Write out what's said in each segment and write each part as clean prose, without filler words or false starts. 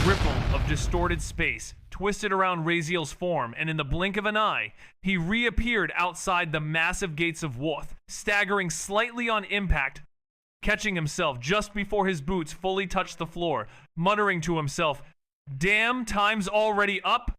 ripple of distorted space twisted around Raziel's form, and in the blink of an eye, he reappeared outside the massive gates of Woth, staggering slightly on impact, catching himself just before his boots fully touched the floor, muttering to himself, "Damn, time's already up,"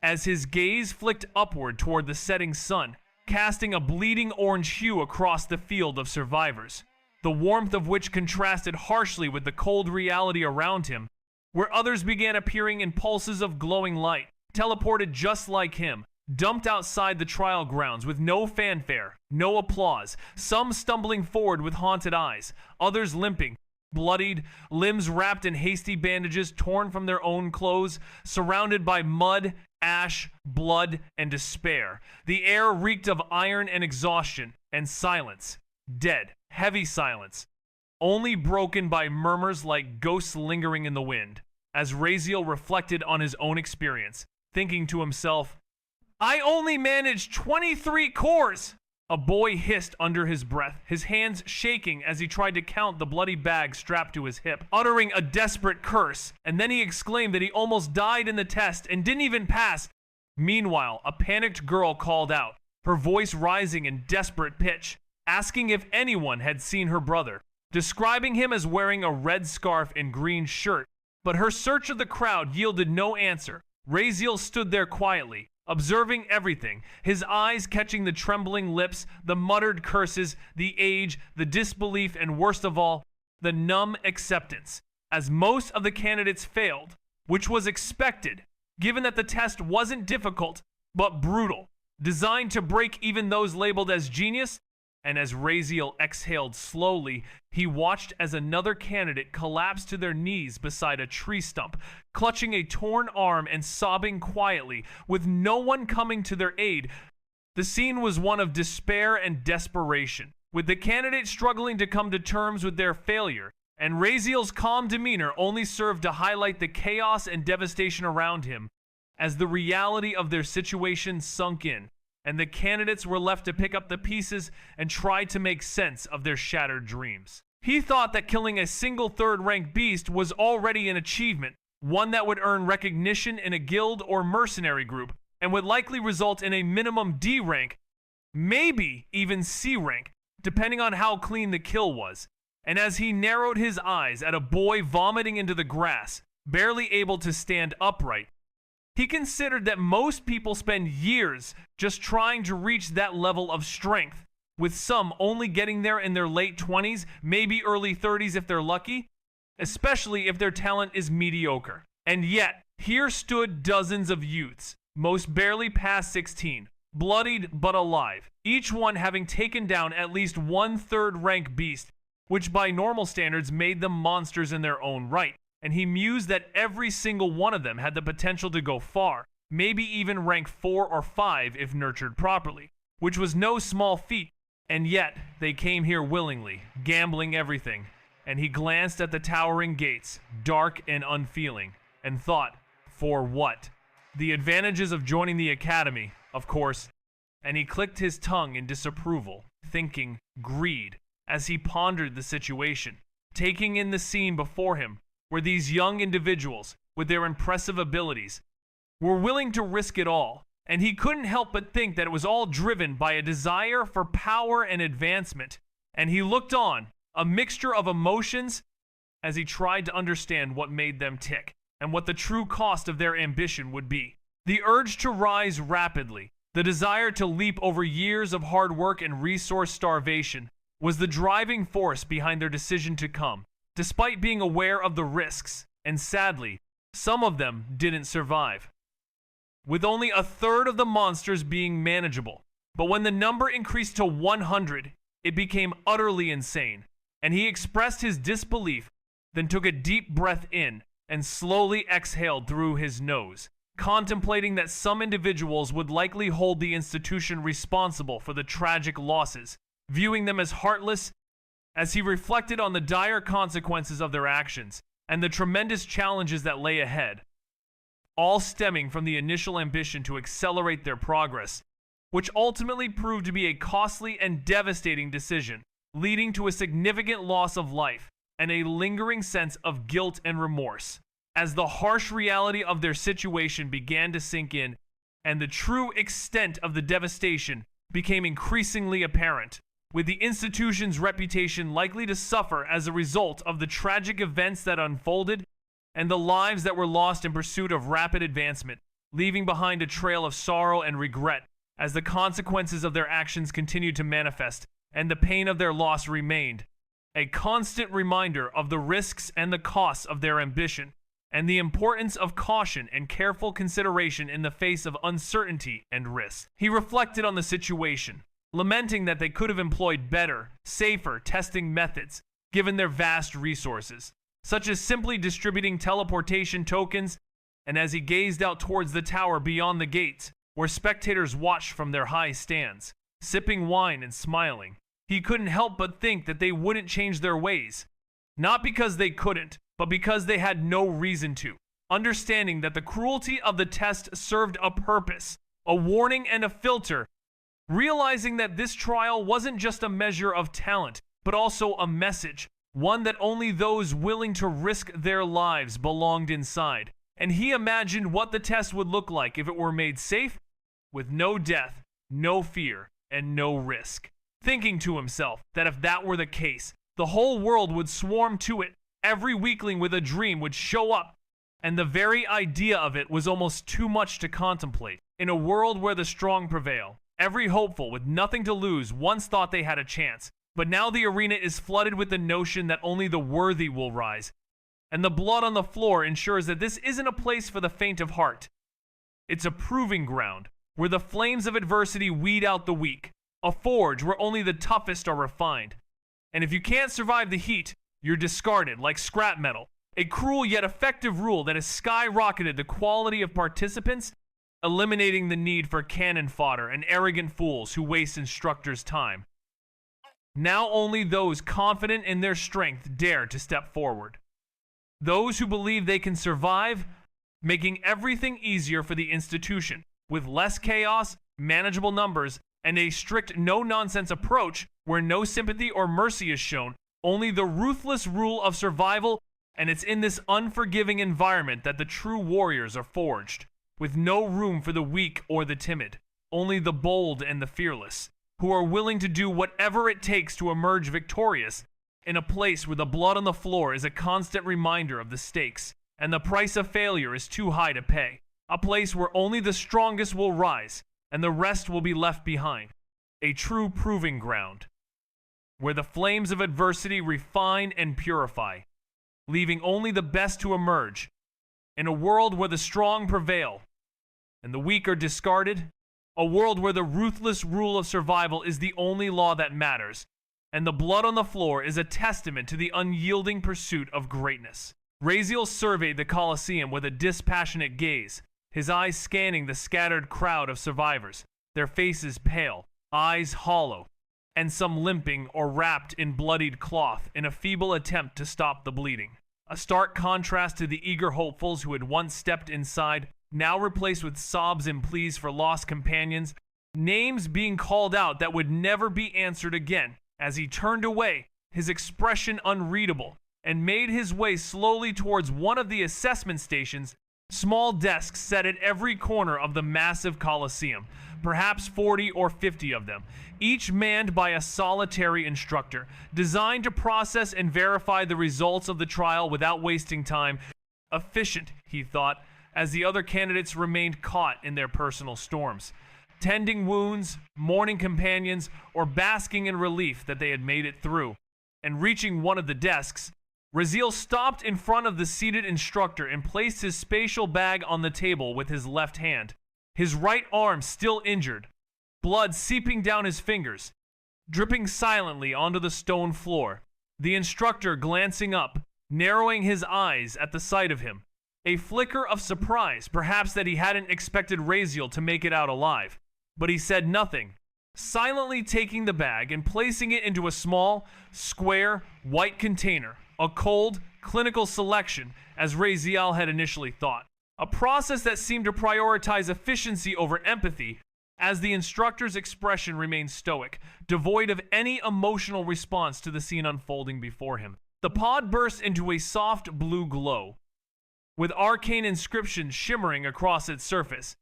as his gaze flicked upward toward the setting sun, casting a bleeding orange hue across the field of survivors, the warmth of which contrasted harshly with the cold reality around him, where others began appearing in pulses of glowing light, teleported just like him, dumped outside the trial grounds with no fanfare, no applause, some stumbling forward with haunted eyes, others limping, bloodied, limbs wrapped in hasty bandages torn from their own clothes, surrounded by mud, ash, blood, and despair. The air reeked of iron and exhaustion, and silence. Dead, heavy silence, only broken by murmurs like ghosts lingering in the wind, as Raziel reflected on his own experience, thinking to himself, "I only managed 23 cores!" A boy hissed under his breath, his hands shaking as he tried to count the bloody bag strapped to his hip, uttering a desperate curse, and then he exclaimed that he almost died in the test and didn't even pass. Meanwhile, a panicked girl called out, her voice rising in desperate pitch, asking if anyone had seen her brother, describing him as wearing a red scarf and green shirt, but her search of the crowd yielded no answer. Raziel stood there quietly, observing everything, his eyes catching the trembling lips, the muttered curses, the age, the disbelief, and worst of all, the numb acceptance, as most of the candidates failed, which was expected, given that the test wasn't difficult, but brutal, designed to break even those labeled as genius. And as Raziel exhaled slowly, he watched as another candidate collapsed to their knees beside a tree stump, clutching a torn arm and sobbing quietly, with no one coming to their aid. The scene was one of despair and desperation, with the candidate struggling to come to terms with their failure, and Raziel's calm demeanor only served to highlight the chaos and devastation around him, as the reality of their situation sunk in, and the candidates were left to pick up the pieces and try to make sense of their shattered dreams. He thought that killing a single third-rank beast was already an achievement, one that would earn recognition in a guild or mercenary group, and would likely result in a minimum D rank, maybe even C rank, depending on how clean the kill was. And as he narrowed his eyes at a boy vomiting into the grass, barely able to stand upright, he considered that most people spend years just trying to reach that level of strength, with some only getting there in their late 20s, maybe early 30s if they're lucky, especially if their talent is mediocre. And yet, here stood dozens of youths, most barely past 16, bloodied but alive, each one having taken down at least one third-rank beast, which by normal standards made them monsters in their own right. And he mused that every single one of them had the potential to go far, maybe even rank 4 or 5 if nurtured properly, which was no small feat, and yet they came here willingly, gambling everything. And he glanced at the towering gates, dark and unfeeling, and thought, for what? The advantages of joining the academy, of course, and he clicked his tongue in disapproval, thinking greed, as he pondered the situation, taking in the scene before him, where these young individuals, with their impressive abilities, were willing to risk it all, and he couldn't help but think that it was all driven by a desire for power and advancement, and he looked on, a mixture of emotions, as he tried to understand what made them tick, and what the true cost of their ambition would be. The urge to rise rapidly, the desire to leap over years of hard work and resource starvation, was the driving force behind their decision to come. Despite being aware of the risks, and sadly, some of them didn't survive, with only a third of the monsters being manageable. But when the number increased to 100, it became utterly insane, and he expressed his disbelief, then took a deep breath in and slowly exhaled through his nose, contemplating that some individuals would likely hold the institution responsible for the tragic losses, viewing them as heartless. As he reflected on the dire consequences of their actions and the tremendous challenges that lay ahead, all stemming from the initial ambition to accelerate their progress, which ultimately proved to be a costly and devastating decision, leading to a significant loss of life and a lingering sense of guilt and remorse. As the harsh reality of their situation began to sink in, and the true extent of the devastation became increasingly apparent, with the institution's reputation likely to suffer as a result of the tragic events that unfolded and the lives that were lost in pursuit of rapid advancement, leaving behind a trail of sorrow and regret as the consequences of their actions continued to manifest and the pain of their loss remained, a constant reminder of the risks and the costs of their ambition, and the importance of caution and careful consideration in the face of uncertainty and risk. He reflected on the situation, lamenting that they could have employed better, safer testing methods, given their vast resources, such as simply distributing teleportation tokens, and as he gazed out towards the tower beyond the gates, where spectators watched from their high stands, sipping wine and smiling, he couldn't help but think that they wouldn't change their ways, not because they couldn't, but because they had no reason to, understanding that the cruelty of the test served a purpose, a warning and a filter, realizing that this trial wasn't just a measure of talent, but also a message, one that only those willing to risk their lives belonged inside. And he imagined what the test would look like if it were made safe, with no death, no fear, and no risk. Thinking to himself that if that were the case, the whole world would swarm to it. Every weakling with a dream would show up, and the very idea of it was almost too much to contemplate. In a world where the strong prevail, every hopeful with nothing to lose once thought they had a chance, but now the arena is flooded with the notion that only the worthy will rise, and the blood on the floor ensures that this isn't a place for the faint of heart. It's a proving ground, where the flames of adversity weed out the weak, a forge where only the toughest are refined. And if you can't survive the heat, you're discarded like scrap metal, a cruel yet effective rule that has skyrocketed the quality of participants, eliminating the need for cannon fodder and arrogant fools who waste instructors' time. Now only those confident in their strength dare to step forward. Those who believe they can survive, making everything easier for the institution, with less chaos, manageable numbers, and a strict no-nonsense approach where no sympathy or mercy is shown, only the ruthless rule of survival, and it's in this unforgiving environment that the true warriors are forged, with no room for the weak or the timid, only the bold and the fearless, who are willing to do whatever it takes to emerge victorious in a place where the blood on the floor is a constant reminder of the stakes, and the price of failure is too high to pay, a place where only the strongest will rise, and the rest will be left behind, a true proving ground, where the flames of adversity refine and purify, leaving only the best to emerge, in a world where the strong prevail and the weak are discarded, a world where the ruthless rule of survival is the only law that matters, and the blood on the floor is a testament to the unyielding pursuit of greatness. Raziel surveyed the Colosseum with a dispassionate gaze, his eyes scanning the scattered crowd of survivors, their faces pale, eyes hollow, and some limping or wrapped in bloodied cloth in a feeble attempt to stop the bleeding. A stark contrast to the eager hopefuls who had once stepped inside, now replaced with sobs and pleas for lost companions, names being called out that would never be answered again. As he turned away, his expression unreadable, and made his way slowly towards one of the assessment stations, small desks set at every corner of the massive Colosseum, perhaps 40 or 50 of them, each manned by a solitary instructor, designed to process and verify the results of the trial without wasting time. Efficient, he thought, as the other candidates remained caught in their personal storms, tending wounds, mourning companions, or basking in relief that they had made it through. And reaching one of the desks, Raziel stopped in front of the seated instructor and placed his spatial bag on the table with his left hand, his right arm still injured, blood seeping down his fingers, dripping silently onto the stone floor. The instructor glancing up, narrowing his eyes at the sight of him. A flicker of surprise, perhaps that he hadn't expected Raziel to make it out alive. But he said nothing, silently taking the bag and placing it into a small, square, white container, a cold, clinical selection, as Raziel had initially thought. A process that seemed to prioritize efficiency over empathy, as the instructor's expression remained stoic, devoid of any emotional response to the scene unfolding before him. The pod burst into a soft blue glow, with arcane inscriptions shimmering across its surface.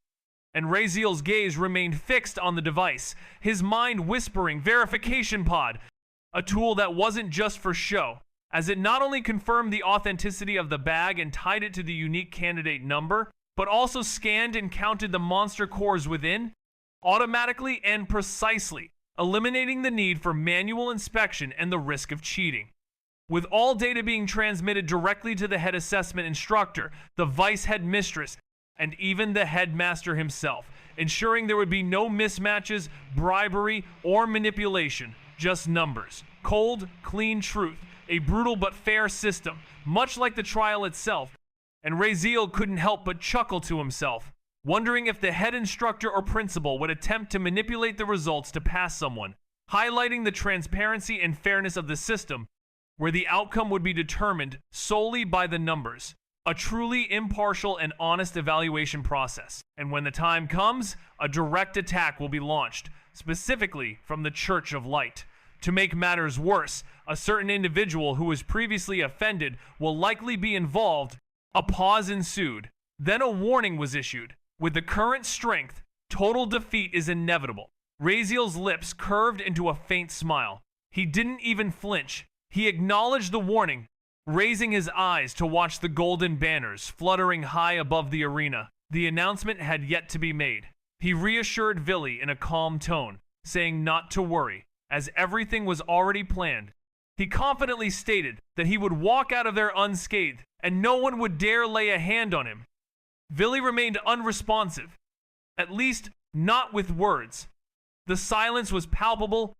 And Raziel's gaze remained fixed on the device, his mind whispering verification pod, a tool that wasn't just for show, as it not only confirmed the authenticity of the bag and tied it to the unique candidate number, but also scanned and counted the monster cores within, automatically and precisely, eliminating the need for manual inspection and the risk of cheating. With all data being transmitted directly to the head assessment instructor, the vice headmistress, and even the headmaster himself, ensuring there would be no mismatches, bribery, or manipulation, just numbers. Cold, clean truth, a brutal but fair system, much like the trial itself, and Raziel couldn't help but chuckle to himself, wondering if the head instructor or principal would attempt to manipulate the results to pass someone, highlighting the transparency and fairness of the system, where the outcome would be determined solely by the numbers. A truly impartial and honest evaluation process. And when the time comes, a direct attack will be launched, specifically from the Church of Light. To make matters worse, a certain individual who was previously offended will likely be involved. A pause ensued. Then a warning was issued. With the current strength, total defeat is inevitable. Raziel's lips curved into a faint smile. He didn't even flinch. He acknowledged the warning, raising his eyes to watch the golden banners fluttering high above the arena. The announcement had yet to be made. He reassured Villy in a calm tone, saying not to worry, as everything was already planned. He confidently stated that he would walk out of there unscathed, and no one would dare lay a hand on him. Villy remained unresponsive, at least not with words. The silence was palpable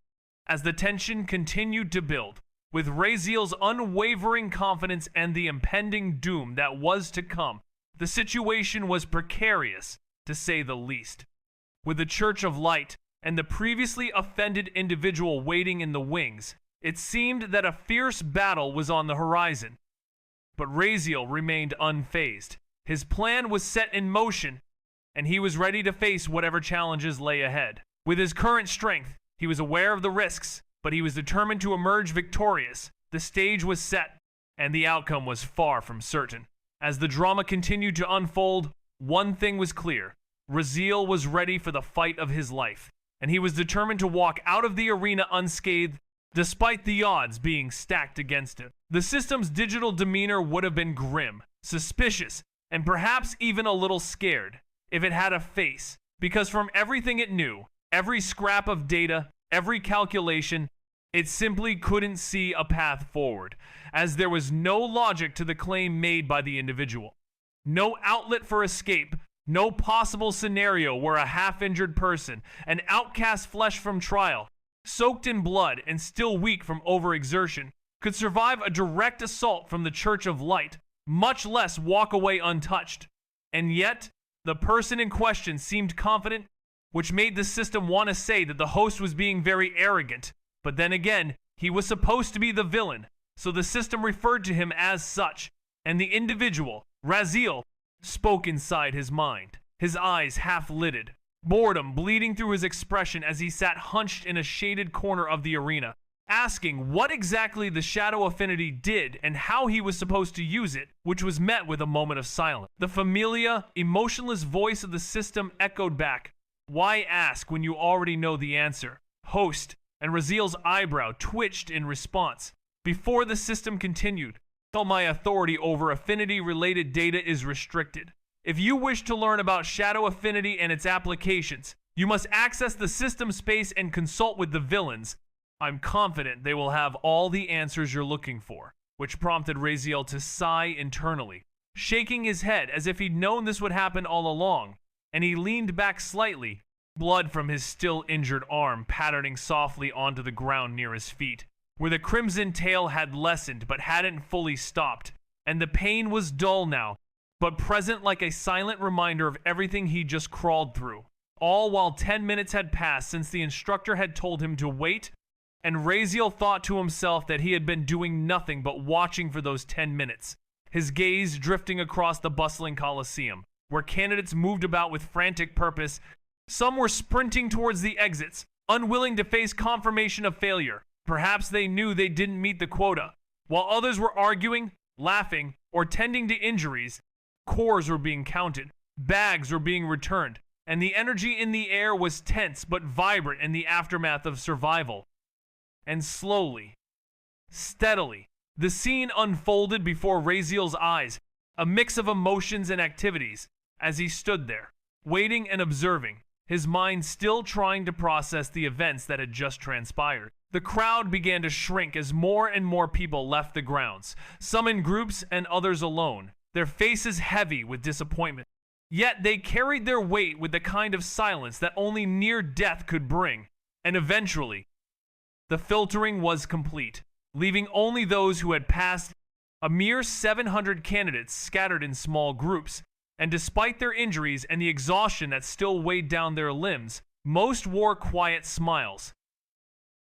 as the tension continued to build. With Raziel's unwavering confidence and the impending doom that was to come, the situation was precarious, to say the least. With the Church of Light and the previously offended individual waiting in the wings, it seemed that a fierce battle was on the horizon. But Raziel remained unfazed. His plan was set in motion, and he was ready to face whatever challenges lay ahead. With his current strength, he was aware of the risks, but he was determined to emerge victorious. The stage was set, and the outcome was far from certain. As the drama continued to unfold, one thing was clear. Raziel was ready for the fight of his life, and he was determined to walk out of the arena unscathed, despite the odds being stacked against him. The system's digital demeanor would have been grim, suspicious, and perhaps even a little scared, if it had a face, because from everything it knew, every scrap of data, every calculation, it simply couldn't see a path forward, as there was no logic to the claim made by the individual. No outlet for escape, no possible scenario where a half-injured person, an outcast flesh from trial, soaked in blood and still weak from overexertion, could survive a direct assault from the Church of Light, much less walk away untouched. And yet, the person in question seemed confident, which made the system want to say that the host was being very arrogant. But then again, he was supposed to be the villain, so the system referred to him as such, and the individual, Raziel, spoke inside his mind, his eyes half-lidded, boredom bleeding through his expression as he sat hunched in a shaded corner of the arena, asking what exactly the Shadow Affinity did and how he was supposed to use it, which was met with a moment of silence. The familiar, emotionless voice of the system echoed back, "Why ask when you already know the answer, host?" And Raziel's eyebrow twitched in response. Before the system continued, "All my authority over affinity-related data is restricted. If you wish to learn about Shadow Affinity and its applications, you must access the system space and consult with the villains. I'm confident they will have all the answers you're looking for," which prompted Raziel to sigh internally, shaking his head as if he'd known this would happen all along, and he leaned back slightly, blood from his still injured arm patterning softly onto the ground near his feet, where the crimson tail had lessened but hadn't fully stopped, and the pain was dull now, but present like a silent reminder of everything he just crawled through, all while 10 minutes had passed since the instructor had told him to wait, and Raziel thought to himself that he had been doing nothing but watching for those 10 minutes, his gaze drifting across the bustling Coliseum, where candidates moved about with frantic purpose. Some were sprinting towards the exits, unwilling to face confirmation of failure. Perhaps they knew they didn't meet the quota, while others were arguing, laughing, or tending to injuries cores were being counted, bags were being returned, and the energy in the air was tense but vibrant in the aftermath of survival. And slowly, steadily, the scene unfolded before Raziel's eyes, a mix of emotions and activities, as he stood there, waiting and observing, his mind still trying to process the events that had just transpired. The crowd began to shrink as more and more people left the grounds, some in groups and others alone, their faces heavy with disappointment. Yet they carried their weight with the kind of silence that only near death could bring, and eventually, the filtering was complete, leaving only those who had passed, a mere 700 candidates scattered in small groups, and despite their injuries and the exhaustion that still weighed down their limbs, most wore quiet smiles.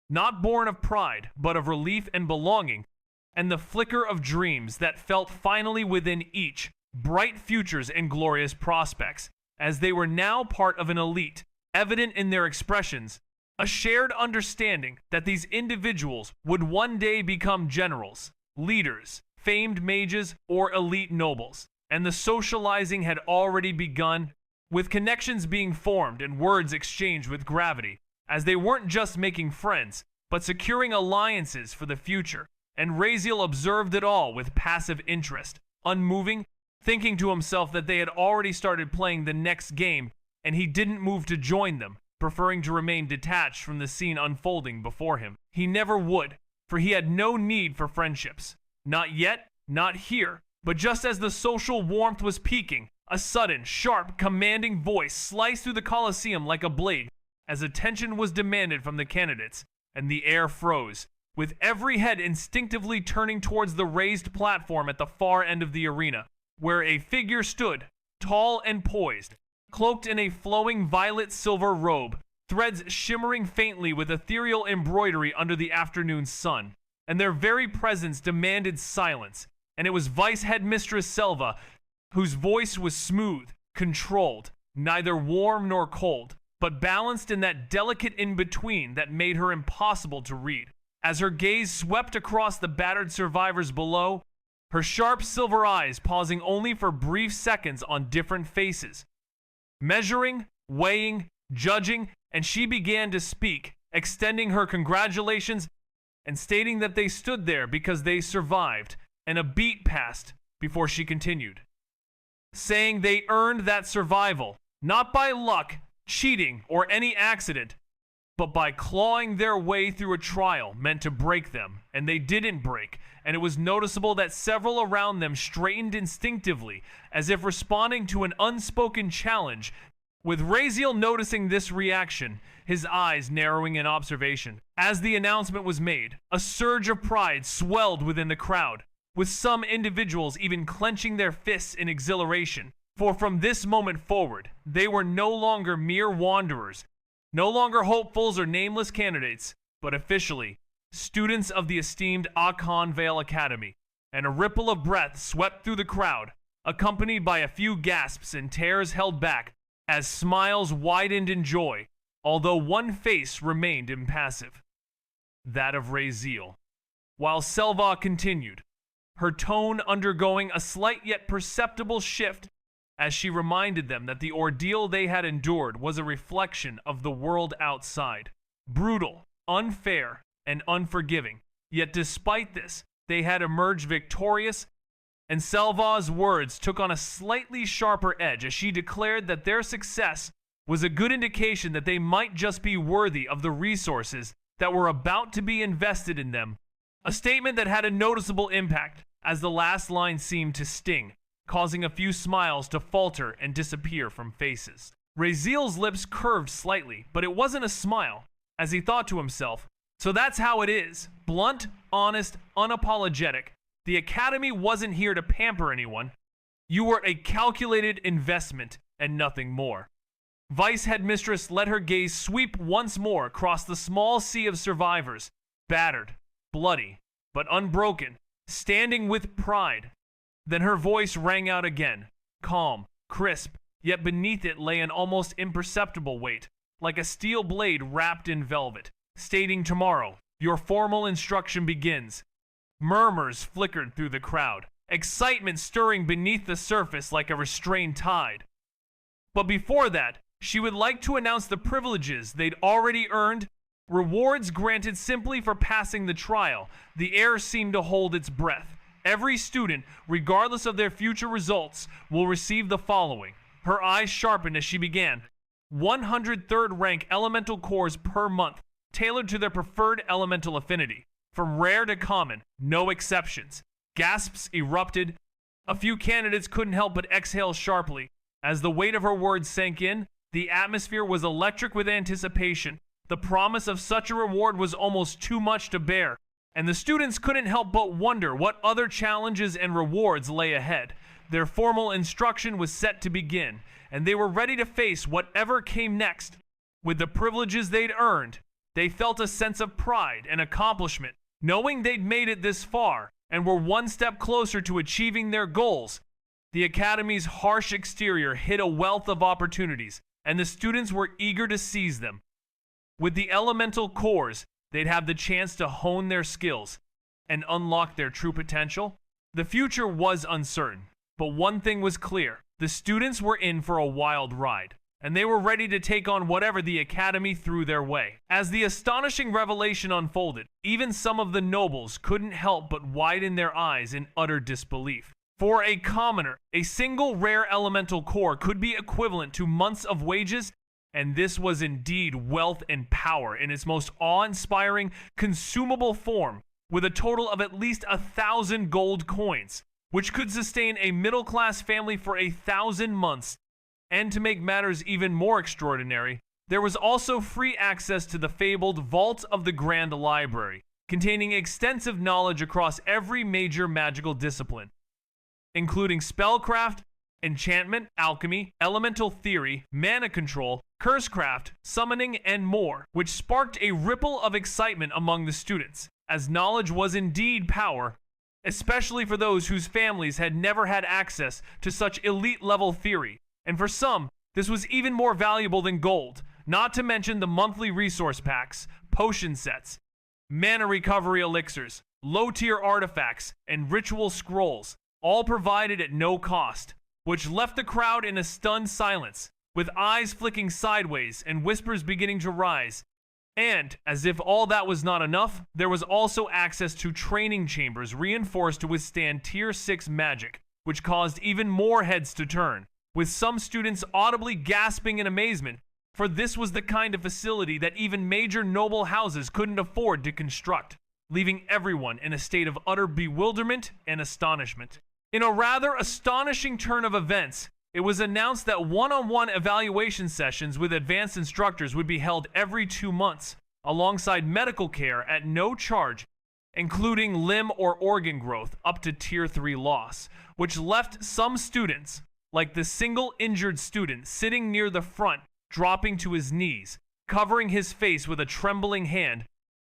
Not born of pride, but of relief and belonging, and the flicker of dreams that felt finally within each, bright futures and glorious prospects, as they were now part of an elite, evident in their expressions, a shared understanding that these individuals would one day become generals, leaders, famed mages, or elite nobles, and the socializing had already begun, with connections being formed and words exchanged with gravity, as they weren't just making friends, but securing alliances for the future, and Raziel observed it all with passive interest, unmoving, thinking to himself that they had already started playing the next game, and he didn't move to join them, preferring to remain detached from the scene unfolding before him. He never would, for he had no need for friendships. Not yet, not here, but just as the social warmth was peaking, a sudden, sharp, commanding voice sliced through the Colosseum like a blade, as attention was demanded from the candidates, and the air froze, with every head instinctively turning towards the raised platform at the far end of the arena, where a figure stood, tall and poised, cloaked in a flowing violet-silver robe, threads shimmering faintly with ethereal embroidery under the afternoon sun, and their very presence demanded silence, and it was Vice Headmistress Selva, whose voice was smooth, controlled, neither warm nor cold, but balanced in that delicate in-between that made her impossible to read. As her gaze swept across the battered survivors below, her sharp silver eyes pausing only for brief seconds on different faces, measuring, weighing, judging, and she began to speak, extending her congratulations and stating that they stood there because they survived, and a beat passed before she continued, saying they earned that survival, not by luck, cheating, or any accident, but by clawing their way through a trial meant to break them, and they didn't break, and it was noticeable that several around them straightened instinctively, as if responding to an unspoken challenge. With Raziel noticing this reaction, his eyes narrowing in observation. As the announcement was made, a surge of pride swelled within the crowd, with some individuals even clenching their fists in exhilaration, for from this moment forward, they were no longer mere wanderers, no longer hopefuls or nameless candidates, but officially students of the esteemed Akan Vale Academy, and a ripple of breath swept through the crowd, accompanied by a few gasps and tears held back, as smiles widened in joy, although one face remained impassive, that of Raziel. While Selva continued, her tone undergoing a slight yet perceptible shift, as she reminded them that the ordeal they had endured was a reflection of the world outside, brutal, unfair, and unforgiving. Yet despite this, they had emerged victorious, and Selva's words took on a slightly sharper edge as she declared that their success was a good indication that they might just be worthy of the resources that were about to be invested in them, a statement that had a noticeable impact, as the last line seemed to sting, causing a few smiles to falter and disappear from faces. Raziel's lips curved slightly, but it wasn't a smile, as he thought to himself, so that's how it is, blunt, honest, unapologetic. The Academy wasn't here to pamper anyone. You were a calculated investment and nothing more. Vice Headmistress let her gaze sweep once more across the small sea of survivors, battered, bloody, but unbroken, standing with pride. Then her voice rang out again, calm, crisp, yet beneath it lay an almost imperceptible weight, like a steel blade wrapped in velvet, stating tomorrow, your formal instruction begins. Murmurs flickered through the crowd, excitement stirring beneath the surface like a restrained tide. But before that, she would like to announce the privileges they'd already earned, rewards granted simply for passing the trial. The air seemed to hold its breath. Every student, regardless of their future results, will receive the following. Her eyes sharpened as she began. 103rd rank elemental cores per month, tailored to their preferred elemental affinity. From rare to common, no exceptions. Gasps erupted. A few candidates couldn't help but exhale sharply. As the weight of her words sank in, the atmosphere was electric with anticipation. The promise of such a reward was almost too much to bear, and the students couldn't help but wonder what other challenges and rewards lay ahead. Their formal instruction was set to begin, and they were ready to face whatever came next. With the privileges they'd earned, they felt a sense of pride and accomplishment, knowing they'd made it this far and were one step closer to achieving their goals. The academy's harsh exterior hid a wealth of opportunities, and the students were eager to seize them. With the elemental cores, they'd have the chance to hone their skills and unlock their true potential. The future was uncertain, but one thing was clear. The students were in for a wild ride, and they were ready to take on whatever the academy threw their way. As the astonishing revelation unfolded, even some of the nobles couldn't help but widen their eyes in utter disbelief. For a commoner, a single rare elemental core could be equivalent to months of wages, and this was indeed wealth and power in its most awe-inspiring, consumable form, with a total of at least 1,000 gold coins, which could sustain a middle-class family for 1,000 months. And to make matters even more extraordinary, there was also free access to the fabled Vault of the Grand Library, containing extensive knowledge across every major magical discipline, including spellcraft, enchantment, alchemy, elemental theory, mana control, cursecraft, summoning, and more, which sparked a ripple of excitement among the students, as knowledge was indeed power, especially for those whose families had never had access to such elite-level theory. And for some, this was even more valuable than gold, not to mention the monthly resource packs, potion sets, mana recovery elixirs, low-tier artifacts, and ritual scrolls, all provided at no cost, which left the crowd in a stunned silence, with eyes flicking sideways and whispers beginning to rise. And, as if all that was not enough, there was also access to training chambers reinforced to withstand Tier 6 magic, which caused even more heads to turn, with some students audibly gasping in amazement, for this was the kind of facility that even major noble houses couldn't afford to construct, leaving everyone in a state of utter bewilderment and astonishment. In a rather astonishing turn of events, it was announced that one-on-one evaluation sessions with advanced instructors would be held every 2 months, alongside medical care at no charge, including limb or organ growth up to Tier 3 loss, which left some students, like the single injured student sitting near the front, dropping to his knees, covering his face with a trembling hand,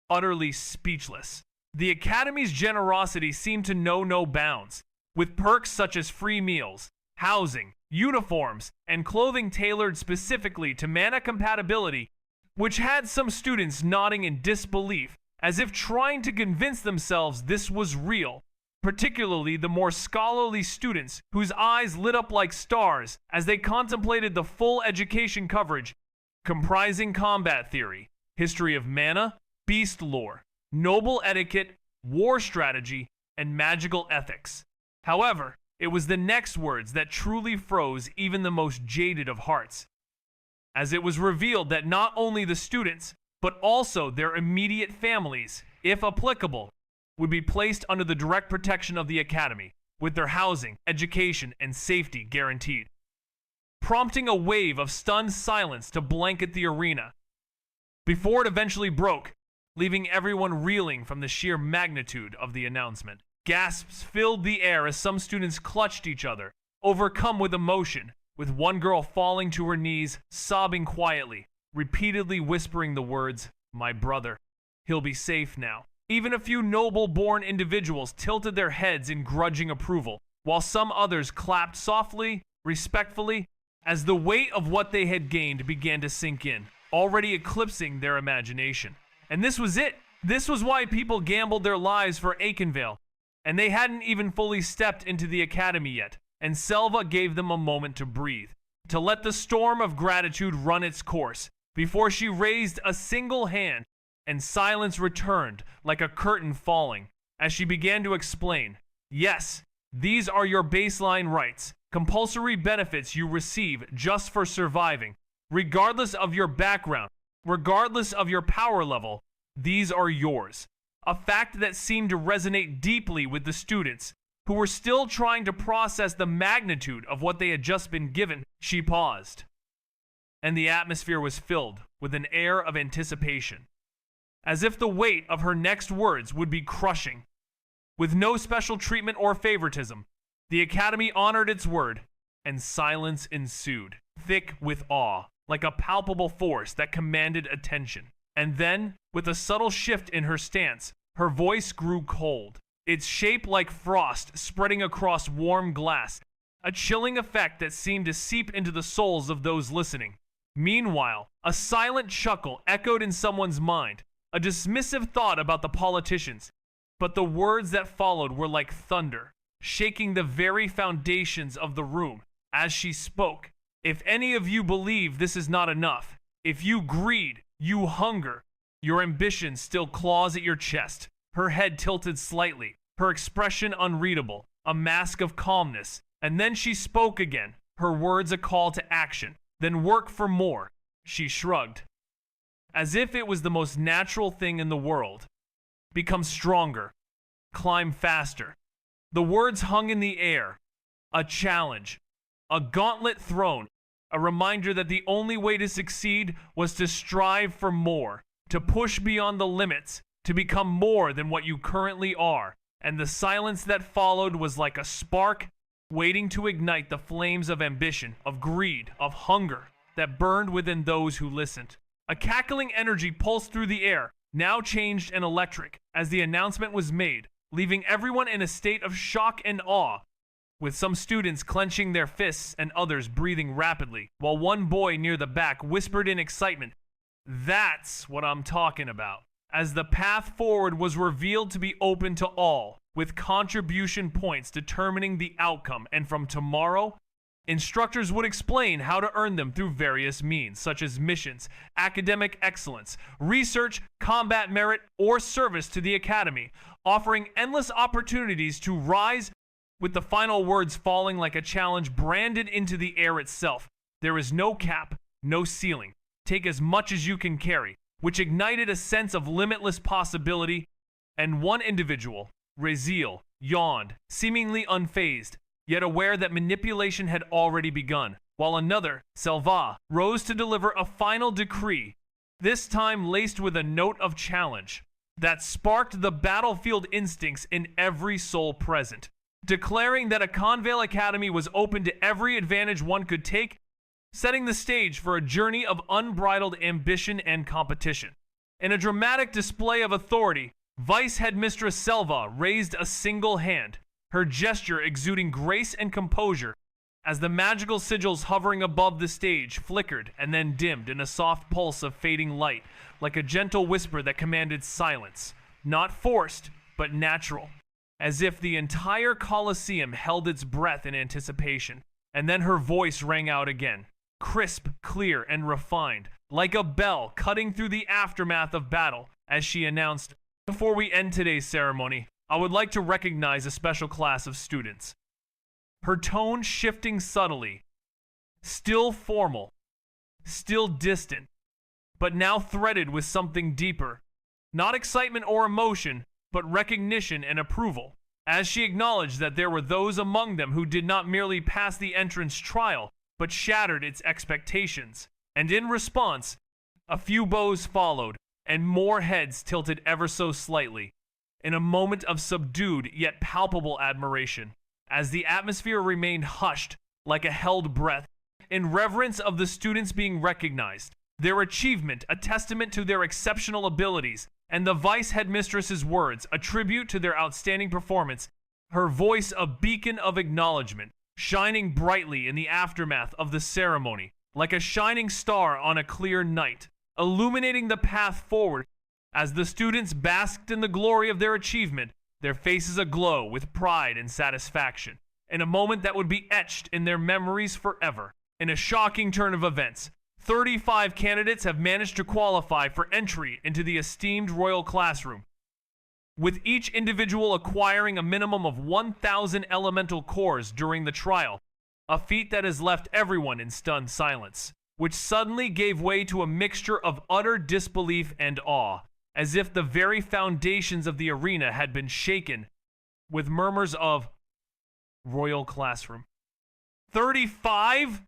utterly speechless. The Academy's generosity seemed to know no bounds, with perks such as free meals, housing, uniforms, and clothing tailored specifically to mana compatibility, which had some students nodding in disbelief, as if trying to convince themselves this was real, particularly the more scholarly students whose eyes lit up like stars as they contemplated the full education coverage, comprising combat theory, history of mana, beast lore, noble etiquette, war strategy, and magical ethics. However, it was the next words that truly froze even the most jaded of hearts, as it was revealed that not only the students, but also their immediate families, if applicable, would be placed under the direct protection of the Academy, with their housing, education, and safety guaranteed, prompting a wave of stunned silence to blanket the arena, before it eventually broke, leaving everyone reeling from the sheer magnitude of the announcement. Gasps filled the air as some students clutched each other, overcome with emotion, with one girl falling to her knees, sobbing quietly, repeatedly whispering the words, "My brother. He'll be safe now." Even a few noble-born individuals tilted their heads in grudging approval, while some others clapped softly, respectfully, as the weight of what they had gained began to sink in, already eclipsing their imagination. And this was it. This was why people gambled their lives for Aikenvale. and they hadn't even fully stepped into the academy yet, and Selva gave them a moment to breathe, to let the storm of gratitude run its course, before she raised a single hand, and silence returned like a curtain falling, as she began to explain, yes, these are your baseline rights, compulsory benefits you receive just for surviving, regardless of your background, regardless of your power level, these are yours. A fact that seemed to resonate deeply with the students, who were still trying to process the magnitude of what they had just been given. She paused, and the atmosphere was filled with an air of anticipation, as if the weight of her next words would be crushing. With no special treatment or favoritism, the Academy honored its word, and silence ensued, thick with awe, like a palpable force that commanded attention. And then, with a subtle shift in her stance, her voice grew cold, its shape like frost spreading across warm glass, a chilling effect that seemed to seep into the souls of those listening. Meanwhile, a silent chuckle echoed in someone's mind, a dismissive thought about the politicians, but the words that followed were like thunder, shaking the very foundations of the room as she spoke. If any of you believe this is not enough, if you greed, you hunger, your ambition still claws at your chest. Her head tilted slightly, her expression unreadable, a mask of calmness, and then she spoke again, her words a call to action. Then work for more. She shrugged, as if it was the most natural thing in the world. Become stronger. Climb faster. The words hung in the air. A challenge. A gauntlet thrown. A reminder that the only way to succeed was to strive for more, to push beyond the limits, to become more than what you currently are. And the silence that followed was like a spark waiting to ignite the flames of ambition, of greed, of hunger that burned within those who listened. A cackling energy pulsed through the air, now changed and electric, as the announcement was made, leaving everyone in a state of shock and awe, with some students clenching their fists and others breathing rapidly, while one boy near the back whispered in excitement, "That's what I'm talking about." As the path forward was revealed to be open to all, with contribution points determining the outcome, and from tomorrow, instructors would explain how to earn them through various means, such as missions, academic excellence, research, combat merit, or service to the Academy, offering endless opportunities to rise, with the final words falling like a challenge branded into the air itself. There is no cap, no ceiling. Take as much as you can carry, which ignited a sense of limitless possibility, and one individual, Raziel, yawned, seemingly unfazed, yet aware that manipulation had already begun, while another, Selva, rose to deliver a final decree, this time laced with a note of challenge that sparked the battlefield instincts in every soul present, declaring that a Convale Academy was open to every advantage one could take, setting the stage for a journey of unbridled ambition and competition. In a dramatic display of authority, Vice Headmistress Selva raised a single hand, her gesture exuding grace and composure, as the magical sigils hovering above the stage flickered and then dimmed in a soft pulse of fading light, like a gentle whisper that commanded silence, not forced, but natural, as if the entire Colosseum held its breath in anticipation. And then her voice rang out again, crisp, clear, and refined, like a bell cutting through the aftermath of battle, as she announced, "Before we end today's ceremony, I would like to recognize a special class of students." Her tone shifting subtly, still formal, still distant, but now threaded with something deeper, not excitement or emotion, but recognition and approval, as she acknowledged that there were those among them who did not merely pass the entrance trial, but shattered its expectations. And in response, a few bows followed, and more heads tilted ever so slightly, in a moment of subdued yet palpable admiration, as the atmosphere remained hushed like a held breath, in reverence of the students being recognized, their achievement a testament to their exceptional abilities, and the Vice Headmistress's words a tribute to their outstanding performance, her voice a beacon of acknowledgement, shining brightly in the aftermath of the ceremony, like a shining star on a clear night, illuminating the path forward. As the students basked in the glory of their achievement, their faces aglow with pride and satisfaction, in a moment that would be etched in their memories forever. In a shocking turn of events, 35 candidates have managed to qualify for entry into the esteemed royal classroom, with each individual acquiring a minimum of 1,000 elemental cores during the trial, a feat that has left everyone in stunned silence, which suddenly gave way to a mixture of utter disbelief and awe, as if the very foundations of the arena had been shaken, with murmurs of royal classroom. 35?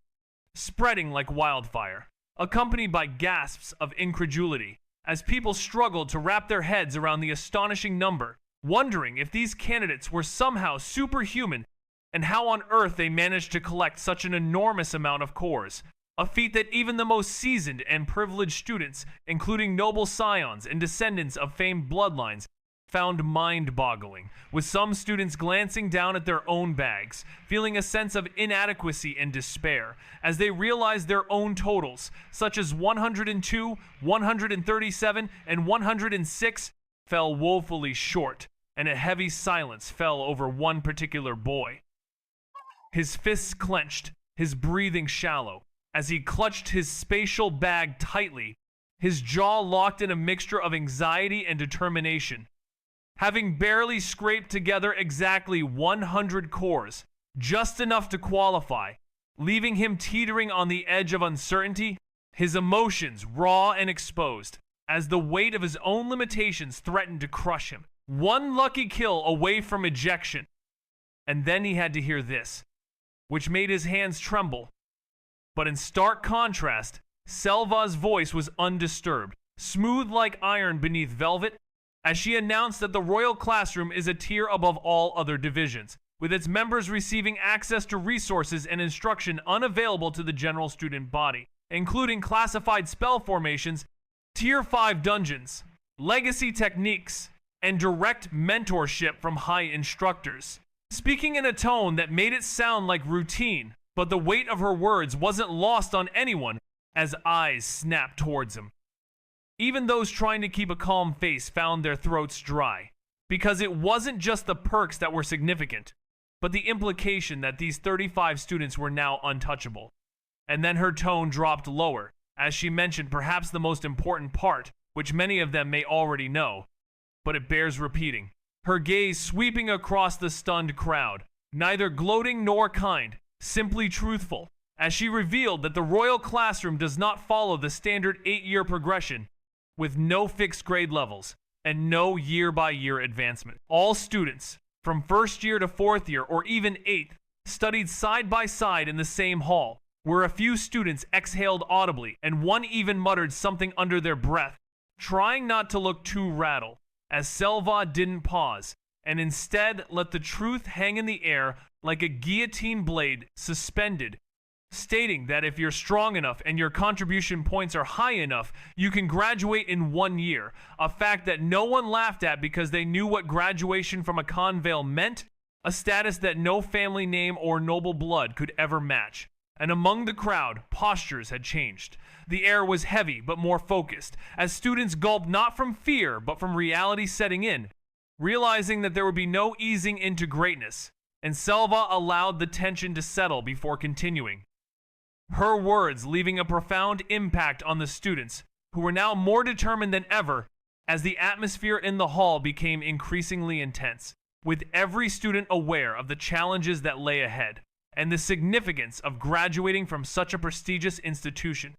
Spreading like wildfire, accompanied by gasps of incredulity, as people struggled to wrap their heads around the astonishing number, wondering if these candidates were somehow superhuman and how on earth they managed to collect such an enormous amount of cores, a feat that even the most seasoned and privileged students, including noble scions and descendants of famed bloodlines, found mind-boggling, with some students glancing down at their own bags, feeling a sense of inadequacy and despair, as they realized their own totals, such as 102, 137, and 106, fell woefully short, and a heavy silence fell over one particular boy. His fists clenched, his breathing shallow, as he clutched his spatial bag tightly, his jaw locked in a mixture of anxiety and determination. Having barely scraped together exactly 100 cores, just enough to qualify, leaving him teetering on the edge of uncertainty, his emotions raw and exposed, as the weight of his own limitations threatened to crush him. One lucky kill away from ejection. And then he had to hear this, which made his hands tremble. But in stark contrast, Selva's voice was undisturbed, smooth like iron beneath velvet, as she announced that the Royal Classroom is a tier above all other divisions, with its members receiving access to resources and instruction unavailable to the general student body, including classified spell formations, Tier 5 dungeons, legacy techniques, and direct mentorship from high instructors. Speaking in a tone that made it sound like routine, but the weight of her words wasn't lost on anyone as eyes snapped towards him. Even those trying to keep a calm face found their throats dry, because it wasn't just the perks that were significant, but the implication that these 35 students were now untouchable. And then her tone dropped lower, as she mentioned perhaps the most important part, which many of them may already know, but it bears repeating. Her gaze sweeping across the stunned crowd, neither gloating nor kind, simply truthful, as she revealed that the Royal Classroom does not follow the standard 8-year progression, with no fixed grade levels and no year-by-year advancement. All students, from first year to fourth year or even 8th, studied side by side in the same hall, where a few students exhaled audibly and one even muttered something under their breath, trying not to look too rattled, as Selva didn't pause, and instead let the truth hang in the air like a guillotine blade suspended, stating that if you're strong enough and your contribution points are high enough, you can graduate in 1 year, a fact that no one laughed at because they knew what graduation from a convale meant, a status that no family name or noble blood could ever match. And among the crowd, postures had changed. The air was heavy but more focused, as students gulped not from fear but from reality setting in, realizing that there would be no easing into greatness, and Selva allowed the tension to settle before continuing. Her words leaving a profound impact on the students, who were now more determined than ever as the atmosphere in the hall became increasingly intense, with every student aware of the challenges that lay ahead and the significance of graduating from such a prestigious institution.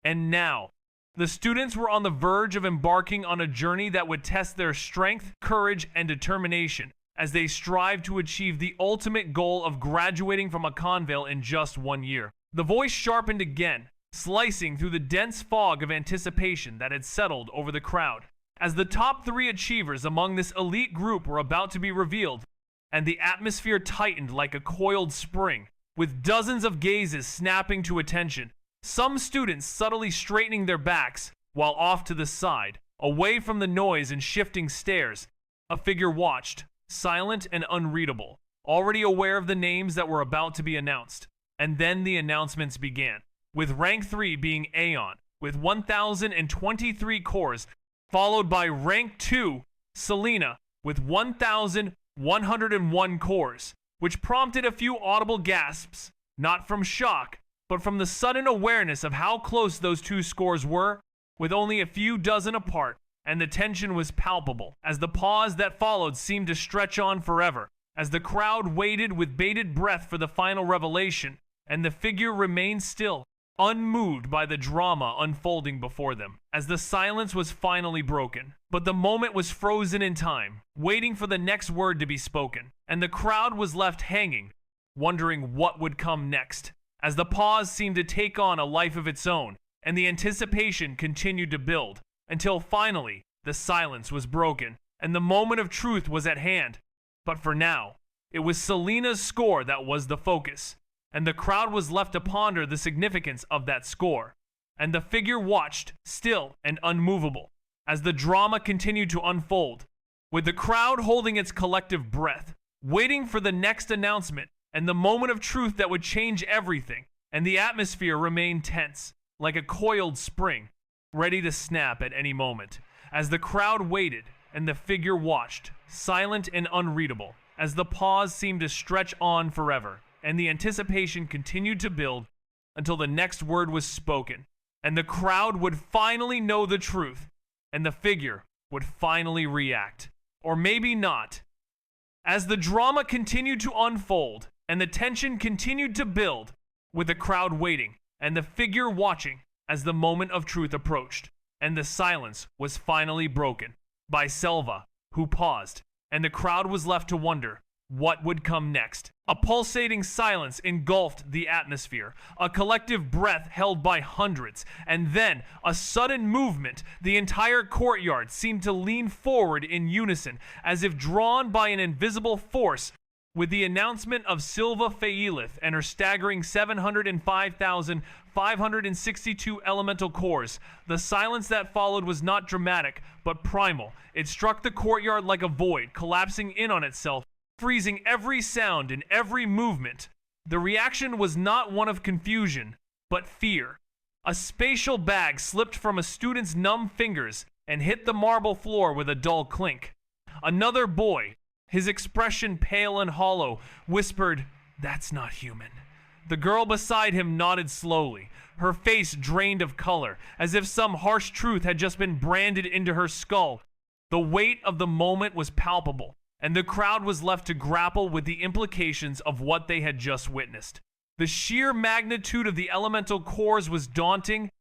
And now, the students were on the verge of embarking on a journey that would test their strength, courage, and determination as they strive to achieve the ultimate goal of graduating from a convale in just 1 year. The voice sharpened again, slicing through the dense fog of anticipation that had settled over the crowd, as the top 3 achievers among this elite group were about to be revealed, and the atmosphere tightened like a coiled spring, with dozens of gazes snapping to attention, some students subtly straightening their backs, while off to the side, away from the noise and shifting stares, a figure watched, silent and unreadable, already aware of the names that were about to be announced. And then the announcements began, with rank 3 being Aeon, with 1,023 cores, followed by rank 2, Selena, with 1,101 cores, which prompted a few audible gasps, not from shock, but from the sudden awareness of how close those two scores were, with only a few dozen apart, and the tension was palpable, as the pause that followed seemed to stretch on forever, as the crowd waited with bated breath for the final revelation, and the figure remained still, unmoved by the drama unfolding before them, as the silence was finally broken. But the moment was frozen in time, waiting for the next word to be spoken, and the crowd was left hanging, wondering what would come next, as the pause seemed to take on a life of its own, and the anticipation continued to build, until finally the silence was broken, and the moment of truth was at hand. But for now, it was Selena's score that was the focus, and the crowd was left to ponder the significance of that score, and the figure watched, still and unmovable, as the drama continued to unfold, with the crowd holding its collective breath, waiting for the next announcement and the moment of truth that would change everything, and the atmosphere remained tense, like a coiled spring, ready to snap at any moment, as the crowd waited and the figure watched, silent and unreadable, as the pause seemed to stretch on forever, and the anticipation continued to build until the next word was spoken, and the crowd would finally know the truth, and the figure would finally react. Or maybe not. As the drama continued to unfold, and the tension continued to build, with the crowd waiting, and the figure watching as the moment of truth approached, and the silence was finally broken by Selva, who paused, and the crowd was left to wonder what would come next. A pulsating silence engulfed the atmosphere, a collective breath held by hundreds, and then a sudden movement. The entire courtyard seemed to lean forward in unison, as if drawn by an invisible force. With the announcement of Silva Feilith and her staggering 705,562 elemental cores, the silence that followed was not dramatic, but primal. It struck the courtyard like a void, collapsing in on itself, freezing every sound and every movement. The reaction was not one of confusion, but fear. A spatial bag slipped from a student's numb fingers and hit the marble floor with a dull clink. Another boy, his expression pale and hollow, whispered, "That's not human." The girl beside him nodded slowly, her face drained of color, as if some harsh truth had just been branded into her skull. The weight of the moment was palpable, and the crowd was left to grapple with the implications of what they had just witnessed. The sheer magnitude of the elemental cores was daunting,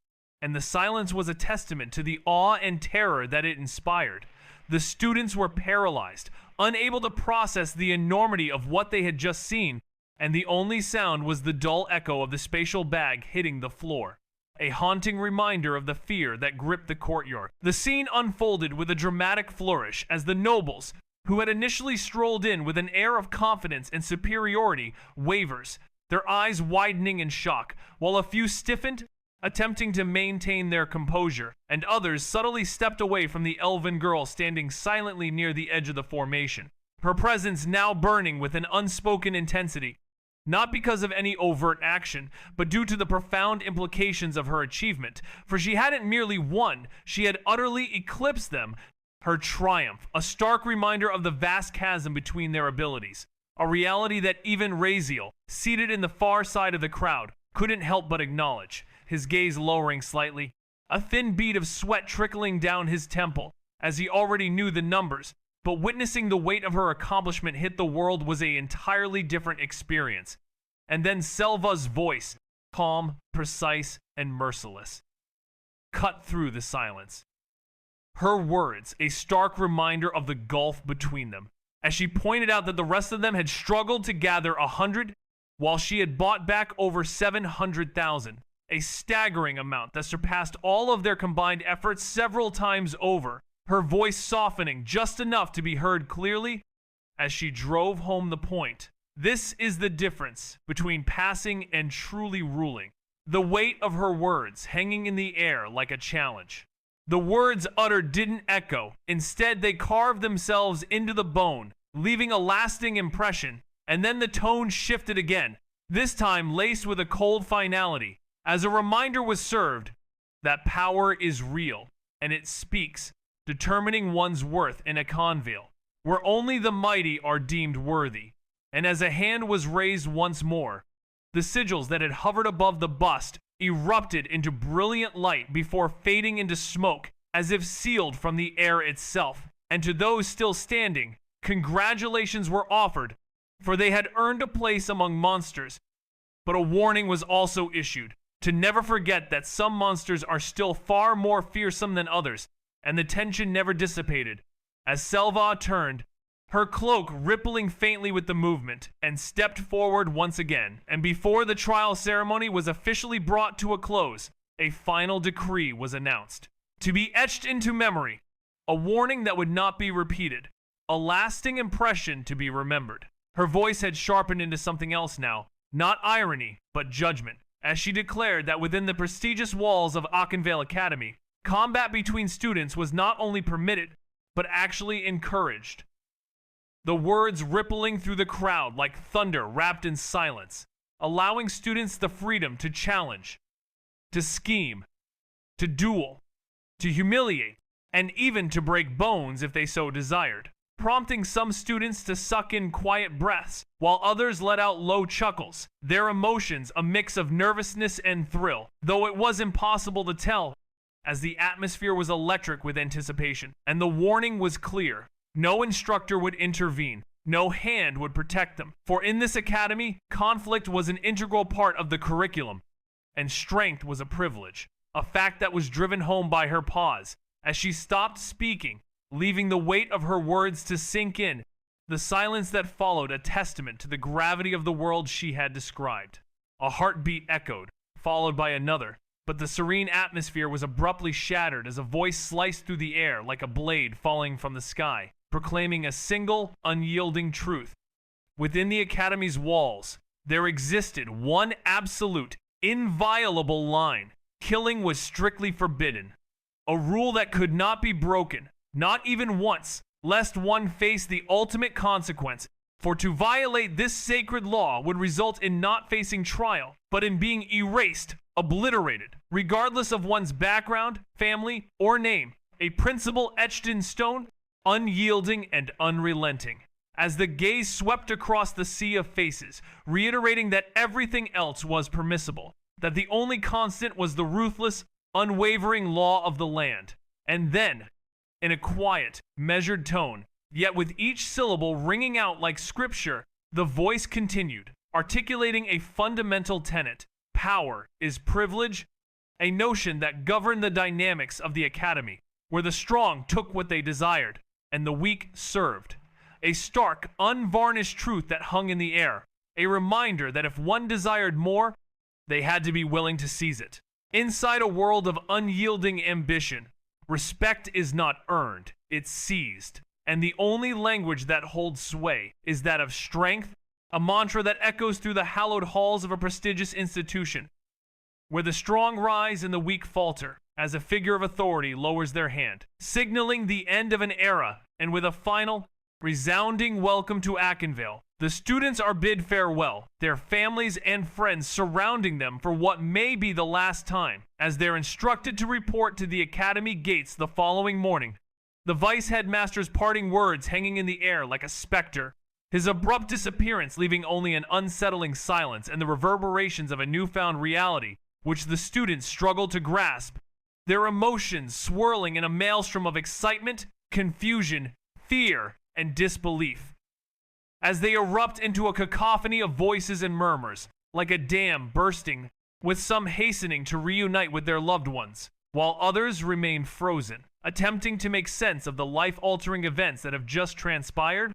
and the silence was a testament to the awe and terror that it inspired. The students were paralyzed, unable to process the enormity of what they had just seen, and the only sound was the dull echo of the spatial bag hitting the floor, a haunting reminder of the fear that gripped the courtyard. The scene unfolded with a dramatic flourish as the nobles, who had initially strolled in with an air of confidence and superiority, wavers, their eyes widening in shock, while a few stiffened, attempting to maintain their composure, and others subtly stepped away from the elven girl standing silently near the edge of the formation, her presence now burning with an unspoken intensity, not because of any overt action, but due to the profound implications of her achievement, for she hadn't merely won, she had utterly eclipsed them. Her triumph, a stark reminder of the vast chasm between their abilities, a reality that even Raziel, seated in the far side of the crowd, couldn't help but acknowledge, his gaze lowering slightly, a thin bead of sweat trickling down his temple, as he already knew the numbers, but witnessing the weight of her accomplishment hit the world was an entirely different experience. And then Selva's voice, calm, precise, and merciless, cut through the silence. Her words, a stark reminder of the gulf between them, as she pointed out that the rest of them had struggled to gather 100, while she had bought back over 700,000, a staggering amount that surpassed all of their combined efforts several times over, her voice softening just enough to be heard clearly as she drove home the point. This is the difference between passing and truly ruling. The weight of her words hanging in the air like a challenge. The words uttered didn't echo. Instead, they carved themselves into the bone, leaving a lasting impression. And then the tone shifted again, this time laced with a cold finality, as a reminder was served that power is real, and it speaks, determining one's worth in a convale. where only the mighty are deemed worthy. And as a hand was raised once more, the sigils that had hovered above the bust erupted into brilliant light before fading into smoke, as if sealed from the air itself. And to those still standing, congratulations were offered, for they had earned a place among monsters. But a warning was also issued, to never forget that some monsters are still far more fearsome than others, and the tension never dissipated, as Selva turned, her cloak rippling faintly with the movement, and stepped forward once again. And before the trial ceremony was officially brought to a close, a final decree was announced. To be etched into memory, a warning that would not be repeated, a lasting impression to be remembered. Her voice had sharpened into something else now, not irony, but judgment, as she declared that within the prestigious walls of Akenvale Academy, combat between students was not only permitted, but actually encouraged. The words rippling through the crowd like thunder wrapped in silence, allowing students the freedom to challenge, to scheme, to duel, to humiliate, and even to break bones if they so desired, prompting some students to suck in quiet breaths, while others let out low chuckles, their emotions a mix of nervousness and thrill, though it was impossible to tell, as the atmosphere was electric with anticipation, and the warning was clear. No instructor would intervene, no hand would protect them, for in this academy, conflict was an integral part of the curriculum, and strength was a privilege, a fact that was driven home by her pause, as she stopped speaking, leaving the weight of her words to sink in, the silence that followed a testament to the gravity of the world she had described. A heartbeat echoed, followed by another, but the serene atmosphere was abruptly shattered as a voice sliced through the air like a blade falling from the sky, proclaiming a single, unyielding truth. Within the Academy's walls, there existed one absolute, inviolable line. Killing was strictly forbidden. A rule that could not be broken, not even once, lest one face the ultimate consequence. For to violate this sacred law would result in not facing trial, but in being erased, obliterated, regardless of one's background, family, or name. A principle etched in stone, unyielding and unrelenting. As the gaze swept across the sea of faces, reiterating that everything else was permissible, that the only constant was the ruthless, unwavering law of the land. And then, in a quiet, measured tone, yet with each syllable ringing out like scripture, the voice continued, articulating a fundamental tenet. Power is privilege, a notion that governed the dynamics of the academy, where the strong took what they desired, and the weak served. A stark, unvarnished truth that hung in the air, a reminder that if one desired more, they had to be willing to seize it. Inside a world of unyielding ambition, respect is not earned, it's seized. And the only language that holds sway is that of strength, a mantra that echoes through the hallowed halls of a prestigious institution, where the strong rise and the weak falter, as a figure of authority lowers their hand, signaling the end of an era, and with a final, resounding welcome to Akenvale. The students are bid farewell, their families and friends surrounding them for what may be the last time, as they're instructed to report to the academy gates the following morning. The vice headmaster's parting words hanging in the air like a specter, his abrupt disappearance leaving only an unsettling silence and the reverberations of a newfound reality which the students struggled to grasp, their emotions swirling in a maelstrom of excitement, confusion, fear, and disbelief. As they erupt into a cacophony of voices and murmurs, like a dam bursting, with some hastening to reunite with their loved ones, while others remain frozen, attempting to make sense of the life-altering events that have just transpired,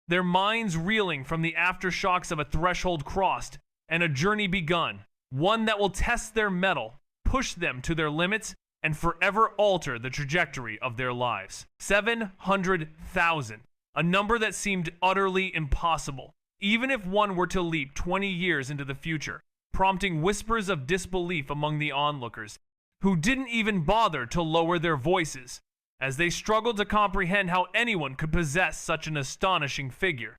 their minds reeling from the aftershocks of a threshold crossed and a journey begun, one that will test their mettle, push them to their limits, and forever alter the trajectory of their lives. 700,000, a number that seemed utterly impossible, even if one were to leap 20 years into the future, prompting whispers of disbelief among the onlookers, who didn't even bother to lower their voices, as they struggled to comprehend how anyone could possess such an astonishing figure.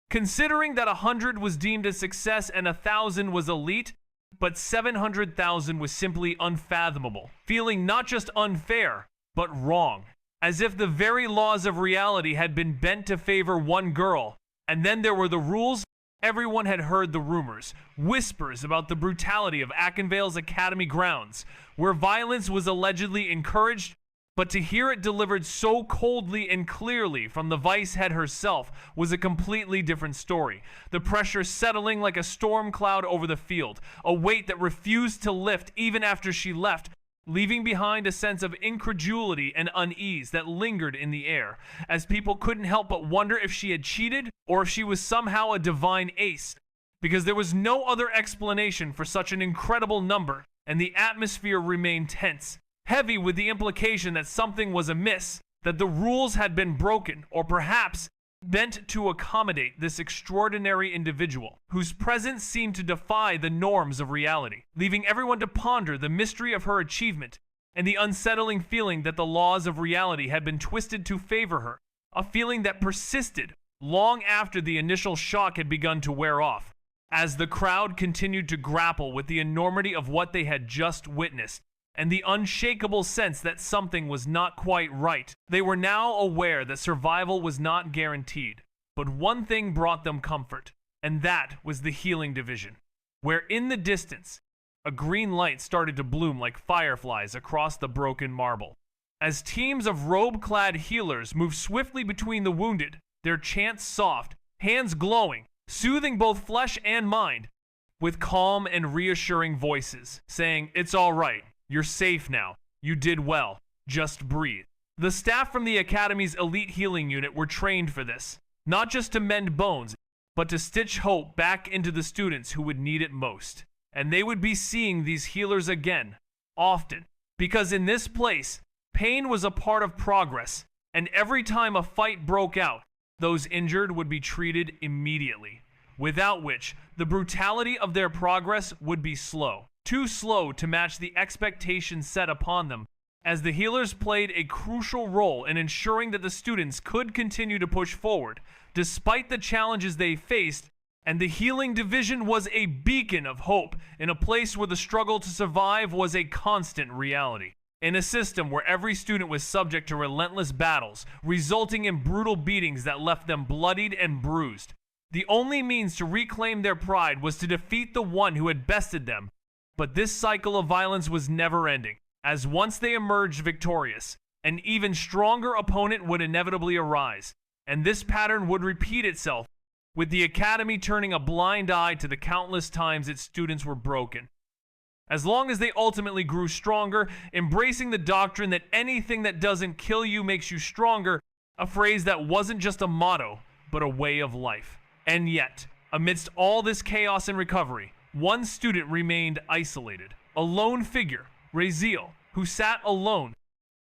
Considering that 100 was deemed a success and 1,000 was elite, but 700,000 was simply unfathomable, feeling not just unfair, but wrong. as if the very laws of reality had been bent to favor one girl. And then there were the rules. Everyone had heard the rumors, whispers about the brutality of Akenvale's academy grounds, where violence was allegedly encouraged, but to hear it delivered so coldly and clearly from the vice head herself was a completely different story. The pressure settling like a storm cloud over the field, a weight that refused to lift even after she left, leaving behind a sense of incredulity and unease that lingered in the air, as people couldn't help but wonder if she had cheated or if she was somehow a divine ace, because there was no other explanation for such an incredible number, and the atmosphere remained tense, heavy with the implication that something was amiss, that the rules had been broken, or perhaps bent to accommodate this extraordinary individual, whose presence seemed to defy the norms of reality, leaving everyone to ponder the mystery of her achievement and the unsettling feeling that the laws of reality had been twisted to favor her, a feeling that persisted long after the initial shock had begun to wear off. As the crowd continued to grapple with the enormity of what they had just witnessed, and the unshakable sense that something was not quite right, they were now aware that survival was not guaranteed. But one thing brought them comfort, and that was the healing division, where in the distance, a green light started to bloom like fireflies across the broken marble. As teams of robe-clad healers moved swiftly between the wounded, their chants soft, hands glowing, soothing both flesh and mind, with calm and reassuring voices, saying, "It's all right. You're safe now. You did well. Just breathe." The staff from the Academy's elite healing unit were trained for this, not just to mend bones, but to stitch hope back into the students who would need it most. And they would be seeing these healers again, often, because in this place, pain was a part of progress, and every time a fight broke out, those injured would be treated immediately, without which the brutality of their progress would be slow. Too slow to match the expectations set upon them, as the healers played a crucial role in ensuring that the students could continue to push forward, despite the challenges they faced, and the healing division was a beacon of hope in a place where the struggle to survive was a constant reality. In a system where every student was subject to relentless battles, resulting in brutal beatings that left them bloodied and bruised, the only means to reclaim their pride was to defeat the one who had bested them. But this cycle of violence was never-ending, as once they emerged victorious, an even stronger opponent would inevitably arise, and this pattern would repeat itself, with the Academy turning a blind eye to the countless times its students were broken. As long as they ultimately grew stronger, embracing the doctrine that anything that doesn't kill you makes you stronger, a phrase that wasn't just a motto, but a way of life. And yet, amidst all this chaos and recovery, one student remained isolated, a lone figure, Raziel, who sat alone,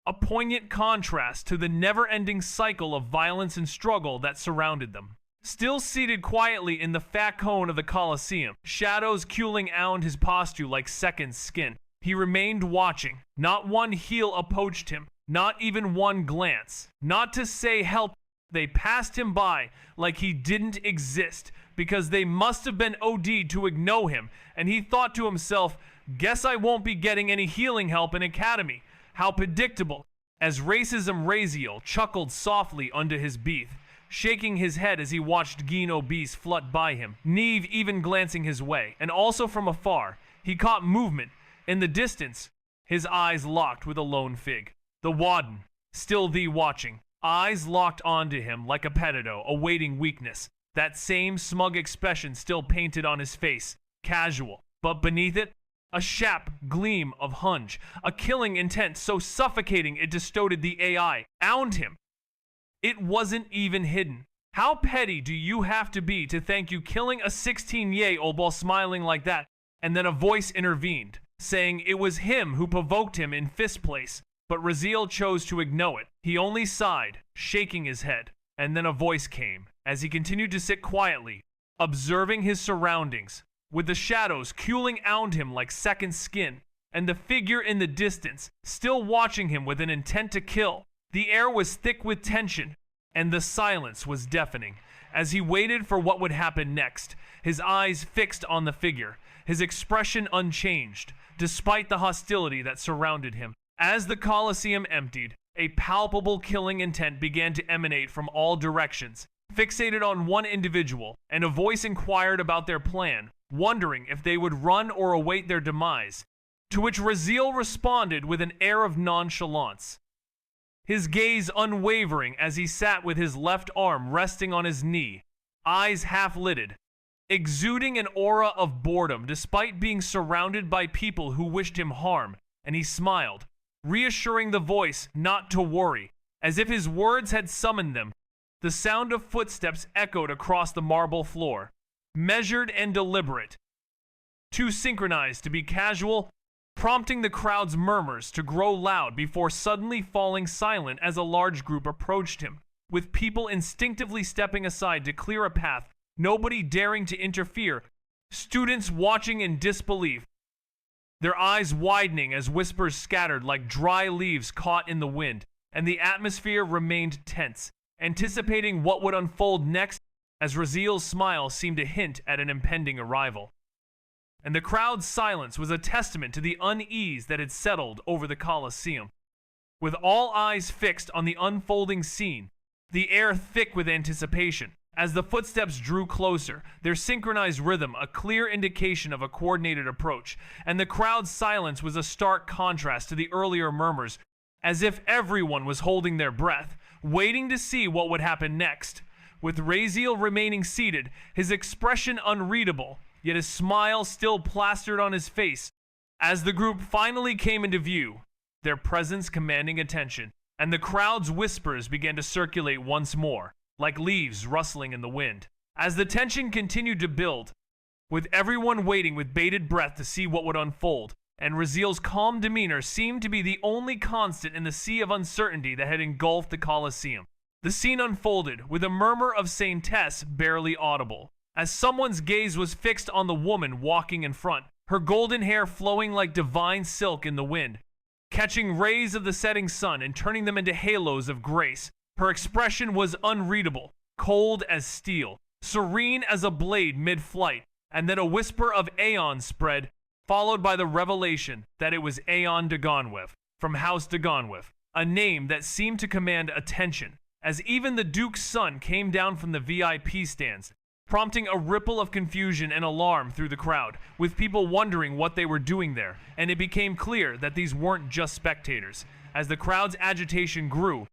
a poignant contrast to the never-ending cycle of violence and struggle that surrounded them. Still seated quietly in the fat cone of the Colosseum, shadows culing out his posture like second skin, he remained watching. Not one heel approached him, not even one glance. Not to say help, they passed him by like he didn't exist, because they must have been OD'd to ignore him, and he thought to himself, "Guess I won't be getting any healing help in Academy." How predictable, as Racism Raziel chuckled softly under his beak, shaking his head as he watched Gino Beast flut by him, Neve even glancing his way, and also from afar, he caught movement. In the distance, his eyes locked with a lone fig. The Warden, still watching, eyes locked onto him like a pedo awaiting weakness. That same smug expression still painted on his face, casual, but beneath it, a sharp gleam of hunch, a killing intent so suffocating it distorted the AI around him. It wasn't even hidden. How petty do you have to be to think you killing a 16-year-old while smiling like that? And then a voice intervened, saying it was him who provoked him in fifth place, but Raziel chose to ignore it. He only sighed, shaking his head, and then a voice came, as he continued to sit quietly, observing his surroundings, with the shadows cooling around him like second skin, and the figure in the distance, still watching him with an intent to kill. The air was thick with tension, and the silence was deafening, as he waited for what would happen next, his eyes fixed on the figure, his expression unchanged, despite the hostility that surrounded him. As the Colosseum emptied, A palpable killing intent began to emanate from all directions, fixated on one individual, and a voice inquired about their plan, wondering if they would run or await their demise, to which Raziel responded with an air of nonchalance, his gaze unwavering as he sat with his left arm resting on his knee, eyes half-lidded, exuding an aura of boredom despite being surrounded by people who wished him harm, and he smiled, reassuring the voice not to worry, as if his words had summoned them. The sound of footsteps echoed across the marble floor, measured and deliberate, too synchronized to be casual, prompting the crowd's murmurs to grow loud before suddenly falling silent as a large group approached him, with people instinctively stepping aside to clear a path, nobody daring to interfere, students watching in disbelief, their eyes widening as whispers scattered like dry leaves caught in the wind, and the atmosphere remained tense, anticipating what would unfold next as Raziel's smile seemed to hint at an impending arrival. And the crowd's silence was a testament to the unease that had settled over the Colosseum. With all eyes fixed on the unfolding scene, the air thick with anticipation, as the footsteps drew closer, their synchronized rhythm a clear indication of a coordinated approach, and the crowd's silence was a stark contrast to the earlier murmurs, as if everyone was holding their breath, waiting to see what would happen next. With Raziel remaining seated, his expression unreadable, yet his smile still plastered on his face, as the group finally came into view, their presence commanding attention, and the crowd's whispers began to circulate once more, like leaves rustling in the wind. As the tension continued to build, with everyone waiting with bated breath to see what would unfold, and Raziel's calm demeanor seemed to be the only constant in the sea of uncertainty that had engulfed the Colosseum. The scene unfolded, with a murmur of saintess barely audible, as someone's gaze was fixed on the woman walking in front, her golden hair flowing like divine silk in the wind, catching rays of the setting sun and turning them into halos of grace. Her expression was unreadable, cold as steel, serene as a blade mid-flight, and then a whisper of Aeon spread, followed by the revelation that it was Aeon Dagonwef, from House Dagonwef, a name that seemed to command attention, as even the Duke's son came down from the VIP stands, prompting a ripple of confusion and alarm through the crowd, with people wondering what they were doing there, and it became clear that these weren't just spectators, as the crowd's agitation grew,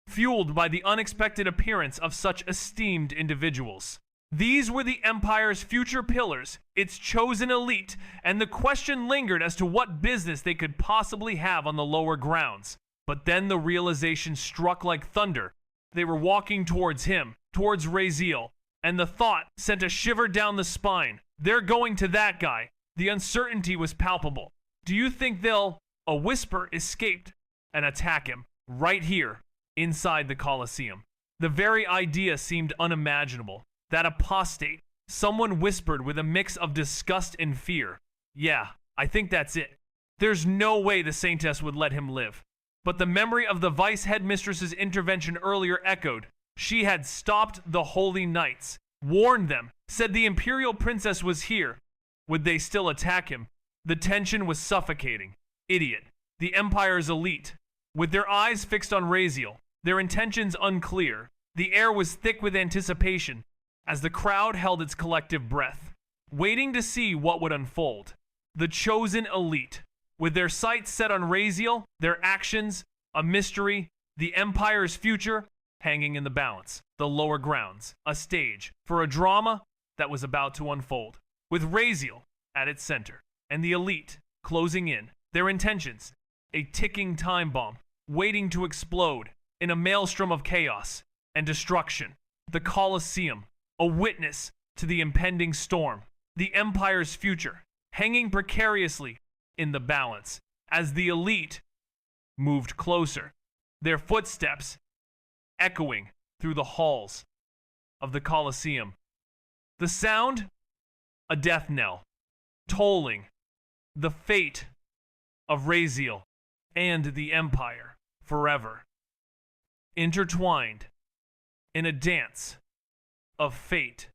fueled by the unexpected appearance of such esteemed individuals. These were the Empire's future pillars, its chosen elite, and the question lingered as to what business they could possibly have on the lower grounds. But then the realization struck like thunder. They were walking towards him, towards Raziel, and the thought sent a shiver down the spine. They're going to that guy. The uncertainty was palpable. Do you think they'll, a whisper escaped, and attack him, right here, inside the Colosseum? The very idea seemed unimaginable. That apostate, someone whispered with a mix of disgust and fear. Yeah, I think that's it. There's no way the Saintess would let him live. But the memory of the Vice Headmistress's intervention earlier echoed. She had stopped the Holy Knights, warned them, said the Imperial Princess was here. Would they still attack him? The tension was suffocating. Idiot. The Empire's elite. With their eyes fixed on Raziel, their intentions unclear, the air was thick with anticipation, as the crowd held its collective breath, waiting to see what would unfold. The chosen elite, with their sights set on Raziel, their actions, a mystery, the Empire's future, hanging in the balance, the lower grounds, a stage for a drama that was about to unfold, with Raziel at its center, and the elite closing in, their intentions, a ticking time bomb, waiting to explode in a maelstrom of chaos and destruction. The Colosseum, a witness to the impending storm, the Empire's future, hanging precariously in the balance, as the elite moved closer, their footsteps echoing through the halls of the Colosseum. The sound, a death knell, tolling the fate of Raziel and the Empire forever, intertwined in a dance of fate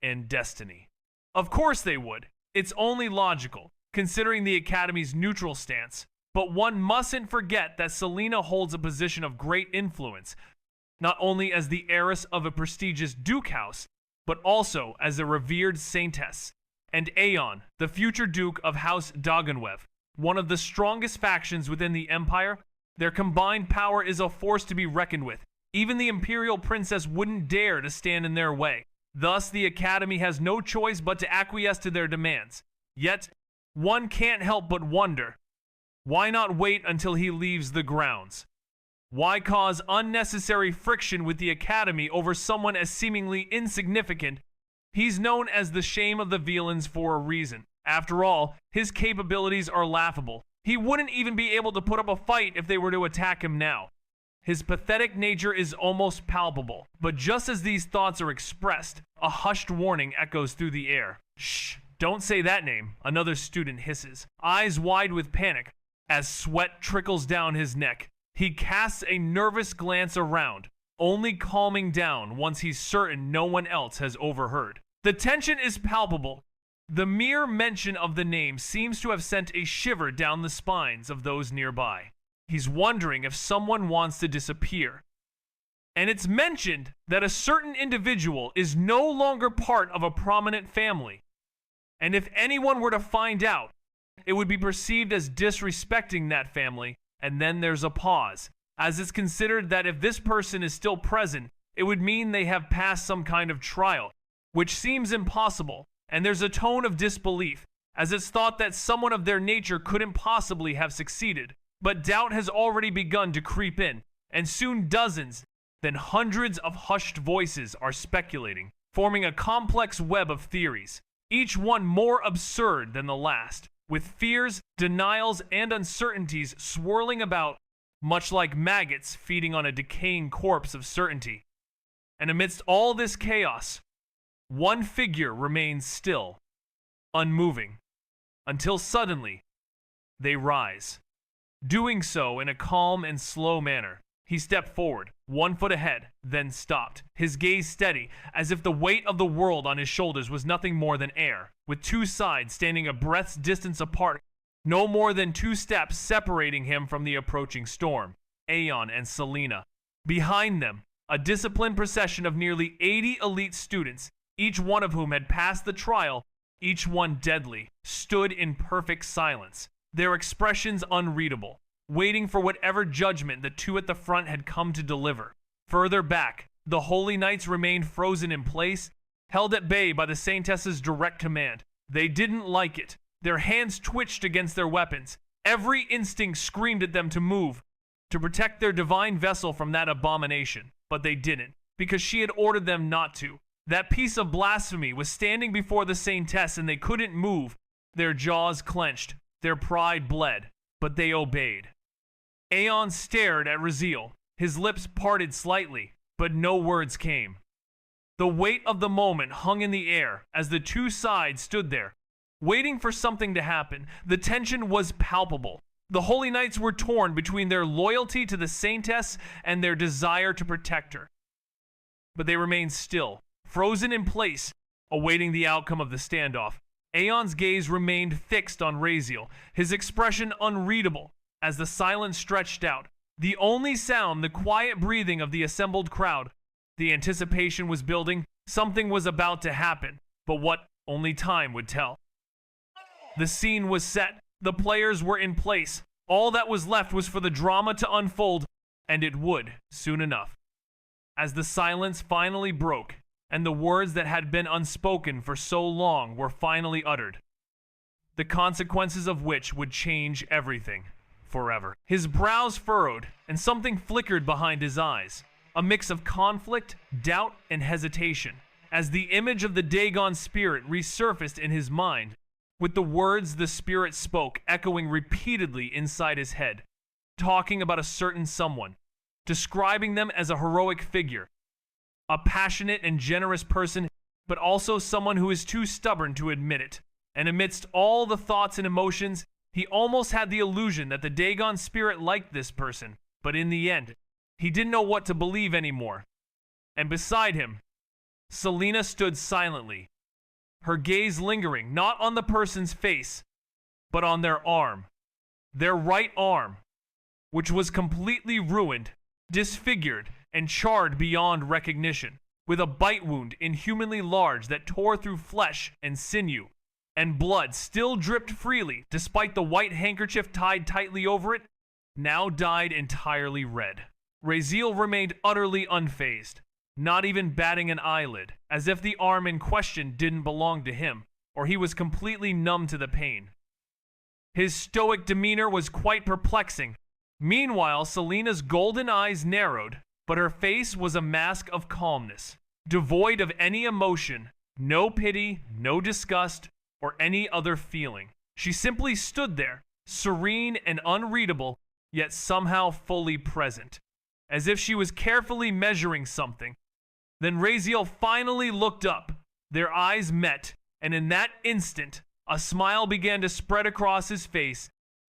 and destiny. Of course they would. It's only logical, considering the Academy's neutral stance, But one mustn't forget that Selena holds a position of great influence, not only as the heiress of a prestigious duke house, but also as a revered saintess. And Aeon, the future duke of House Dagonwev, one of the strongest factions within the empire, their combined power is a force to be reckoned with. Even the imperial princess wouldn't dare to stand in their way. Thus, the academy has no choice but to acquiesce to their demands. Yet, one can't help but wonder, why not wait until he leaves the grounds? Why cause unnecessary friction with the academy over someone as seemingly insignificant? He's known as the shame of the VILLIANS for a reason. After all, his capabilities are laughable. He wouldn't even be able to put up a fight if they were to attack him now. His pathetic nature is almost palpable, but just as these thoughts are expressed, a hushed warning echoes through the air. Shh, don't say that name, another student hisses, eyes wide with panic, as sweat trickles down his neck. He casts a nervous glance around, only calming down once he's certain no one else has overheard. The tension is palpable. The mere mention of the name seems to have sent a shiver down the spines of those nearby. He's wondering if someone wants to disappear. And it's mentioned that a certain individual is no longer part of a prominent family. And if anyone were to find out, it would be perceived as disrespecting that family, and then there's a pause, as it's considered that if this person is still present, it would mean they have passed some kind of trial, which seems impossible, and there's a tone of disbelief, as it's thought that someone of their nature couldn't possibly have succeeded. But doubt has already begun to creep in, and soon dozens, then hundreds of hushed voices are speculating, forming a complex web of theories, each one more absurd than the last, with fears, denials, and uncertainties swirling about, much like maggots feeding on a decaying corpse of certainty. And amidst all this chaos, one figure remains still, unmoving, until suddenly they rise. Doing so in a calm and slow manner, he stepped forward, 1 foot ahead, then stopped, his gaze steady, as if the weight of the world on his shoulders was nothing more than air, with two sides standing a breath's distance apart, no more than 2 steps separating him from the approaching storm, Aeon and Selena. Behind them, a disciplined procession of nearly 80 elite students, each one of whom had passed the trial, each one deadly, stood in perfect silence, their expressions unreadable, waiting for whatever judgment the two at the front had come to deliver. Further back, the Holy Knights remained frozen in place, held at bay by the Saintess's direct command. They didn't like it. Their hands twitched against their weapons. Every instinct screamed at them to move, to protect their divine vessel from that abomination. But they didn't, because she had ordered them not to. That piece of blasphemy was standing before the Saintess, and they couldn't move. Their jaws clenched. Their pride bled, but they obeyed. Aeon stared at Raziel, his lips parted slightly, but no words came. The weight of the moment hung in the air as the two sides stood there, waiting for something to happen. The tension was palpable. The Holy Knights were torn between their loyalty to the Saintess and their desire to protect her. But they remained still, frozen in place, awaiting the outcome of the standoff. Aeon's gaze remained fixed on Raziel, his expression unreadable, as the silence stretched out. The only sound, the quiet breathing of the assembled crowd. The anticipation was building. Something was about to happen, but what, only time would tell. The scene was set. The players were in place. All that was left was for the drama to unfold, and it would, soon enough. As the silence finally broke, and the words that had been unspoken for so long were finally uttered, the consequences of which would change everything, forever. His brows furrowed, and something flickered behind his eyes, a mix of conflict, doubt, and hesitation, as the image of the Dagon spirit resurfaced in his mind, with the words the spirit spoke echoing repeatedly inside his head, talking about a certain someone, describing them as a heroic figure, a passionate and generous person, but also someone who is too stubborn to admit it. And amidst all the thoughts and emotions, he almost had the illusion that the Dagon spirit liked this person, but in the end, he didn't know what to believe anymore. And beside him, Selena stood silently, her gaze lingering not on the person's face, but on their arm, their right arm, which was completely ruined, disfigured, and charred beyond recognition, with a bite wound inhumanly large that tore through flesh and sinew, and blood still dripped freely despite the white handkerchief tied tightly over it, now dyed entirely red. Raziel remained utterly unfazed, not even batting an eyelid, as if the arm in question didn't belong to him, or he was completely numb to the pain. His stoic demeanor was quite perplexing. Meanwhile, Selena's golden eyes narrowed, but her face was a mask of calmness, devoid of any emotion, no pity, no disgust, or any other feeling. She simply stood there, serene and unreadable, yet somehow fully present, as if she was carefully measuring something. Then Raziel finally looked up. Their eyes met, and in that instant, a smile began to spread across his face,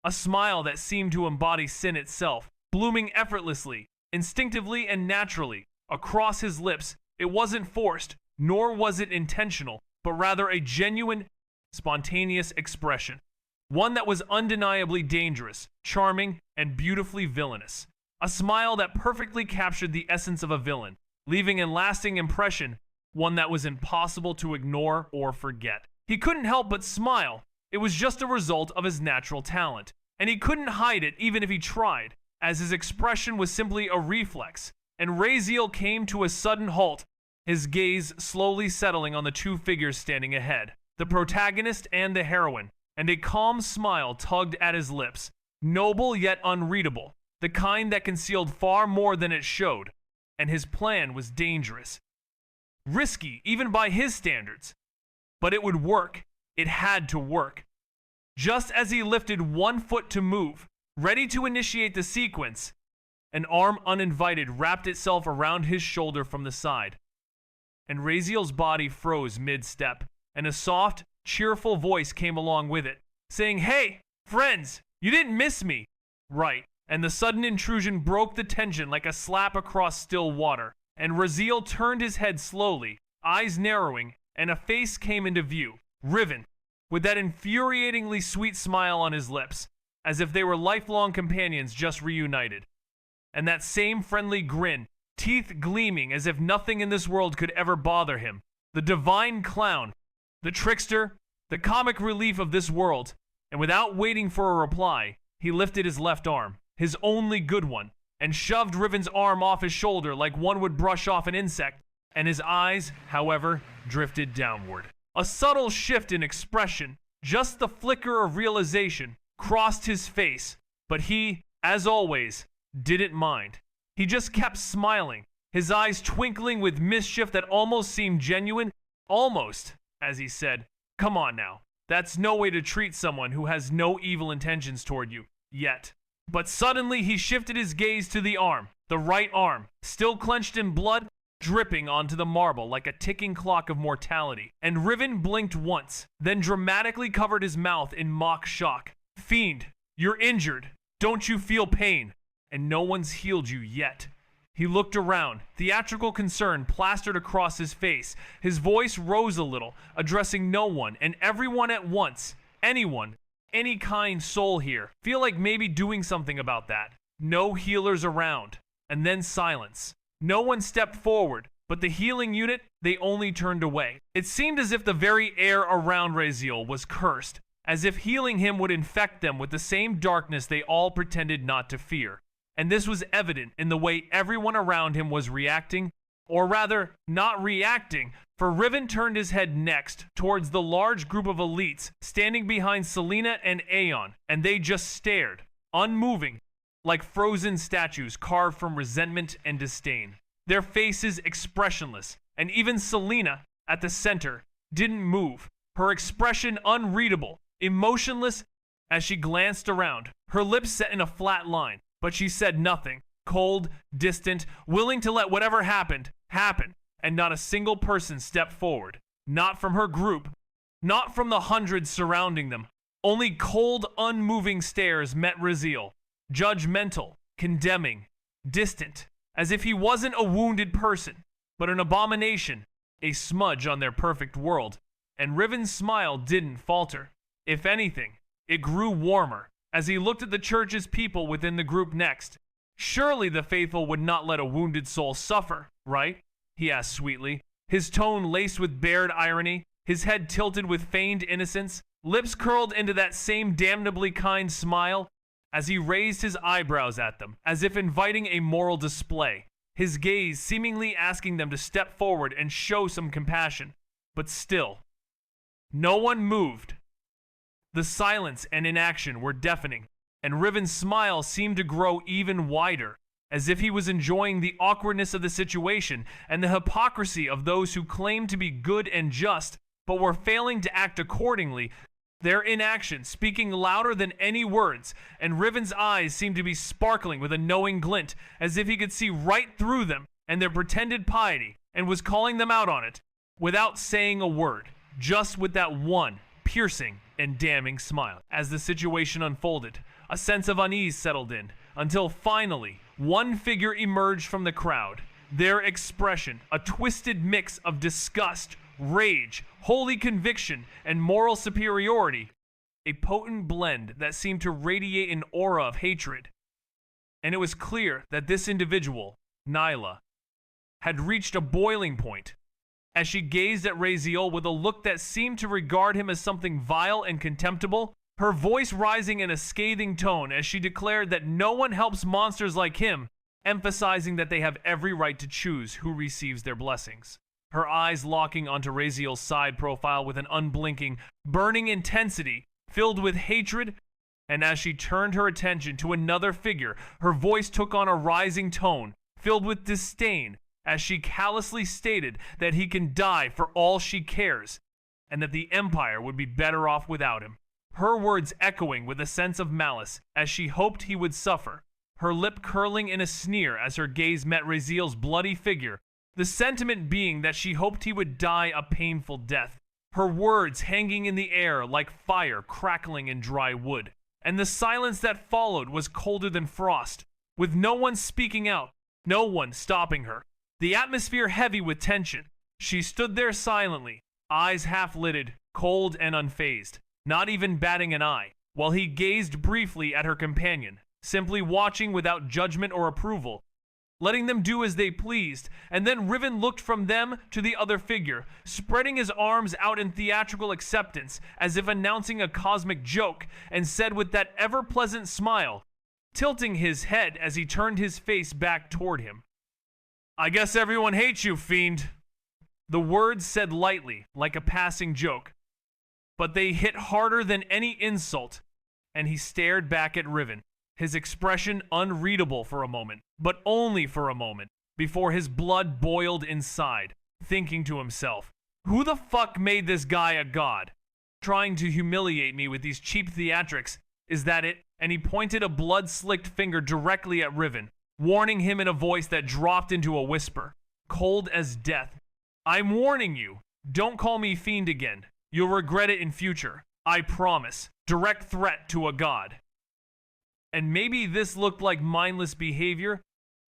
a smile that seemed to embody sin itself, blooming effortlessly, instinctively and naturally, across his lips. It wasn't forced, nor was it intentional, but rather a genuine, spontaneous expression. One that was undeniably dangerous, charming, and beautifully villainous. A smile that perfectly captured the essence of a villain, leaving a lasting impression, one that was impossible to ignore or forget. He couldn't help but smile. It was just a result of his natural talent, and he couldn't hide it even if he tried, as his expression was simply a reflex. And Raziel came to a sudden halt, his gaze slowly settling on the two figures standing ahead, the protagonist and the heroine, and a calm smile tugged at his lips, noble yet unreadable, the kind that concealed far more than it showed. And his plan was dangerous, risky even by his standards. But it would work. It had to work. Just as he lifted one foot to move, ready to initiate the sequence, an arm uninvited wrapped itself around his shoulder from the side. And Raziel's body froze mid-step, and a soft, cheerful voice came along with it, saying, "Hey, friends, you didn't miss me." Right. And the sudden intrusion broke the tension like a slap across still water, and Raziel turned his head slowly, eyes narrowing, and a face came into view, Riven, with that infuriatingly sweet smile on his lips, as if they were lifelong companions just reunited. And that same friendly grin, teeth gleaming as if nothing in this world could ever bother him. The divine clown, the trickster, the comic relief of this world. And without waiting for a reply, he lifted his left arm, his only good one, and shoved Riven's arm off his shoulder like one would brush off an insect, and his eyes, however, drifted downward. A subtle shift in expression, just the flicker of realization, crossed his face, but he, as always, didn't mind. He just kept smiling, his eyes twinkling with mischief that almost seemed genuine. Almost, as he said, "Come on now, that's no way to treat someone who has no evil intentions toward you, yet." But suddenly he shifted his gaze to the arm, the right arm, still clenched in blood, dripping onto the marble like a ticking clock of mortality. And Riven blinked once, then dramatically covered his mouth in mock shock. "Fiend, you're injured. Don't you feel pain? And no one's healed you yet." He looked around, theatrical concern plastered across his face. His voice rose a little, addressing no one and everyone at once. Anyone, any kind soul here, feel like maybe doing something about that. No healers around. And then silence. No one stepped forward, but the healing unit, they only turned away. It seemed as if the very air around Raziel was cursed, as if healing him would infect them with the same darkness they all pretended not to fear. And this was evident in the way everyone around him was reacting, or rather, not reacting, for Riven turned his head next towards the large group of elites standing behind Selena and Aeon, and they just stared, unmoving, like frozen statues carved from resentment and disdain. Their faces expressionless, and even Selena, at the center, didn't move, her expression unreadable, emotionless as she glanced around, her lips set in a flat line, but she said nothing, cold, distant, willing to let whatever happened, happen, and not a single person stepped forward, not from her group, not from the hundreds surrounding them. Only cold, unmoving stares met Raziel, judgmental, condemning, distant, as if he wasn't a wounded person, but an abomination, a smudge on their perfect world. And Riven's smile didn't falter. If anything, it grew warmer, as he looked at the church's people within the group next. Surely the faithful would not let a wounded soul suffer, right? He asked sweetly, his tone laced with bared irony, his head tilted with feigned innocence, lips curled into that same damnably kind smile as he raised his eyebrows at them, as if inviting a moral display, his gaze seemingly asking them to step forward and show some compassion. But still, no one moved. The silence and inaction were deafening, and Riven's smile seemed to grow even wider, as if he was enjoying the awkwardness of the situation and the hypocrisy of those who claimed to be good and just, but were failing to act accordingly, their inaction speaking louder than any words, and Riven's eyes seemed to be sparkling with a knowing glint, as if he could see right through them and their pretended piety, and was calling them out on it, without saying a word, just with that one piercing and damning smile. As the situation unfolded, a sense of unease settled in, until finally, one figure emerged from the crowd, their expression a twisted mix of disgust, rage, holy conviction, and moral superiority, a potent blend that seemed to radiate an aura of hatred. And it was clear that this individual, Nyla, had reached a boiling point. As she gazed at Raziel with a look that seemed to regard him as something vile and contemptible, her voice rising in a scathing tone as she declared that no one helps monsters like him, emphasizing that they have every right to choose who receives their blessings. Her eyes locking onto Raziel's side profile with an unblinking, burning intensity filled with hatred, and as she turned her attention to another figure, her voice took on a rising tone, filled with disdain, as she callously stated that he can die for all she cares, and that the Empire would be better off without him. Her words echoing with a sense of malice, as she hoped he would suffer, her lip curling in a sneer as her gaze met Raziel's bloody figure, the sentiment being that she hoped he would die a painful death, her words hanging in the air like fire crackling in dry wood. And the silence that followed was colder than frost, with no one speaking out, no one stopping her. The atmosphere heavy with tension. She stood there silently, eyes half-lidded, cold and unfazed, not even batting an eye, while he gazed briefly at her companion, simply watching without judgment or approval, letting them do as they pleased, and then Riven looked from them to the other figure, spreading his arms out in theatrical acceptance, as if announcing a cosmic joke, and said with that ever-pleasant smile, tilting his head as he turned his face back toward him, "I guess everyone hates you, fiend." The words said lightly, like a passing joke, but they hit harder than any insult, and he stared back at Riven, his expression unreadable for a moment, but only for a moment, before his blood boiled inside, thinking to himself, who the fuck made this guy a god? Trying to humiliate me with these cheap theatrics, is that it? And he pointed a blood-slicked finger directly at Riven, warning him in a voice that dropped into a whisper, cold as death. "I'm warning you, don't call me fiend again. You'll regret it in future. I promise. Direct threat to a god." And maybe this looked like mindless behavior,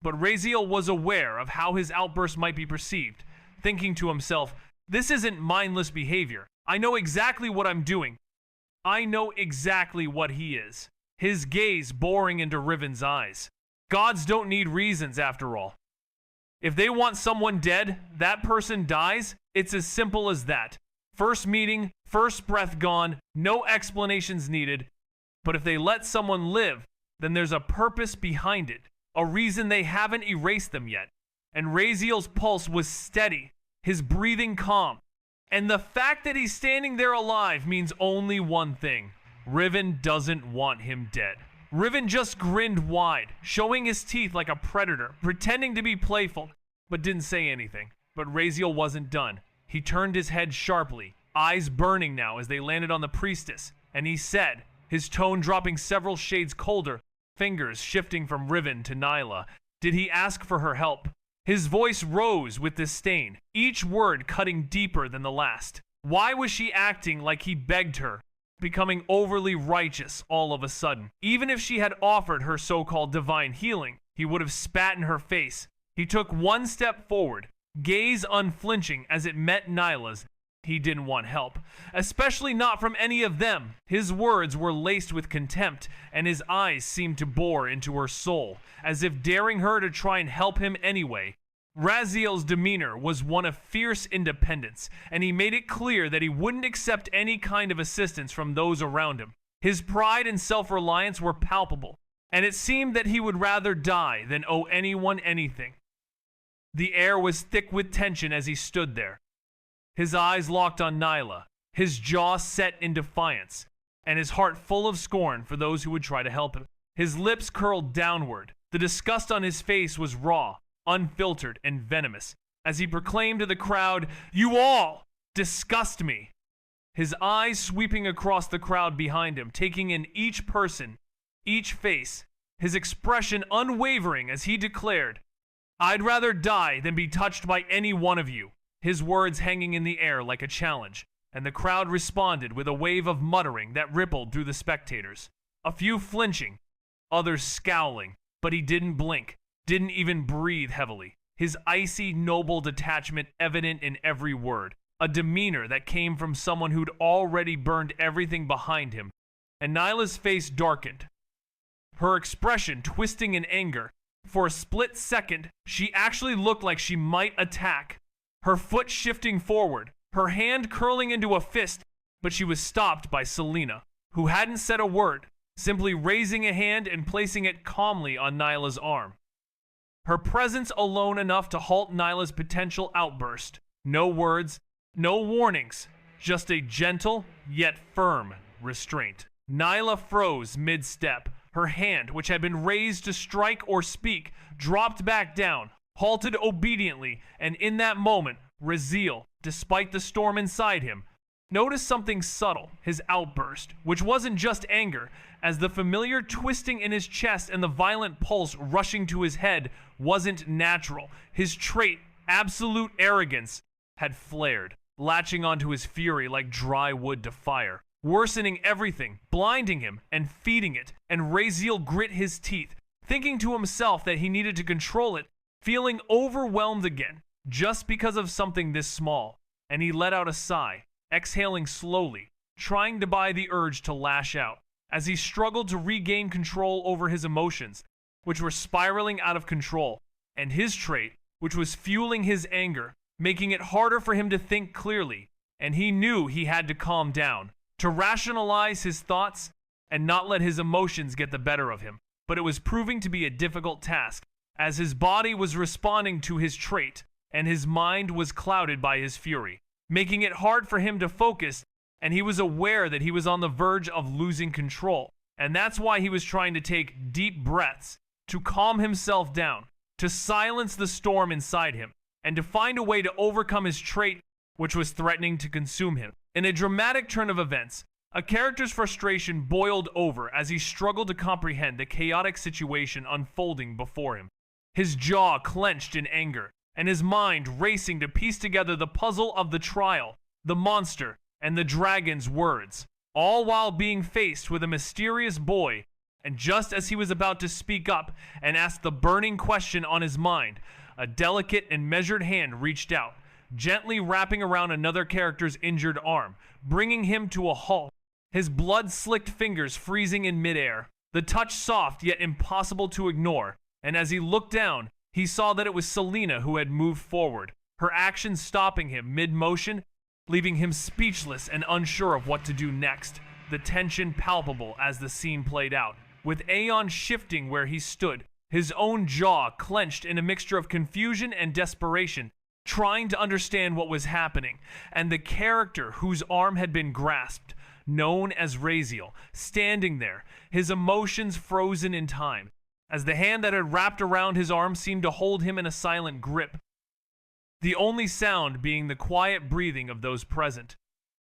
but Raziel was aware of how his outburst might be perceived, thinking to himself, this isn't mindless behavior. I know exactly what I'm doing. I know exactly what he is. His gaze boring into Riven's eyes. Gods don't need reasons, after all. If they want someone dead, that person dies. It's as simple as that. First meeting, first breath gone, no explanations needed. But if they let someone live, then there's a purpose behind it, a reason they haven't erased them yet. And Raziel's pulse was steady, his breathing calm. And the fact that he's standing there alive means only one thing. Riven doesn't want him dead. Riven just grinned wide, showing his teeth like a predator, pretending to be playful, but didn't say anything. But Raziel wasn't done. He turned his head sharply, eyes burning now as they landed on the priestess, and he said, his tone dropping several shades colder, fingers shifting from Riven to Nyla, did he ask for her help? His voice rose with disdain, each word cutting deeper than the last. Why was she acting like he begged her, becoming overly righteous all of a sudden? Even if she had offered her so-called divine healing, he would have spat in her face. He took one step forward, gaze unflinching as it met Nyla's. he didn't want help, especially not from any of them. His words were laced with contempt, and his eyes seemed to bore into her soul, as if daring her to try and help him anyway. Raziel's demeanor was one of fierce independence, and he made it clear that he wouldn't accept any kind of assistance from those around him. His pride and self-reliance were palpable, and it seemed that he would rather die than owe anyone anything. The air was thick with tension as he stood there. His eyes locked on Nyla, his jaw set in defiance, and his heart full of scorn for those who would try to help him. His lips curled downward. The disgust on his face was raw, unfiltered, and venomous, as he proclaimed to the crowd, "You all disgust me." His eyes sweeping across the crowd behind him, taking in each person, each face, his expression unwavering as he declared, "I'd rather die than be touched by any one of you." His words hanging in the air like a challenge, and the crowd responded with a wave of muttering that rippled through the spectators. A few flinching, others scowling, but he didn't blink, didn't even breathe heavily. His icy, noble detachment evident in every word, a demeanor that came from someone who'd already burned everything behind him. And Nyla's face darkened, her expression twisting in anger. For a split second, she actually looked like she might attack, her foot shifting forward, her hand curling into a fist, but she was stopped by Selena, who hadn't said a word, simply raising a hand and placing it calmly on Nyla's arm. Her presence alone enough to halt Nyla's potential outburst. No words, no warnings, just a gentle yet firm restraint. Nyla froze mid-step. Her hand, which had been raised to strike or speak, dropped back down, halted obediently, and in that moment, Raziel, despite the storm inside him, noticed something subtle, his outburst, which wasn't just anger, as the familiar twisting in his chest and the violent pulse rushing to his head wasn't natural. His trait, absolute arrogance, had flared, latching onto his fury like dry wood to fire, worsening everything, blinding him, and feeding it. And Raziel grit his teeth, thinking to himself that he needed to control it, feeling overwhelmed again, just because of something this small. And he let out a sigh, exhaling slowly, trying to buy the urge to lash out, as he struggled to regain control over his emotions, which were spiraling out of control, and his trait, which was fueling his anger, making it harder for him to think clearly. And he knew he had to calm down, to rationalize his thoughts, and not let his emotions get the better of him. But it was proving to be a difficult task, as his body was responding to his trait, and his mind was clouded by his fury, making it hard for him to focus, and he was aware that he was on the verge of losing control. And that's why he was trying to take deep breaths, to calm himself down, to silence the storm inside him, and to find a way to overcome his trait, which was threatening to consume him. In a dramatic turn of events, a character's frustration boiled over as he struggled to comprehend the chaotic situation unfolding before him. His jaw clenched in anger, and his mind racing to piece together the puzzle of the trial, the monster, and the dragon's words, all while being faced with a mysterious boy. And just as he was about to speak up and ask the burning question on his mind, a delicate and measured hand reached out, gently wrapping around another character's injured arm, bringing him to a halt, his blood-slicked fingers freezing in midair, the touch soft yet impossible to ignore. And as he looked down, he saw that it was Selena who had moved forward, her actions stopping him mid-motion, leaving him speechless and unsure of what to do next, the tension palpable as the scene played out, with Aeon shifting where he stood, his own jaw clenched in a mixture of confusion and desperation, trying to understand what was happening, and the character whose arm had been grasped, known as Raziel, standing there, his emotions frozen in time, as the hand that had wrapped around his arm seemed to hold him in a silent grip, the only sound being the quiet breathing of those present,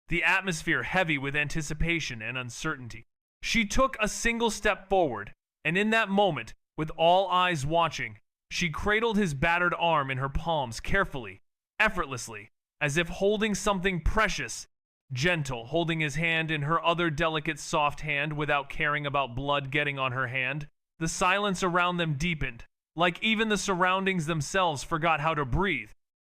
the atmosphere heavy with anticipation and uncertainty. She took a single step forward, and in that moment, with all eyes watching, she cradled his battered arm in her palms carefully, effortlessly, as if holding something precious, gentle, holding his hand in her other delicate soft hand without caring about blood getting on her hand. The silence around them deepened, like even the surroundings themselves forgot how to breathe.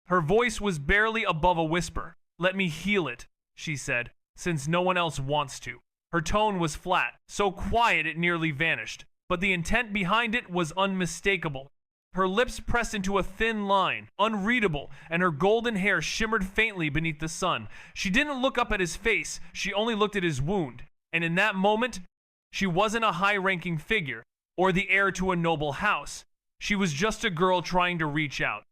Her voice was barely above a whisper, Let me heal it, she said, since no one else wants to. Her tone was flat, so quiet it nearly vanished, but the intent behind it was unmistakable. Her lips pressed into a thin line, unreadable, and her golden hair shimmered faintly beneath the sun. She didn't look up at his face, she only looked at his wound, and in that moment, she wasn't a high-ranking figure, or the heir to a noble house. She was just a girl trying to reach out.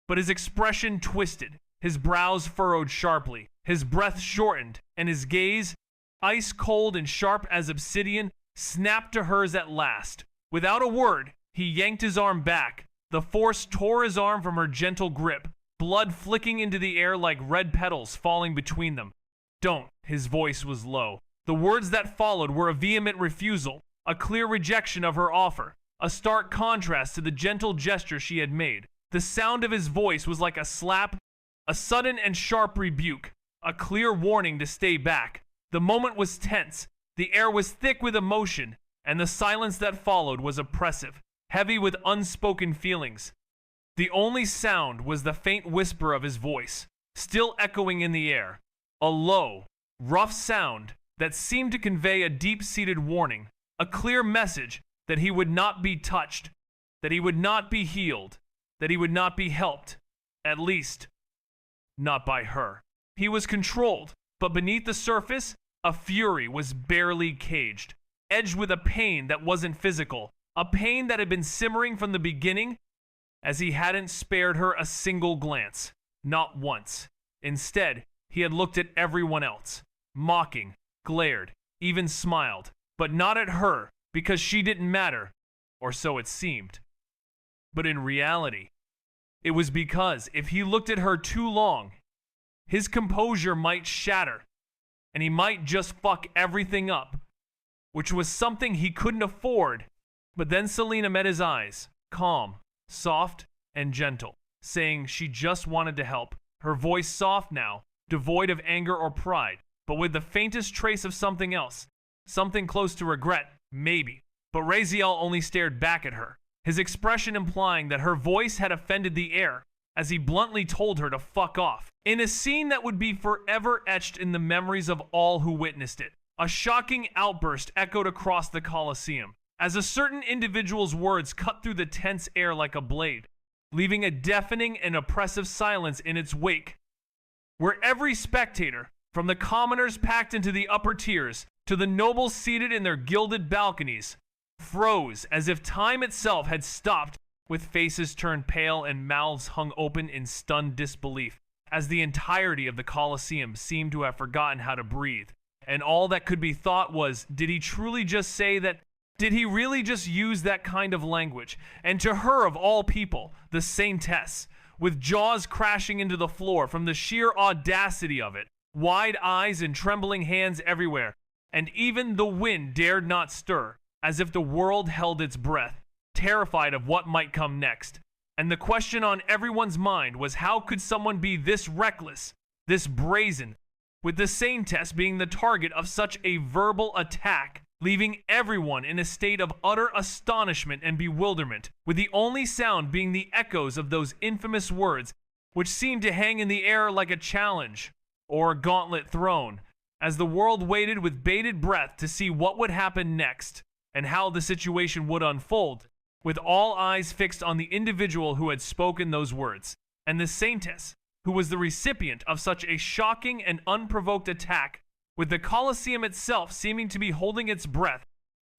But his expression twisted, his brows furrowed sharply, his breath shortened, and his gaze, ice cold and sharp as obsidian, snapped to hers at last. Without a word, he yanked his arm back. The force tore his arm from her gentle grip, blood flicking into the air like red petals falling between them. Don't, his voice was low. The words that followed were a vehement refusal, a clear rejection of her offer, a stark contrast to the gentle gesture she had made. The sound of his voice was like a slap, a sudden and sharp rebuke, a clear warning to stay back. The moment was tense, the air was thick with emotion, and the silence that followed was oppressive, heavy with unspoken feelings. The only sound was the faint whisper of his voice, still echoing in the air, a low, rough sound that seemed to convey a deep-seated warning, a clear message that he would not be touched, that he would not be healed, that he would not be helped, at least, not by her. He was controlled, but beneath the surface, a fury was barely caged, edged with a pain that wasn't physical, a pain that had been simmering from the beginning, as he hadn't spared her a single glance, not once. Instead, he had looked at everyone else, mocking, glared, even smiled, but not at her, because she didn't matter, or so it seemed. But in reality, it was because if he looked at her too long, his composure might shatter, and he might just fuck everything up, which was something he couldn't afford. But then Selena met his eyes, calm, soft, and gentle, saying she just wanted to help, her voice soft now, devoid of anger or pride, but with the faintest trace of something else, something close to regret, maybe. But Raziel only stared back at her, his expression implying that her voice had offended the air, as he bluntly told her to fuck off, in a scene that would be forever etched in the memories of all who witnessed it. A shocking outburst echoed across the Colosseum, as a certain individual's words cut through the tense air like a blade, leaving a deafening and oppressive silence in its wake, where every spectator, from the commoners packed into the upper tiers to the nobles seated in their gilded balconies, froze as if time itself had stopped, with faces turned pale and mouths hung open in stunned disbelief, as the entirety of the Colosseum seemed to have forgotten how to breathe. And all that could be thought was, did he truly just say that? Did he really just use that kind of language? And to her, of all people, the saintess, with jaws crashing into the floor from the sheer audacity of it, wide eyes and trembling hands everywhere, and even the wind dared not stir, as if the world held its breath, terrified of what might come next. And the question on everyone's mind was, how could someone be this reckless, this brazen, with the saintess being the target of such a verbal attack, leaving everyone in a state of utter astonishment and bewilderment, with the only sound being the echoes of those infamous words, which seemed to hang in the air like a challenge or a gauntlet thrown, as the world waited with bated breath to see what would happen next and how the situation would unfold, with all eyes fixed on the individual who had spoken those words, and the saintess, who was the recipient of such a shocking and unprovoked attack, with the Colosseum itself seeming to be holding its breath,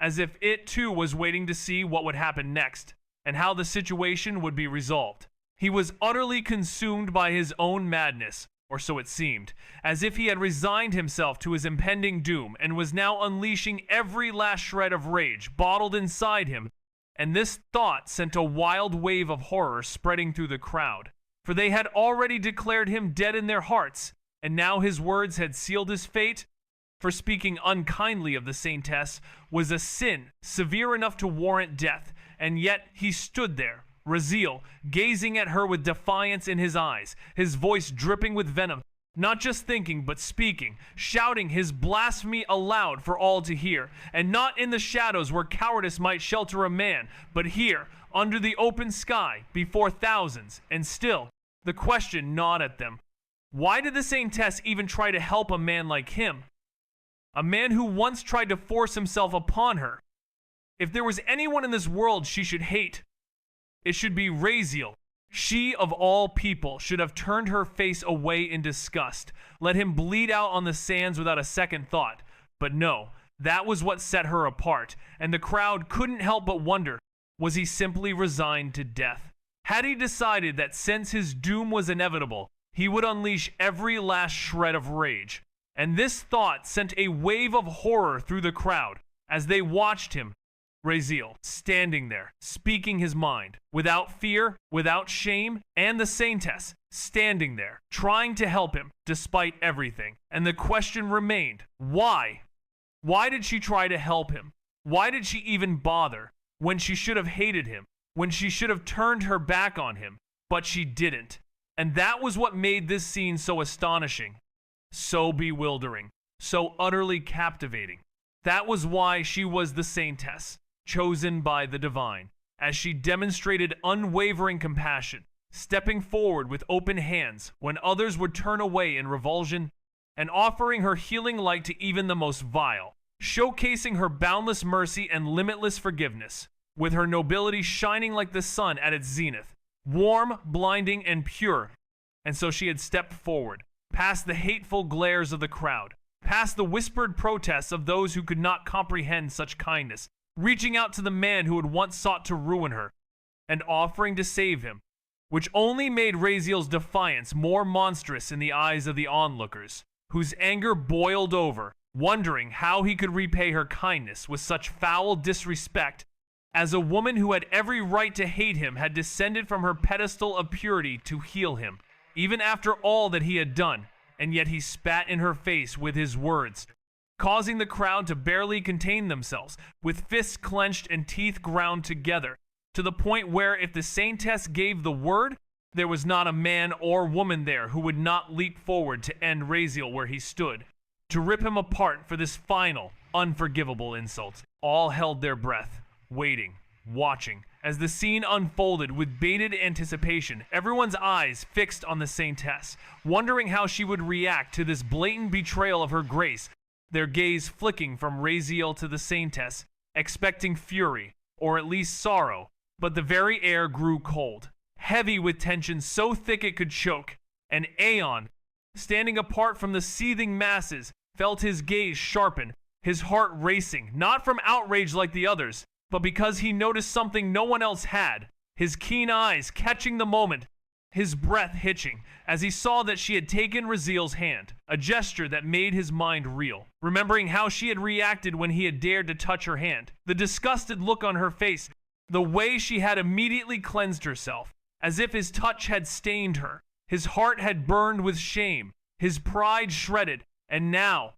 as if it too was waiting to see what would happen next, and how the situation would be resolved. He was utterly consumed by his own madness, or so it seemed, as if he had resigned himself to his impending doom, and was now unleashing every last shred of rage bottled inside him, and this thought sent a wild wave of horror spreading through the crowd. For they had already declared him dead in their hearts, and now his words had sealed his fate. For speaking unkindly of the saintess was a sin severe enough to warrant death, and yet he stood there, Raziel, gazing at her with defiance in his eyes, his voice dripping with venom, not just thinking but speaking, shouting his blasphemy aloud for all to hear, and not in the shadows where cowardice might shelter a man, but here, under the open sky, before thousands, and still, the question gnawed at them. Why did the Saintess even try to help a man like him? A man who once tried to force himself upon her. If there was anyone in this world she should hate, it should be Raziel. She, of all people, should have turned her face away in disgust, let him bleed out on the sands without a second thought. But no, that was what set her apart, and the crowd couldn't help but wonder, was he simply resigned to death? Had he decided that since his doom was inevitable, he would unleash every last shred of rage? And this thought sent a wave of horror through the crowd as they watched him, Raziel, standing there, speaking his mind, without fear, without shame, and the Saintess, standing there, trying to help him, despite everything. And the question remained, why? Why did she try to help him? Why did she even bother, when she should have hated him, when she should have turned her back on him? But she didn't. And that was what made this scene so astonishing, so bewildering, so utterly captivating. That was why she was the Saintess, chosen by the divine, as she demonstrated unwavering compassion, stepping forward with open hands when others would turn away in revulsion, and offering her healing light to even the most vile, showcasing her boundless mercy and limitless forgiveness, with her nobility shining like the sun at its zenith, warm, blinding, and pure. And so she had stepped forward, past the hateful glares of the crowd, past the whispered protests of those who could not comprehend such kindness, reaching out to the man who had once sought to ruin her, and offering to save him, which only made Raziel's defiance more monstrous in the eyes of the onlookers, whose anger boiled over, wondering how he could repay her kindness with such foul disrespect, as a woman who had every right to hate him had descended from her pedestal of purity to heal him, even after all that he had done, and yet he spat in her face with his words, causing the crowd to barely contain themselves, with fists clenched and teeth ground together, to the point where if the Saintess gave the word, there was not a man or woman there who would not leap forward to end Raziel where he stood, to rip him apart for this final, unforgivable insult. All held their breath, waiting, watching, as the scene unfolded with bated anticipation, everyone's eyes fixed on the Saintess, wondering how she would react to this blatant betrayal of her grace, their gaze flicking from Raziel to the Saintess, expecting fury, or at least sorrow, but the very air grew cold, heavy with tension so thick it could choke, and Aeon, standing apart from the seething masses, felt his gaze sharpen, his heart racing, not from outrage like the others, but because he noticed something no one else had, his keen eyes catching the moment, his breath hitching, as he saw that she had taken Raziel's hand, a gesture that made his mind reel, remembering how she had reacted when he had dared to touch her hand, the disgusted look on her face, the way she had immediately cleansed herself, as if his touch had stained her. His heart had burned with shame, his pride shredded, and now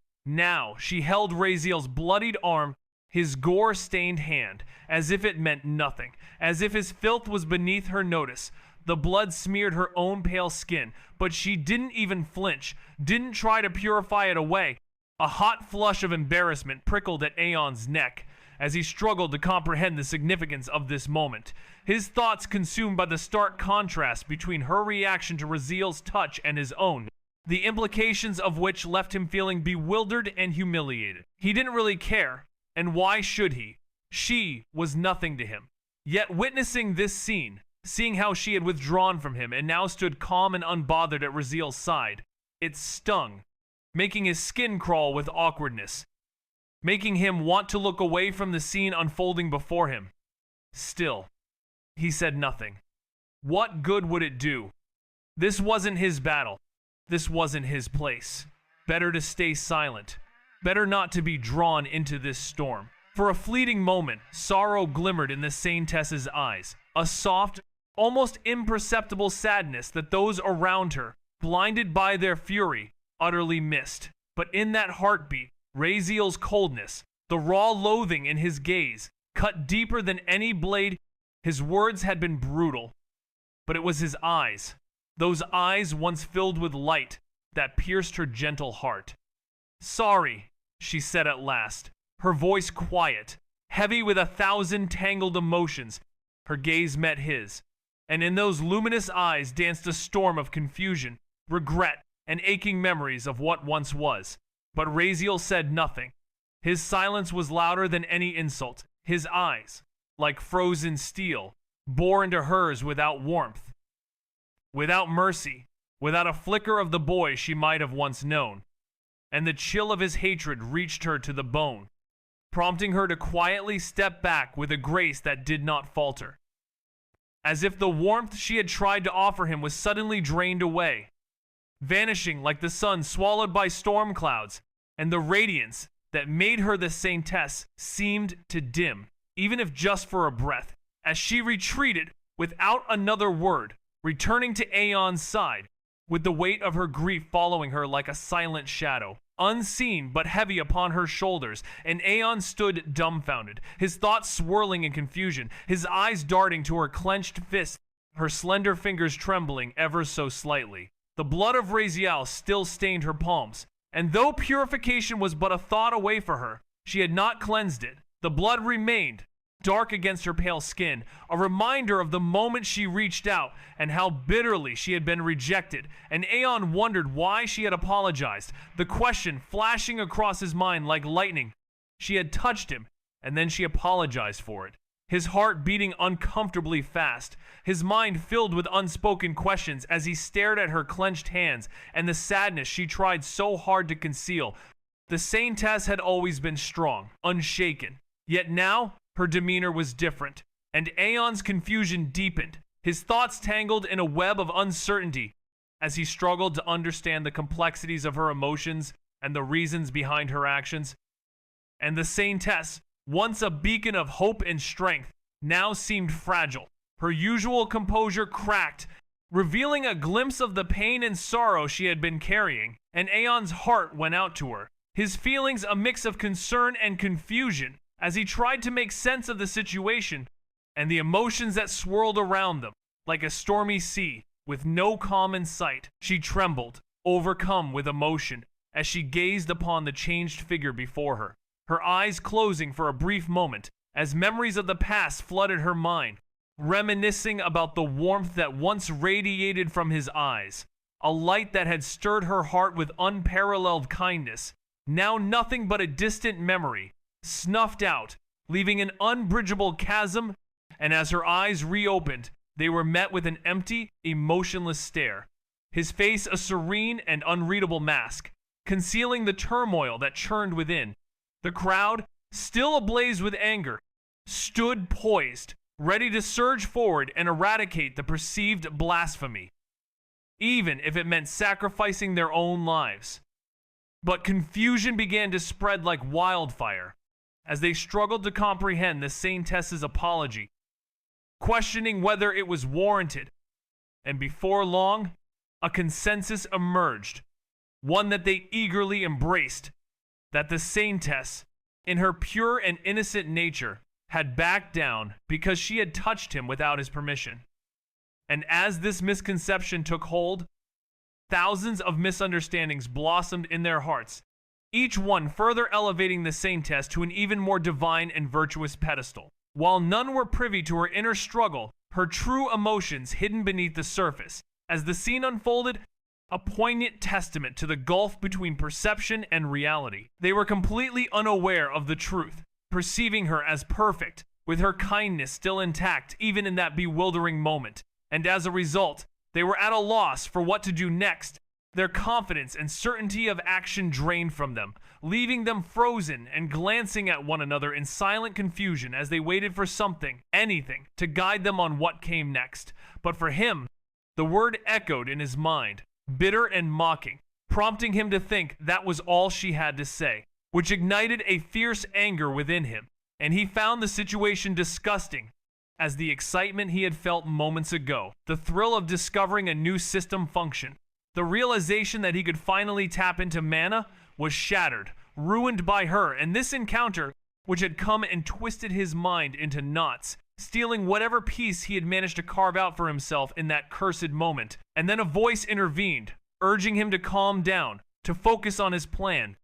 she held Raziel's bloodied arm, his gore-stained hand, as if it meant nothing, as if his filth was beneath her notice. The blood smeared her own pale skin, but she didn't even flinch, didn't try to purify it away. A hot flush of embarrassment prickled at Aeon's neck as he struggled to comprehend the significance of this moment, his thoughts consumed by the stark contrast between her reaction to Raziel's touch and his own, the implications of which left him feeling bewildered and humiliated. He didn't really care, and why should he? She was nothing to him. Yet witnessing this scene, seeing how she had withdrawn from him and now stood calm and unbothered at Raziel's side, it stung, making his skin crawl with awkwardness, making him want to look away from the scene unfolding before him. Still, he said nothing. What good would it do? This wasn't his battle. This wasn't his place. Better to stay silent. Better not to be drawn into this storm. For a fleeting moment, sorrow glimmered in the Saintess's eyes, a soft, almost imperceptible sadness that those around her, blinded by their fury, utterly missed. But in that heartbeat, Raziel's coldness, the raw loathing in his gaze, cut deeper than any blade. His words had been brutal, but it was his eyes, those eyes once filled with light, that pierced her gentle heart. "Sorry," she said at last, her voice quiet, heavy with 1,000 tangled emotions. Her gaze met his, and in those luminous eyes danced a storm of confusion, regret, and aching memories of what once was. But Raziel said nothing. His silence was louder than any insult. His eyes, like frozen steel, bore into hers without warmth, without mercy, without a flicker of the boy she might have once known. And the chill of his hatred reached her to the bone, prompting her to quietly step back with a grace that did not falter. As if the warmth she had tried to offer him was suddenly drained away, vanishing like the sun swallowed by storm clouds, and the radiance that made her the saintess seemed to dim, even if just for a breath, as she retreated without another word, returning to Aeon's side, with the weight of her grief following her like a silent shadow, unseen but heavy upon her shoulders. And Aeon stood dumbfounded, his thoughts swirling in confusion, his eyes darting to her clenched fist, her slender fingers trembling ever so slightly. The blood of Raziel still stained her palms, and though purification was but a thought away for her, she had not cleansed it. The blood remained, dark against her pale skin, a reminder of the moment she reached out and how bitterly she had been rejected. And Aeon wondered why she had apologized, the question flashing across his mind like lightning. She had touched him, and then she apologized for it. His heart beating uncomfortably fast, his mind filled with unspoken questions as he stared at her clenched hands and the sadness she tried so hard to conceal. The saintess had always been strong, unshaken, yet now her demeanor was different, and Aeon's confusion deepened, his thoughts tangled in a web of uncertainty as he struggled to understand the complexities of her emotions and the reasons behind her actions. And the saintess, once a beacon of hope and strength, now seemed fragile. Her usual composure cracked, revealing a glimpse of the pain and sorrow she had been carrying, and Aeon's heart went out to her, his feelings a mix of concern and confusion as he tried to make sense of the situation and the emotions that swirled around them. Like a stormy sea, with no calm in sight, she trembled, overcome with emotion, as she gazed upon the changed figure before her, her eyes closing for a brief moment as memories of the past flooded her mind, reminiscing about the warmth that once radiated from his eyes, a light that had stirred her heart with unparalleled kindness, now nothing but a distant memory, snuffed out, leaving an unbridgeable chasm. And as her eyes reopened, they were met with an empty, emotionless stare, his face a serene and unreadable mask, concealing the turmoil that churned within. The crowd, still ablaze with anger, stood poised, ready to surge forward and eradicate the perceived blasphemy, even if it meant sacrificing their own lives. But confusion began to spread like wildfire as they struggled to comprehend the saintess's apology, questioning whether it was warranted. And before long, a consensus emerged, one that they eagerly embraced, that the saintess, in her pure and innocent nature, had backed down because she had touched him without his permission. And as this misconception took hold, thousands of misunderstandings blossomed in their hearts, each one further elevating the saintess to an even more divine and virtuous pedestal. While none were privy to her inner struggle, her true emotions hidden beneath the surface, as the scene unfolded, a poignant testament to the gulf between perception and reality. They were completely unaware of the truth, perceiving her as perfect, with her kindness still intact even in that bewildering moment. And as a result, they were at a loss for what to do next, their confidence and certainty of action drained from them, leaving them frozen and glancing at one another in silent confusion as they waited for something, anything, to guide them on what came next. But for him, the word echoed in his mind, bitter and mocking, prompting him to think that was all she had to say, which ignited a fierce anger within him, and he found the situation disgusting as the excitement he had felt moments ago, the thrill of discovering a new system function, the realization that he could finally tap into mana, was shattered, ruined by her, and this encounter, which had come and twisted his mind into knots, stealing whatever piece he had managed to carve out for himself in that cursed moment. And then a voice intervened, urging him to calm down, to focus on his plan,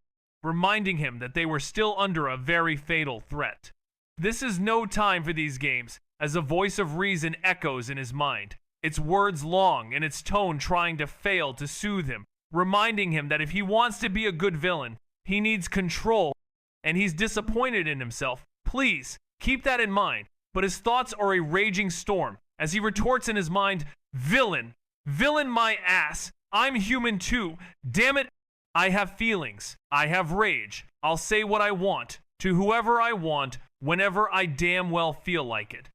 reminding him that they were still under a very fatal threat. This is no time for these games, as a voice of reason echoes in his mind, its words long and its tone trying to fail to soothe him, reminding him that if he wants to be a good villain, he needs control, and he's disappointed in himself. Please, keep that in mind. But his thoughts are a raging storm as he retorts in his mind, "Villain! Villain my ass! I'm human too! Damn it! I have feelings. I have rage. I'll say what I want, to whoever I want, whenever I damn well feel like it.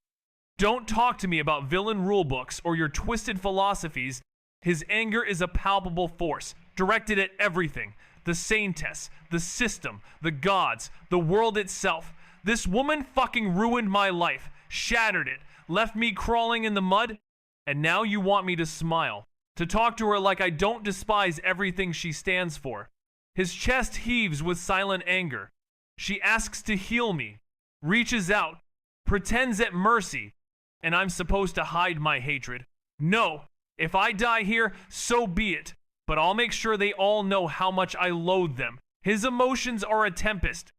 Don't talk to me about villain rulebooks or your twisted philosophies." His anger is a palpable force, directed at everything. The sane tests, the system, the gods, the world itself. This woman fucking ruined my life, shattered it, left me crawling in the mud, and now you want me to smile, to talk to her like I don't despise everything she stands for. His chest heaves with silent anger. She asks to heal me, reaches out, pretends at mercy, and I'm supposed to hide my hatred. No, if I die here, so be it, but I'll make sure they all know how much I loathe them. His emotions are a tempest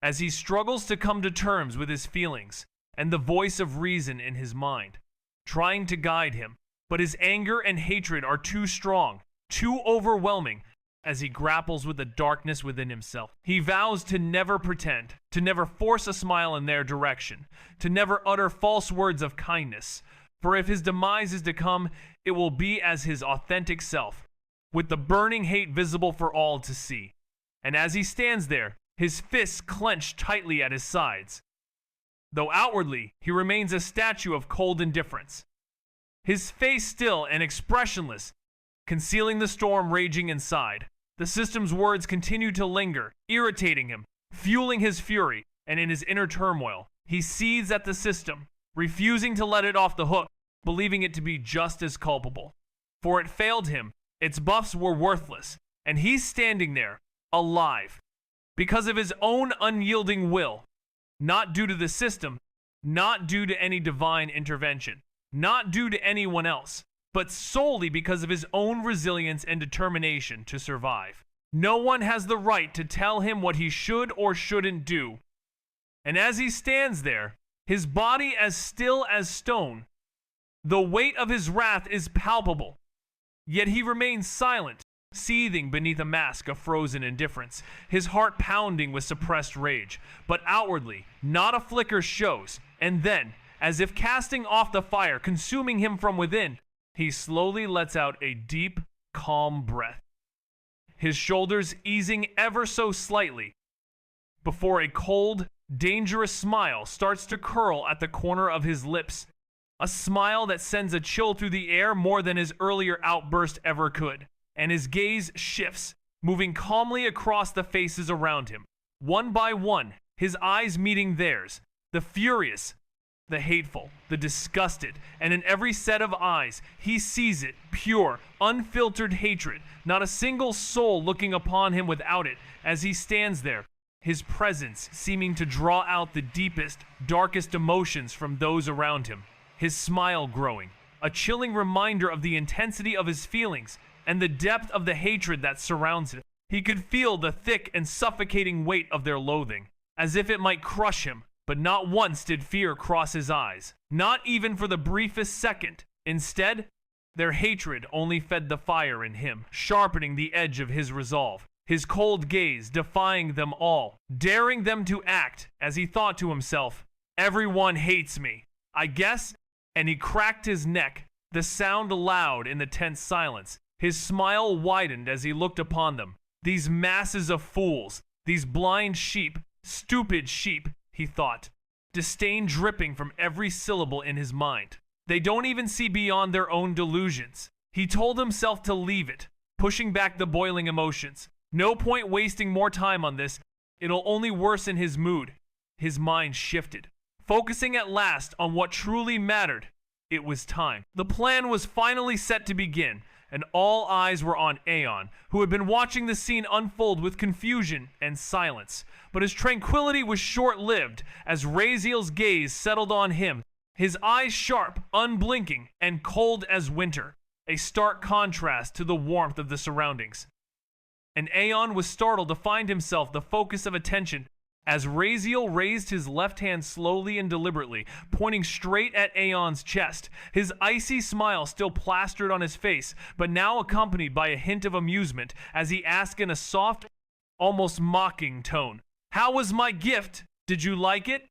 as he struggles to come to terms with his feelings and the voice of reason in his mind, trying to guide him. But his anger and hatred are too strong, too overwhelming, as he grapples with the darkness within himself. He vows to never pretend, to never force a smile in their direction, to never utter false words of kindness. For if his demise is to come, it will be as his authentic self, with the burning hate visible for all to see. And as he stands there, his fists clenched tightly at his sides, though outwardly he remains a statue of cold indifference, his face still and expressionless, concealing the storm raging inside. The system's words continue to linger, irritating him, fueling his fury, and in his inner turmoil, he seethes at the system, refusing to let it off the hook, believing it to be just as culpable. For it failed him, its buffs were worthless, and he's standing there, alive, because of his own unyielding will, not due to the system, not due to any divine intervention, not due to anyone else, but solely because of his own resilience and determination to survive. No one has the right to tell him what he should or shouldn't do. And as he stands there, his body as still as stone, the weight of his wrath is palpable, yet he remains silent, seething beneath a mask of frozen indifference, his heart pounding with suppressed rage. But outwardly, not a flicker shows, and then, as if casting off the fire consuming him from within, he slowly lets out a deep, calm breath, his shoulders easing ever so slightly, before a cold, dangerous smile starts to curl at the corner of his lips, a smile that sends a chill through the air more than his earlier outburst ever could, and his gaze shifts, moving calmly across the faces around him, one by one, his eyes meeting theirs, the furious, the hateful, the disgusted, and in every set of eyes, he sees it, pure, unfiltered hatred, not a single soul looking upon him without it, as he stands there, his presence seeming to draw out the deepest, darkest emotions from those around him, his smile growing, a chilling reminder of the intensity of his feelings and the depth of the hatred that surrounds him. He could feel the thick and suffocating weight of their loathing, as if it might crush him. But not once did fear cross his eyes, not even for the briefest second. Instead, their hatred only fed the fire in him, sharpening the edge of his resolve, his cold gaze defying them all, daring them to act, as he thought to himself, "Everyone hates me, I guess," and he cracked his neck, the sound loud in the tense silence. His smile widened as he looked upon them. These masses of fools, these blind sheep, stupid sheep, he thought, disdain dripping from every syllable in his mind. They don't even see beyond their own delusions. He told himself to leave it, pushing back the boiling emotions. No point wasting more time on this. It'll only worsen his mood. His mind shifted, focusing at last on what truly mattered. It was time. The plan was finally set to begin, and all eyes were on Aeon, who had been watching the scene unfold with confusion and silence. But his tranquility was short-lived as Raziel's gaze settled on him, his eyes sharp, unblinking, and cold as winter, a stark contrast to the warmth of the surroundings. And Aeon was startled to find himself the focus of attention As Raziel raised his left hand slowly and deliberately, pointing straight at Aeon's chest, his icy smile still plastered on his face, but now accompanied by a hint of amusement as he asked in a soft, almost mocking tone, "How was my gift? Did you like it?"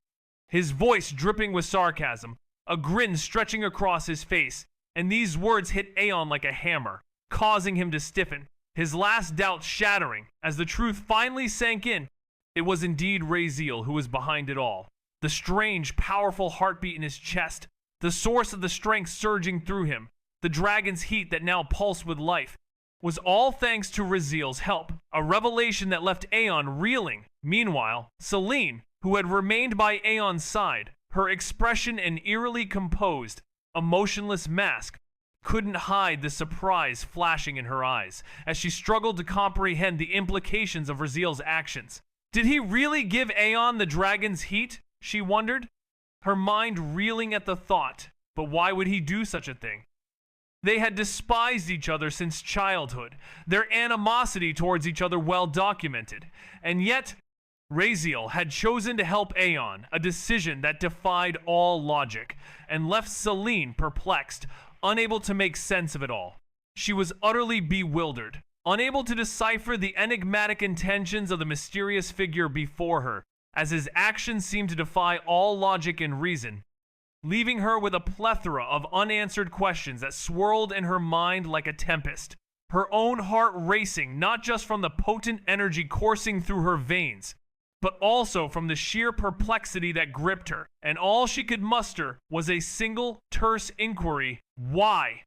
His voice dripping with sarcasm, a grin stretching across his face, and these words hit Aeon like a hammer, causing him to stiffen, his last doubts shattering as the truth finally sank in. It was indeed Raziel who was behind it all. The strange, powerful heartbeat in his chest, the source of the strength surging through him, the dragon's heat that now pulsed with life, was all thanks to Raziel's help, a revelation that left Aeon reeling. Meanwhile, Selene, who had remained by Aeon's side, her expression an eerily composed, emotionless mask, couldn't hide the surprise flashing in her eyes as she struggled to comprehend the implications of Raziel's actions. Did he really give Aeon the dragon's heat? She wondered, her mind reeling at the thought. But why would he do such a thing? They had despised each other since childhood, their animosity towards each other well documented, and yet Raziel had chosen to help Aeon, a decision that defied all logic, and left Selene perplexed, unable to make sense of it all. She was utterly bewildered, unable to decipher the enigmatic intentions of the mysterious figure before her, as his actions seemed to defy all logic and reason, leaving her with a plethora of unanswered questions that swirled in her mind like a tempest, her own heart racing not just from the potent energy coursing through her veins, but also from the sheer perplexity that gripped her, and all she could muster was a single terse inquiry: why?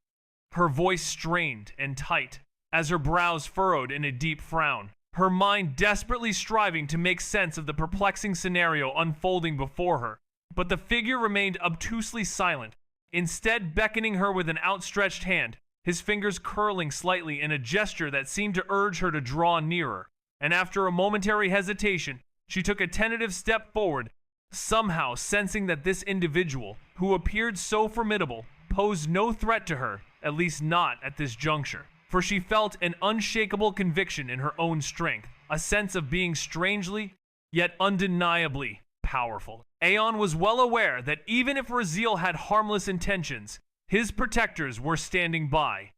Her voice strained and tight, as her brows furrowed in a deep frown, her mind desperately striving to make sense of the perplexing scenario unfolding before her. But the figure remained obtusely silent, instead beckoning her with an outstretched hand, his fingers curling slightly in a gesture that seemed to urge her to draw nearer. And after a momentary hesitation, she took a tentative step forward, somehow sensing that this individual, who appeared so formidable, posed no threat to her, at least not at this juncture. For she felt an unshakable conviction in her own strength, a sense of being strangely, yet undeniably powerful. Aeon was well aware that even if Raziel had harmless intentions, his protectors were standing by,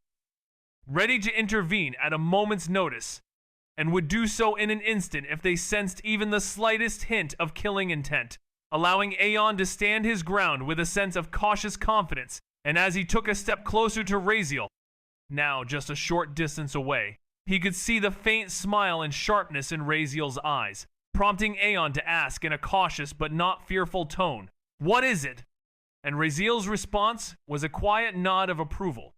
ready to intervene at a moment's notice, and would do so in an instant if they sensed even the slightest hint of killing intent, allowing Aeon to stand his ground with a sense of cautious confidence. And as he took a step closer to Raziel, now just a short distance away, he could see the faint smile and sharpness in Raziel's eyes, prompting Aeon to ask in a cautious but not fearful tone, "What is it?" And Raziel's response was a quiet nod of approval,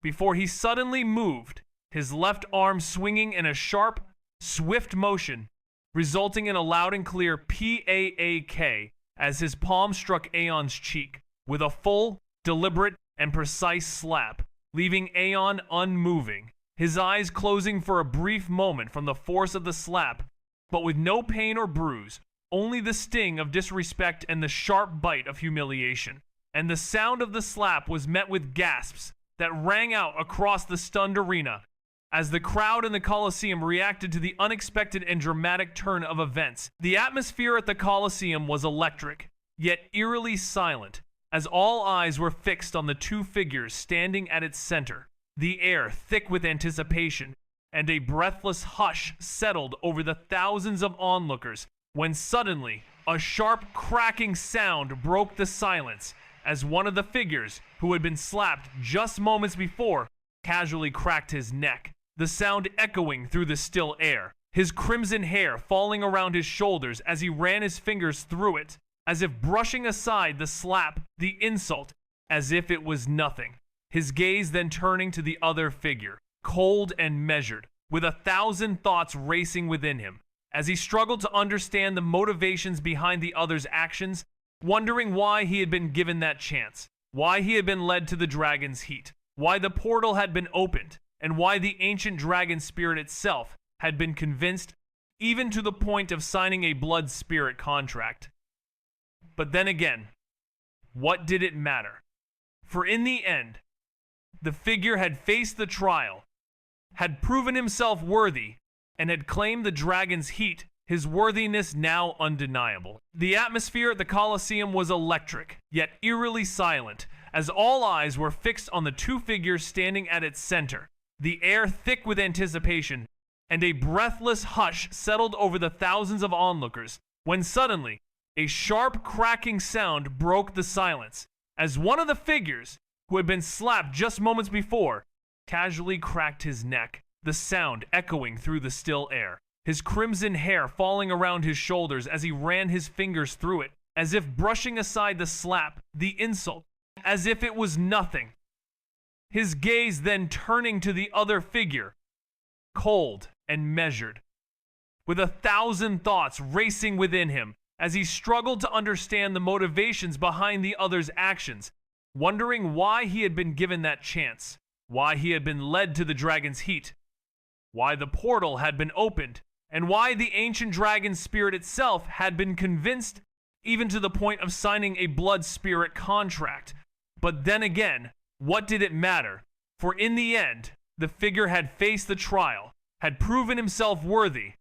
before he suddenly moved, his left arm swinging in a sharp, swift motion, resulting in a loud and clear "P-A-A-K" as his palm struck Aeon's cheek, with a full, deliberate, and precise slap, leaving Aeon unmoving, his eyes closing for a brief moment from the force of the slap, but with no pain or bruise, only the sting of disrespect and the sharp bite of humiliation. And the sound of the slap was met with gasps that rang out across the stunned arena, as the crowd in the Colosseum reacted to the unexpected and dramatic turn of events. The atmosphere at the Colosseum was electric, yet eerily silent, as all eyes were fixed on the two figures standing at its center, the air thick with anticipation, and a breathless hush settled over the thousands of onlookers, when suddenly a sharp cracking sound broke the silence, as one of the figures, who had been slapped just moments before, casually cracked his neck, the sound echoing through the still air, his crimson hair falling around his shoulders as he ran his fingers through it, as if brushing aside the slap, the insult, as if it was nothing. His gaze then turning to the other figure, cold and measured, with 1,000 thoughts racing within him, as he struggled to understand the motivations behind the other's actions, wondering why he had been given that chance, why he had been led to the dragon's heat, why the portal had been opened, and why the ancient dragon spirit itself had been convinced, even to the point of signing a blood spirit contract. But then again, what did it matter? For in the end, the figure had faced the trial, had proven himself worthy, and had claimed the dragon's heat his worthiness now undeniable. The atmosphere at the Colosseum was electric, yet eerily silent, as all eyes were fixed on the two figures standing at its center, the air thick with anticipation, and a breathless hush settled over the thousands of onlookers, when suddenly, a sharp cracking sound broke the silence, as one of the figures, who had been slapped just moments before, casually cracked his neck, the sound echoing through the still air, his crimson hair falling around his shoulders as he ran his fingers through it, as if brushing aside the slap, the insult, as if it was nothing. His gaze then turning to the other figure, cold and measured, with 1,000 thoughts racing within him as he struggled to understand the motivations behind the other's actions, wondering why he had been given that chance, why he had been led to the dragon's heat, why the portal had been opened, and why the ancient dragon spirit itself had been convinced, even to the point of signing a blood spirit contract. But then again, what did it matter? For in the end, the figure had faced the trial, had proven himself worthy,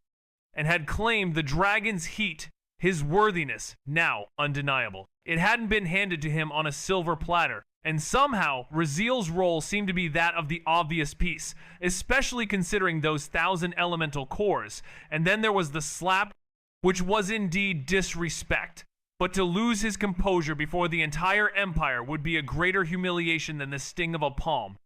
and had claimed the dragon's heat, his worthiness, now undeniable. It hadn't been handed to him on a silver platter, and somehow Raziel's role seemed to be that of the obvious piece, especially considering those 1,000 elemental cores. And then there was the slap, which was indeed disrespect. But to lose his composure before the entire empire would be a greater humiliation than the sting of a palm.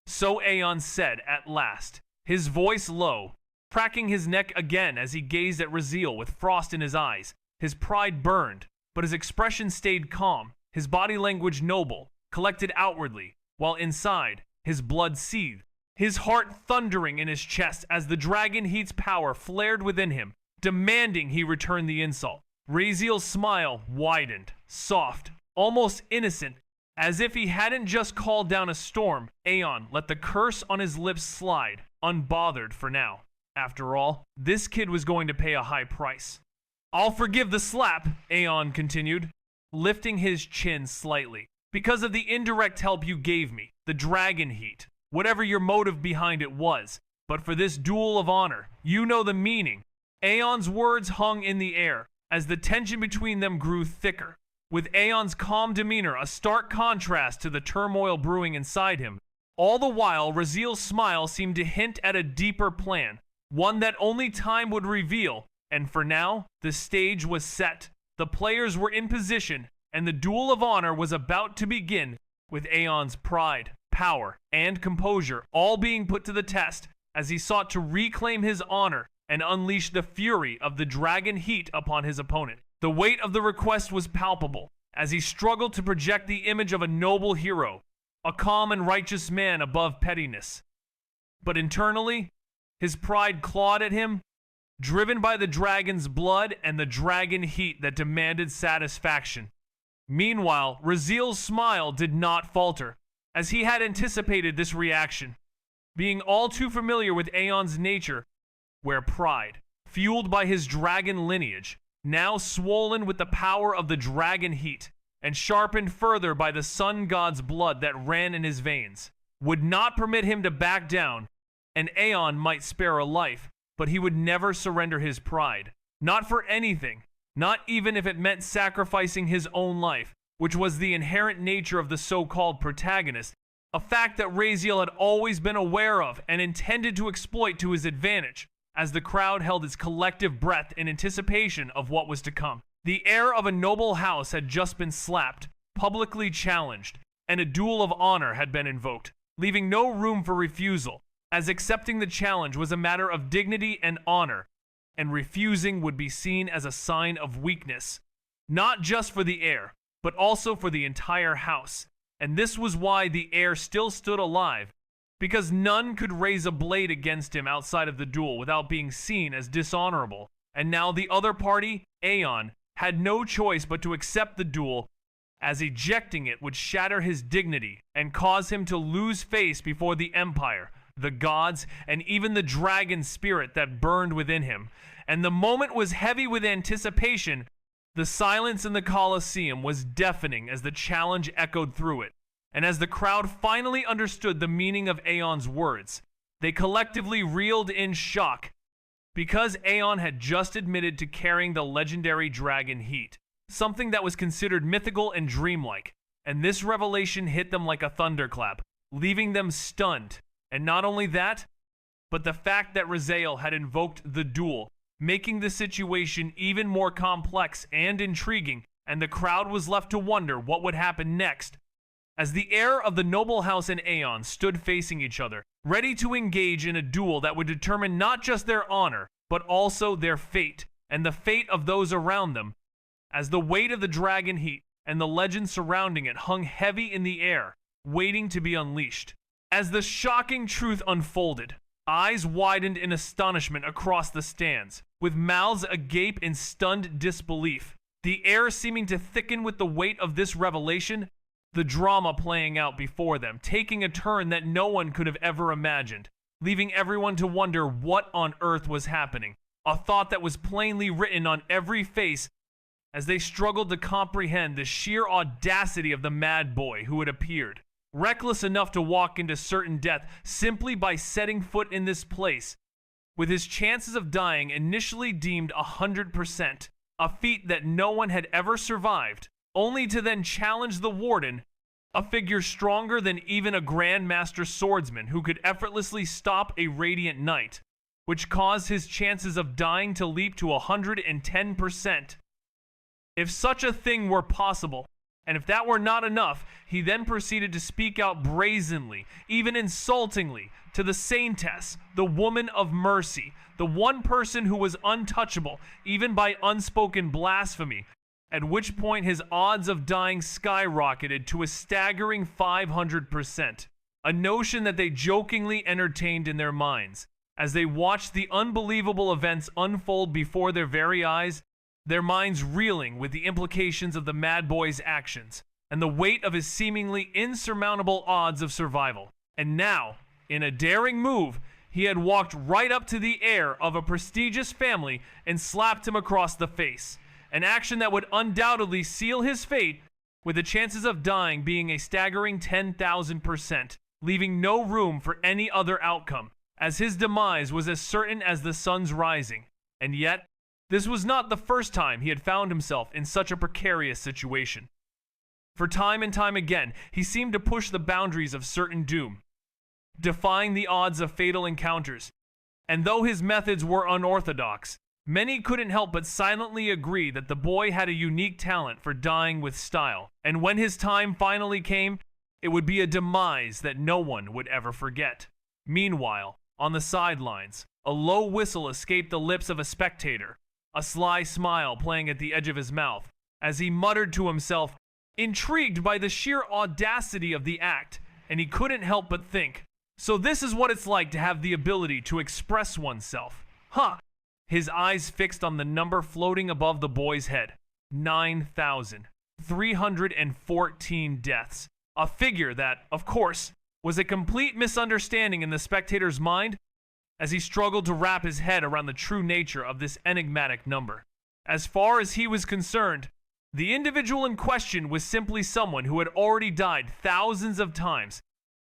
So Aeon said at last, his voice low, cracking his neck again as he gazed at Raziel with frost in his eyes. His pride burned, but his expression stayed calm, his body language noble, collected outwardly, while inside, his blood seethed, his heart thundering in his chest as the dragon heat's power flared within him, demanding he return the insult. Raziel's smile widened, soft, almost innocent, as if he hadn't just called down a storm. Aeon let the curse on his lips slide, unbothered for now. After all, this kid was going to pay a high price. I'll forgive the slap, Aeon continued, lifting his chin slightly, because of the indirect help you gave me, the dragon heat, whatever your motive behind it was. But for this duel of honor, you know the meaning. Aeon's words hung in the air, as the tension between them grew thicker, with Aeon's calm demeanor a stark contrast to the turmoil brewing inside him. All the while, Raziel's smile seemed to hint at a deeper plan, one that only time would reveal, and for now, the stage was set. The players were in position, and the duel of honor was about to begin, with Aeon's pride, power, and composure all being put to the test as he sought to reclaim his honor and unleash the fury of the dragon heat upon his opponent. The weight of the request was palpable as he struggled to project the image of a noble hero, a calm and righteous man above pettiness. But internally, his pride clawed at him, driven by the dragon's blood and the dragon heat that demanded satisfaction. Meanwhile, Raziel's smile did not falter, as he had anticipated this reaction, being all too familiar with Aeon's nature, where pride, fueled by his dragon lineage, now swollen with the power of the dragon heat, and sharpened further by the sun god's blood that ran in his veins, would not permit him to back down, and Aeon might spare a life, but he would never surrender his pride. Not for anything, not even if it meant sacrificing his own life, which was the inherent nature of the so-called protagonist, a fact that Raziel had always been aware of and intended to exploit to his advantage, as the crowd held its collective breath in anticipation of what was to come. The heir of a noble house had just been slapped, publicly challenged, and a duel of honor had been invoked, leaving no room for refusal, as accepting the challenge was a matter of dignity and honor, and refusing would be seen as a sign of weakness, not just for the heir, but also for the entire house. And this was why the heir still stood alive, because none could raise a blade against him outside of the duel without being seen as dishonorable. And now the other party, Aeon, had no choice but to accept the duel, as ejecting it would shatter his dignity and cause him to lose face before the Empire, the gods, and even the dragon spirit that burned within him. And the moment was heavy with anticipation. The silence in the Colosseum was deafening as the challenge echoed through it. And as the crowd finally understood the meaning of Aeon's words, they collectively reeled in shock because Aeon had just admitted to carrying the legendary dragon heat, something that was considered mythical and dreamlike, and this revelation hit them like a thunderclap, leaving them stunned. And not only that, but the fact that Raziel had invoked the duel, making the situation even more complex and intriguing, and the crowd was left to wonder what would happen next. As the heir of the noble house and Aeon stood facing each other, ready to engage in a duel that would determine not just their honor, but also their fate, and the fate of those around them, as the weight of the dragon heat and the legend surrounding it hung heavy in the air, waiting to be unleashed. As the shocking truth unfolded, eyes widened in astonishment across the stands, with mouths agape in stunned disbelief, the air seeming to thicken with the weight of this revelation, the drama playing out before them, taking a turn that no one could have ever imagined, leaving everyone to wonder what on earth was happening, a thought that was plainly written on every face as they struggled to comprehend the sheer audacity of the mad boy who had appeared, reckless enough to walk into certain death simply by setting foot in this place, with his chances of dying initially deemed 100%, a feat that no one had ever survived, only to then challenge the warden, a figure stronger than even a grandmaster swordsman who could effortlessly stop a radiant knight, which caused his chances of dying to leap to 110%. If such a thing were possible, and if that were not enough, he then proceeded to speak out brazenly, even insultingly, to the saintess, the woman of mercy, the one person who was untouchable, even by unspoken blasphemy, at which point his odds of dying skyrocketed to a staggering 500%, a notion that they jokingly entertained in their minds. As they watched the unbelievable events unfold before their very eyes, their minds reeling with the implications of the mad boy's actions, and the weight of his seemingly insurmountable odds of survival. And now, in a daring move, he had walked right up to the heir of a prestigious family and slapped him across the face. An action that would undoubtedly seal his fate, with the chances of dying being a staggering 10,000%, leaving no room for any other outcome, as his demise was as certain as the sun's rising. And yet, this was not the first time he had found himself in such a precarious situation. For time and time again, he seemed to push the boundaries of certain doom, defying the odds of fatal encounters. And though his methods were unorthodox, many couldn't help but silently agree that the boy had a unique talent for dying with style, and when his time finally came, it would be a demise that no one would ever forget. Meanwhile, on the sidelines, a low whistle escaped the lips of a spectator, a sly smile playing at the edge of his mouth, as he muttered to himself, intrigued by the sheer audacity of the act, and he couldn't help but think, so this is what it's like to have the ability to express oneself. Huh! His eyes fixed on the number floating above the boy's head. 9,314 deaths. A figure that, of course, was a complete misunderstanding in the spectator's mind as he struggled to wrap his head around the true nature of this enigmatic number. As far as he was concerned, the individual in question was simply someone who had already died thousands of times,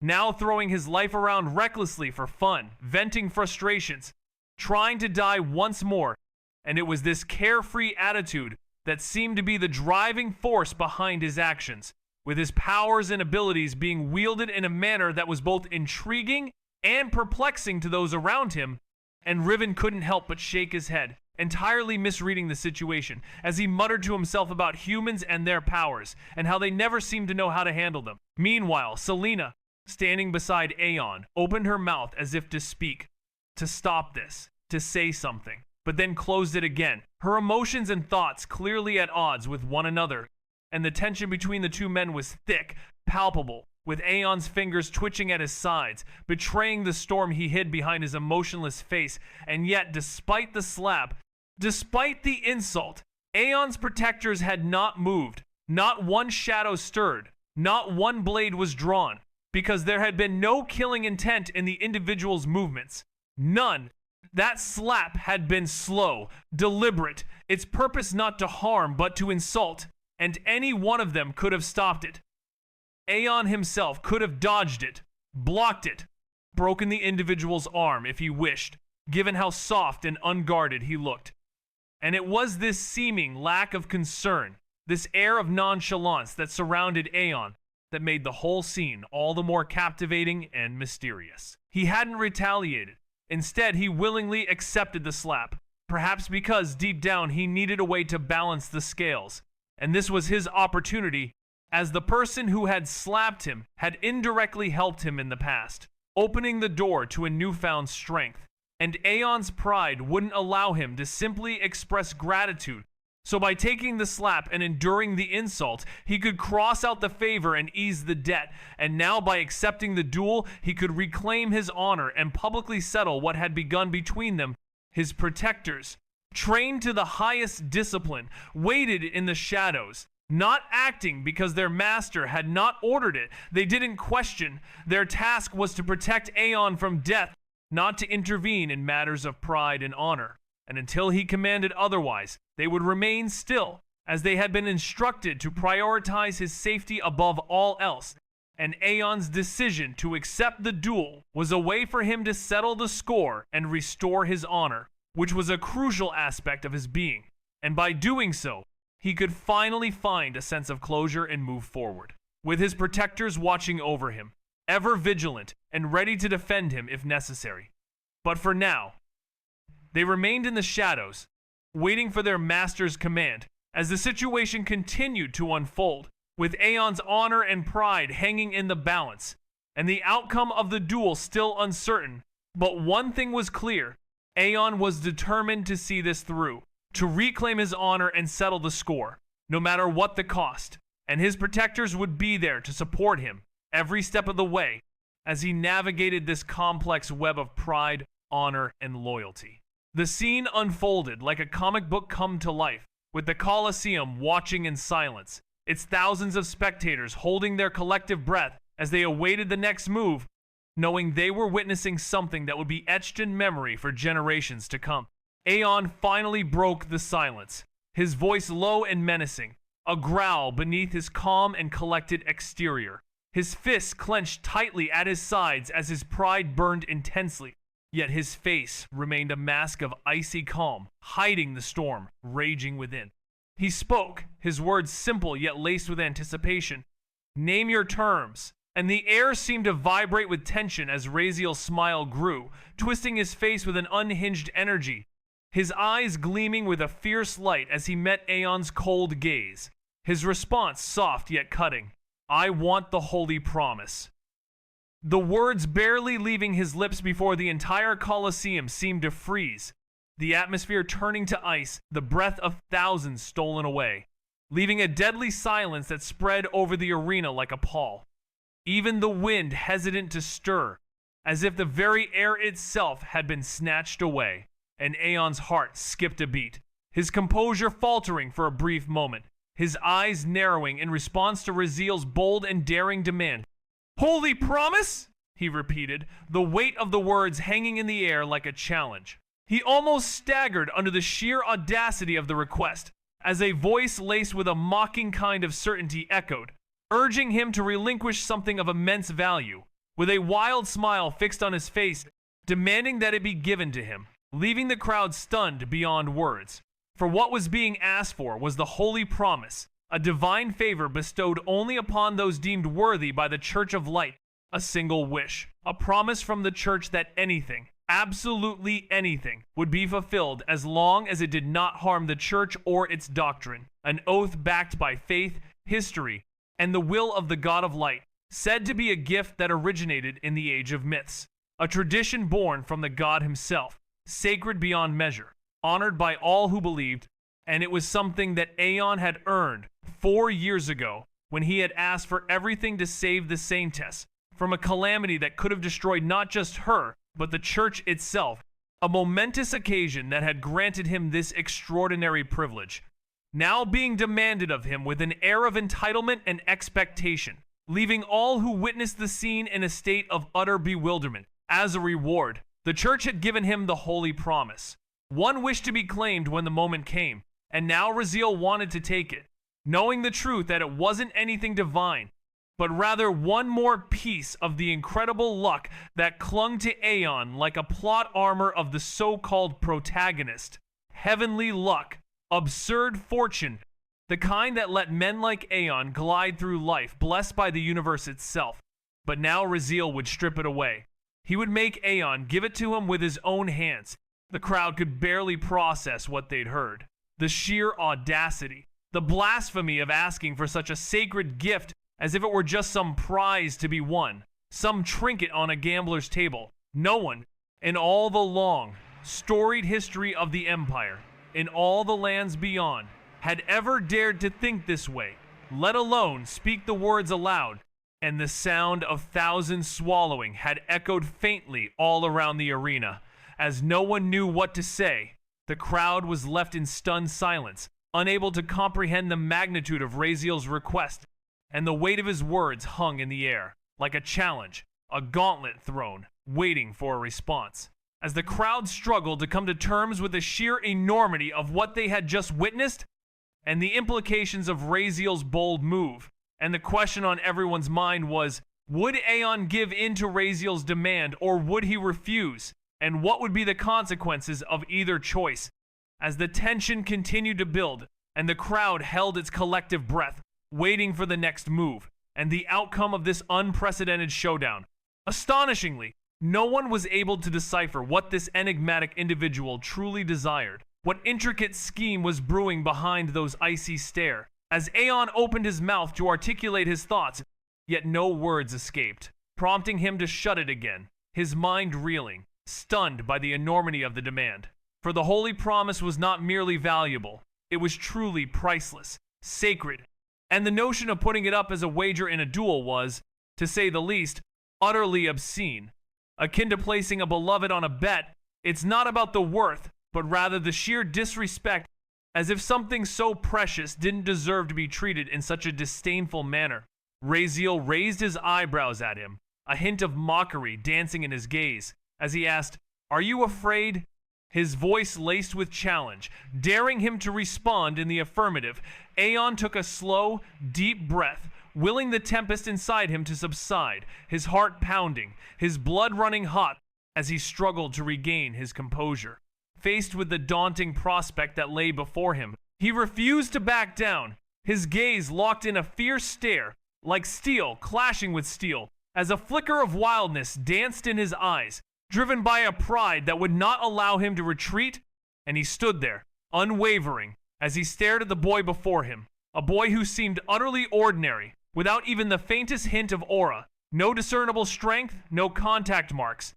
now throwing his life around recklessly for fun, venting frustrations, trying to die once more, and it was this carefree attitude that seemed to be the driving force behind his actions, with his powers and abilities being wielded in a manner that was both intriguing and perplexing to those around him. And Riven couldn't help but shake his head, entirely misreading the situation, as he muttered to himself about humans and their powers, and how they never seemed to know how to handle them. Meanwhile, Selena, standing beside Aeon, opened her mouth as if to speak, to stop this, to say something, but then closed it again, her emotions and thoughts clearly at odds with one another, and the tension between the two men was thick, palpable, with Aeon's fingers twitching at his sides, betraying the storm he hid behind his emotionless face. And yet, despite the slap, despite the insult, Aeon's protectors had not moved. Not one shadow stirred. Not one blade was drawn, because there had been no killing intent in the individual's movements. None. That slap had been slow, deliberate, its purpose not to harm but to insult, and any one of them could have stopped it. Aeon himself could have dodged it, blocked it, broken the individual's arm if he wished, given how soft and unguarded he looked. And it was this seeming lack of concern, this air of nonchalance that surrounded Aeon, that made the whole scene all the more captivating and mysterious. He hadn't retaliated. Instead, he willingly accepted the slap, perhaps because deep down he needed a way to balance the scales, and this was his opportunity, as the person who had slapped him had indirectly helped him in the past, opening the door to a newfound strength. And Aeon's pride wouldn't allow him to simply express gratitude. So by taking the slap and enduring the insult, he could cross out the favor and ease the debt. And now by accepting the duel, he could reclaim his honor and publicly settle what had begun between them. His protectors, trained to the highest discipline, waited in the shadows, not acting because their master had not ordered it. They didn't question. Their task was to protect Aeon from death, not to intervene in matters of pride and honor. And until he commanded otherwise, they would remain still, as they had been instructed to prioritize his safety above all else. And Aeon's decision to accept the duel was a way for him to settle the score and restore his honor, which was a crucial aspect of his being. And by doing so, he could finally find a sense of closure and move forward, with his protectors watching over him, ever vigilant and ready to defend him if necessary. But for now, they remained in the shadows, waiting for their master's command, as the situation continued to unfold, with Aeon's honor and pride hanging in the balance, and the outcome of the duel still uncertain. But one thing was clear: Aeon was determined to see this through, to reclaim his honor and settle the score, no matter what the cost, and his protectors would be there to support him every step of the way as he navigated this complex web of pride, honor, and loyalty. The scene unfolded like a comic book come to life, with the Colosseum watching in silence, its thousands of spectators holding their collective breath as they awaited the next move, knowing they were witnessing something that would be etched in memory for generations to come. Aeon finally broke the silence, his voice low and menacing, a growl beneath his calm and collected exterior. His fists clenched tightly at his sides as his pride burned intensely. Yet his face remained a mask of icy calm, hiding the storm raging within. He spoke, his words simple yet laced with anticipation. "Name your terms." And the air seemed to vibrate with tension as Raziel's smile grew, twisting his face with an unhinged energy, his eyes gleaming with a fierce light as he met Aeon's cold gaze. His response soft yet cutting: "I want the holy promise." The words barely leaving his lips before the entire Colosseum seemed to freeze, the atmosphere turning to ice, the breath of thousands stolen away, leaving a deadly silence that spread over the arena like a pall. Even the wind hesitant to stir, as if the very air itself had been snatched away, and Aeon's heart skipped a beat, his composure faltering for a brief moment, his eyes narrowing in response to Raziel's bold and daring demand. "Holy promise?" he repeated, the weight of the words hanging in the air like a challenge. He almost staggered under the sheer audacity of the request, as a voice laced with a mocking kind of certainty echoed, urging him to relinquish something of immense value, with a wild smile fixed on his face, demanding that it be given to him, leaving the crowd stunned beyond words. For what was being asked for was the holy promise, a divine favor bestowed only upon those deemed worthy by the Church of Light, a single wish, a promise from the Church that anything, absolutely anything, would be fulfilled as long as it did not harm the Church or its doctrine, an oath backed by faith, history, and the will of the God of Light, said to be a gift that originated in the age of myths, a tradition born from the God himself, sacred beyond measure, honored by all who believed, and it was something that Aeon had earned 4 years ago when he had asked for everything to save the Saintess from a calamity that could have destroyed not just her, but the Church itself, a momentous occasion that had granted him this extraordinary privilege, now being demanded of him with an air of entitlement and expectation, leaving all who witnessed the scene in a state of utter bewilderment. As a reward, the Church had given him the holy promise, one wish to be claimed when the moment came, and now Raziel wanted to take it, knowing the truth that it wasn't anything divine, but rather one more piece of the incredible luck that clung to Aeon like a plot armor of the so-called protagonist. Heavenly luck, absurd fortune, the kind that let men like Aeon glide through life blessed by the universe itself. But now Raziel would strip it away. He would make Aeon give it to him with his own hands. The crowd could barely process what they'd heard. The sheer audacity, the blasphemy of asking for such a sacred gift as if it were just some prize to be won, some trinket on a gambler's table. No one, in all the long, storied history of the Empire, in all the lands beyond, had ever dared to think this way, let alone speak the words aloud, and the sound of thousands swallowing had echoed faintly all around the arena. As no one knew what to say, the crowd was left in stunned silence, unable to comprehend the magnitude of Raziel's request, and the weight of his words hung in the air, like a challenge, a gauntlet thrown, waiting for a response. As the crowd struggled to come to terms with the sheer enormity of what they had just witnessed, and the implications of Raziel's bold move, and the question on everyone's mind was, would Aeon give in to Raziel's demand, or would he refuse? And what would be the consequences of either choice? As the tension continued to build, and the crowd held its collective breath, waiting for the next move, and the outcome of this unprecedented showdown. Astonishingly, no one was able to decipher what this enigmatic individual truly desired, what intricate scheme was brewing behind those icy stare. As Aeon opened his mouth to articulate his thoughts, yet no words escaped, prompting him to shut it again, his mind reeling, stunned by the enormity of the demand. For the holy promise was not merely valuable, it was truly priceless, sacred, and the notion of putting it up as a wager in a duel was, to say the least, utterly obscene. Akin to placing a beloved on a bet, it's not about the worth, but rather the sheer disrespect, as if something so precious didn't deserve to be treated in such a disdainful manner. Raziel raised his eyebrows at him, a hint of mockery dancing in his gaze, as he asked, "Are you afraid?" His voice laced with challenge, daring him to respond in the affirmative. Aeon took a slow, deep breath, willing the tempest inside him to subside, his heart pounding, his blood running hot as he struggled to regain his composure. Faced with the daunting prospect that lay before him, he refused to back down, his gaze locked in a fierce stare, like steel clashing with steel, as a flicker of wildness danced in his eyes, driven by a pride that would not allow him to retreat, and he stood there, unwavering, as he stared at the boy before him, a boy who seemed utterly ordinary, without even the faintest hint of aura, no discernible strength, no contact marks,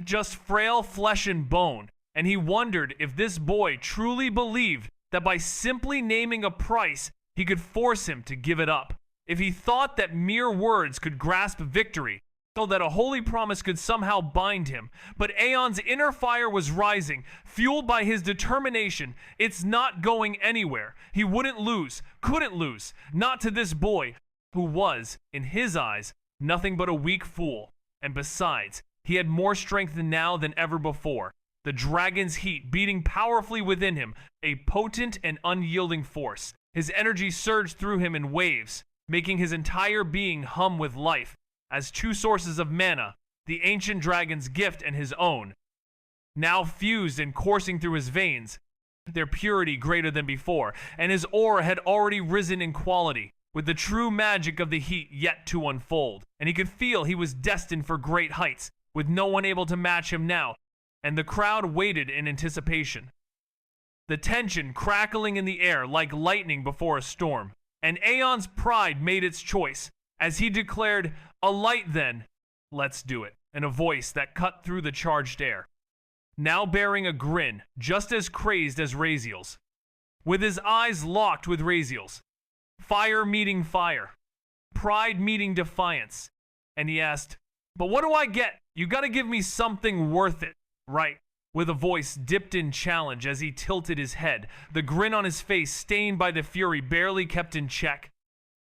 just frail flesh and bone, and he wondered if this boy truly believed that by simply naming a price, he could force him to give it up, if he thought that mere words could grasp victory, so that a holy promise could somehow bind him. But Aeon's inner fire was rising, fueled by his determination. It's not going anywhere. He wouldn't lose, couldn't lose, not to this boy, who was, in his eyes, nothing but a weak fool. And besides, he had more strength now than ever before. The dragon's heat beating powerfully within him, a potent and unyielding force. His energy surged through him in waves, making his entire being hum with life, as two sources of mana, the ancient dragon's gift and his own, now fused and coursing through his veins, their purity greater than before, and his aura had already risen in quality, with the true magic of the heat yet to unfold, and he could feel he was destined for great heights, with no one able to match him now, and the crowd waited in anticipation. The tension crackling in the air like lightning before a storm, and Aeon's pride made its choice, as he declared, "A light then, let's do it," in a voice that cut through the charged air, now bearing a grin just as crazed as Raziel's. With his eyes locked with Raziel's, fire meeting fire, pride meeting defiance, and he asked, "But what do I get? You gotta give me something worth it, right?" With a voice dipped in challenge as he tilted his head, the grin on his face stained by the fury barely kept in check,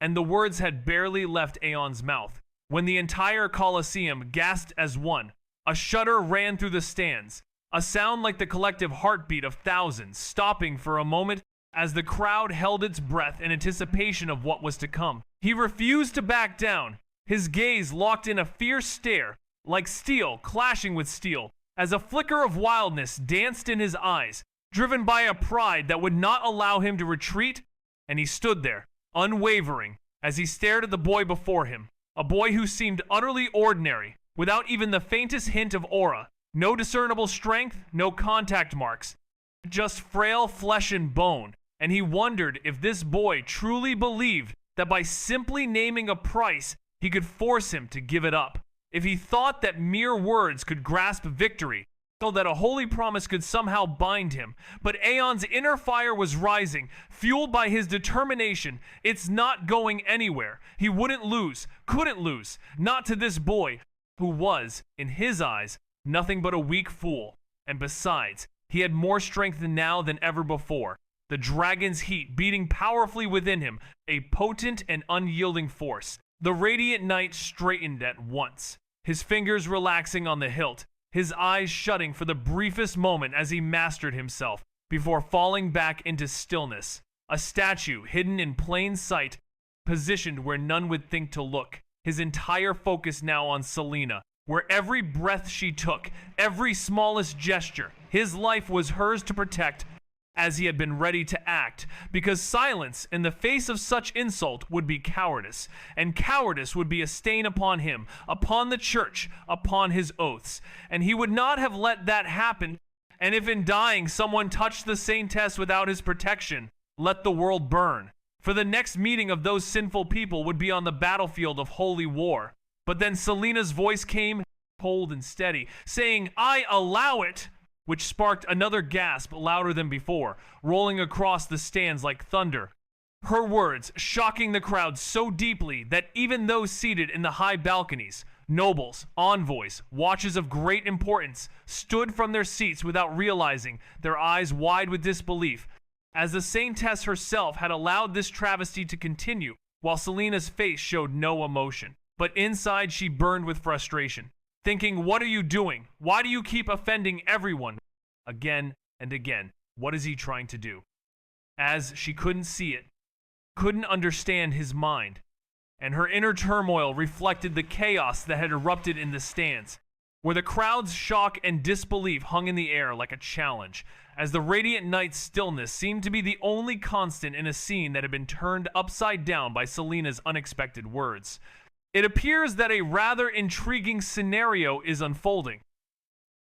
and the words had barely left Aeon's mouth, when the entire Colosseum gasped as one. A shudder ran through the stands, a sound like the collective heartbeat of thousands, stopping for a moment as the crowd held its breath in anticipation of what was to come. He refused to back down, his gaze locked in a fierce stare, like steel clashing with steel, as a flicker of wildness danced in his eyes, driven by a pride that would not allow him to retreat, and he stood there, unwavering, as he stared at the boy before him, a boy who seemed utterly ordinary, without even the faintest hint of aura, no discernible strength, no contact marks, just frail flesh and bone, and he wondered if this boy truly believed that by simply naming a price, he could force him to give it up. If he thought that mere words could grasp victory, so that a holy promise could somehow bind him. But Aeon's inner fire was rising, fueled by his determination. It's not going anywhere. He wouldn't lose, couldn't lose, not to this boy, who was, in his eyes, nothing but a weak fool. And besides, he had more strength now than ever before. The dragon's heat beating powerfully within him, a potent and unyielding force. The radiant knight straightened at once, his fingers relaxing on the hilt, his eyes shutting for the briefest moment as he mastered himself, before falling back into stillness. A statue hidden in plain sight, positioned where none would think to look, his entire focus now on Selena, where every breath she took, every smallest gesture, his life was hers to protect, as he had been ready to act, because silence in the face of such insult would be cowardice, and cowardice would be a stain upon him, upon the church, upon his oaths, and he would not have let that happen. And if in dying someone touched the saintess without his protection, let the world burn, for the next meeting of those sinful people would be on the battlefield of holy war. But then Selena's voice came, cold and steady, saying, "I allow it," which sparked another gasp louder than before, rolling across the stands like thunder. Her words shocking the crowd so deeply that even those seated in the high balconies, nobles, envoys, watches of great importance, stood from their seats without realizing, their eyes wide with disbelief, as the saintess herself had allowed this travesty to continue, while Selena's face showed no emotion. But inside she burned with frustration, thinking, what are you doing? Why do you keep offending everyone? Again and again, what is he trying to do? As she couldn't see it, couldn't understand his mind, and her inner turmoil reflected the chaos that had erupted in the stands, where the crowd's shock and disbelief hung in the air like a challenge, as the radiant night's stillness seemed to be the only constant in a scene that had been turned upside down by Selena's unexpected words. It appears that a rather intriguing scenario is unfolding,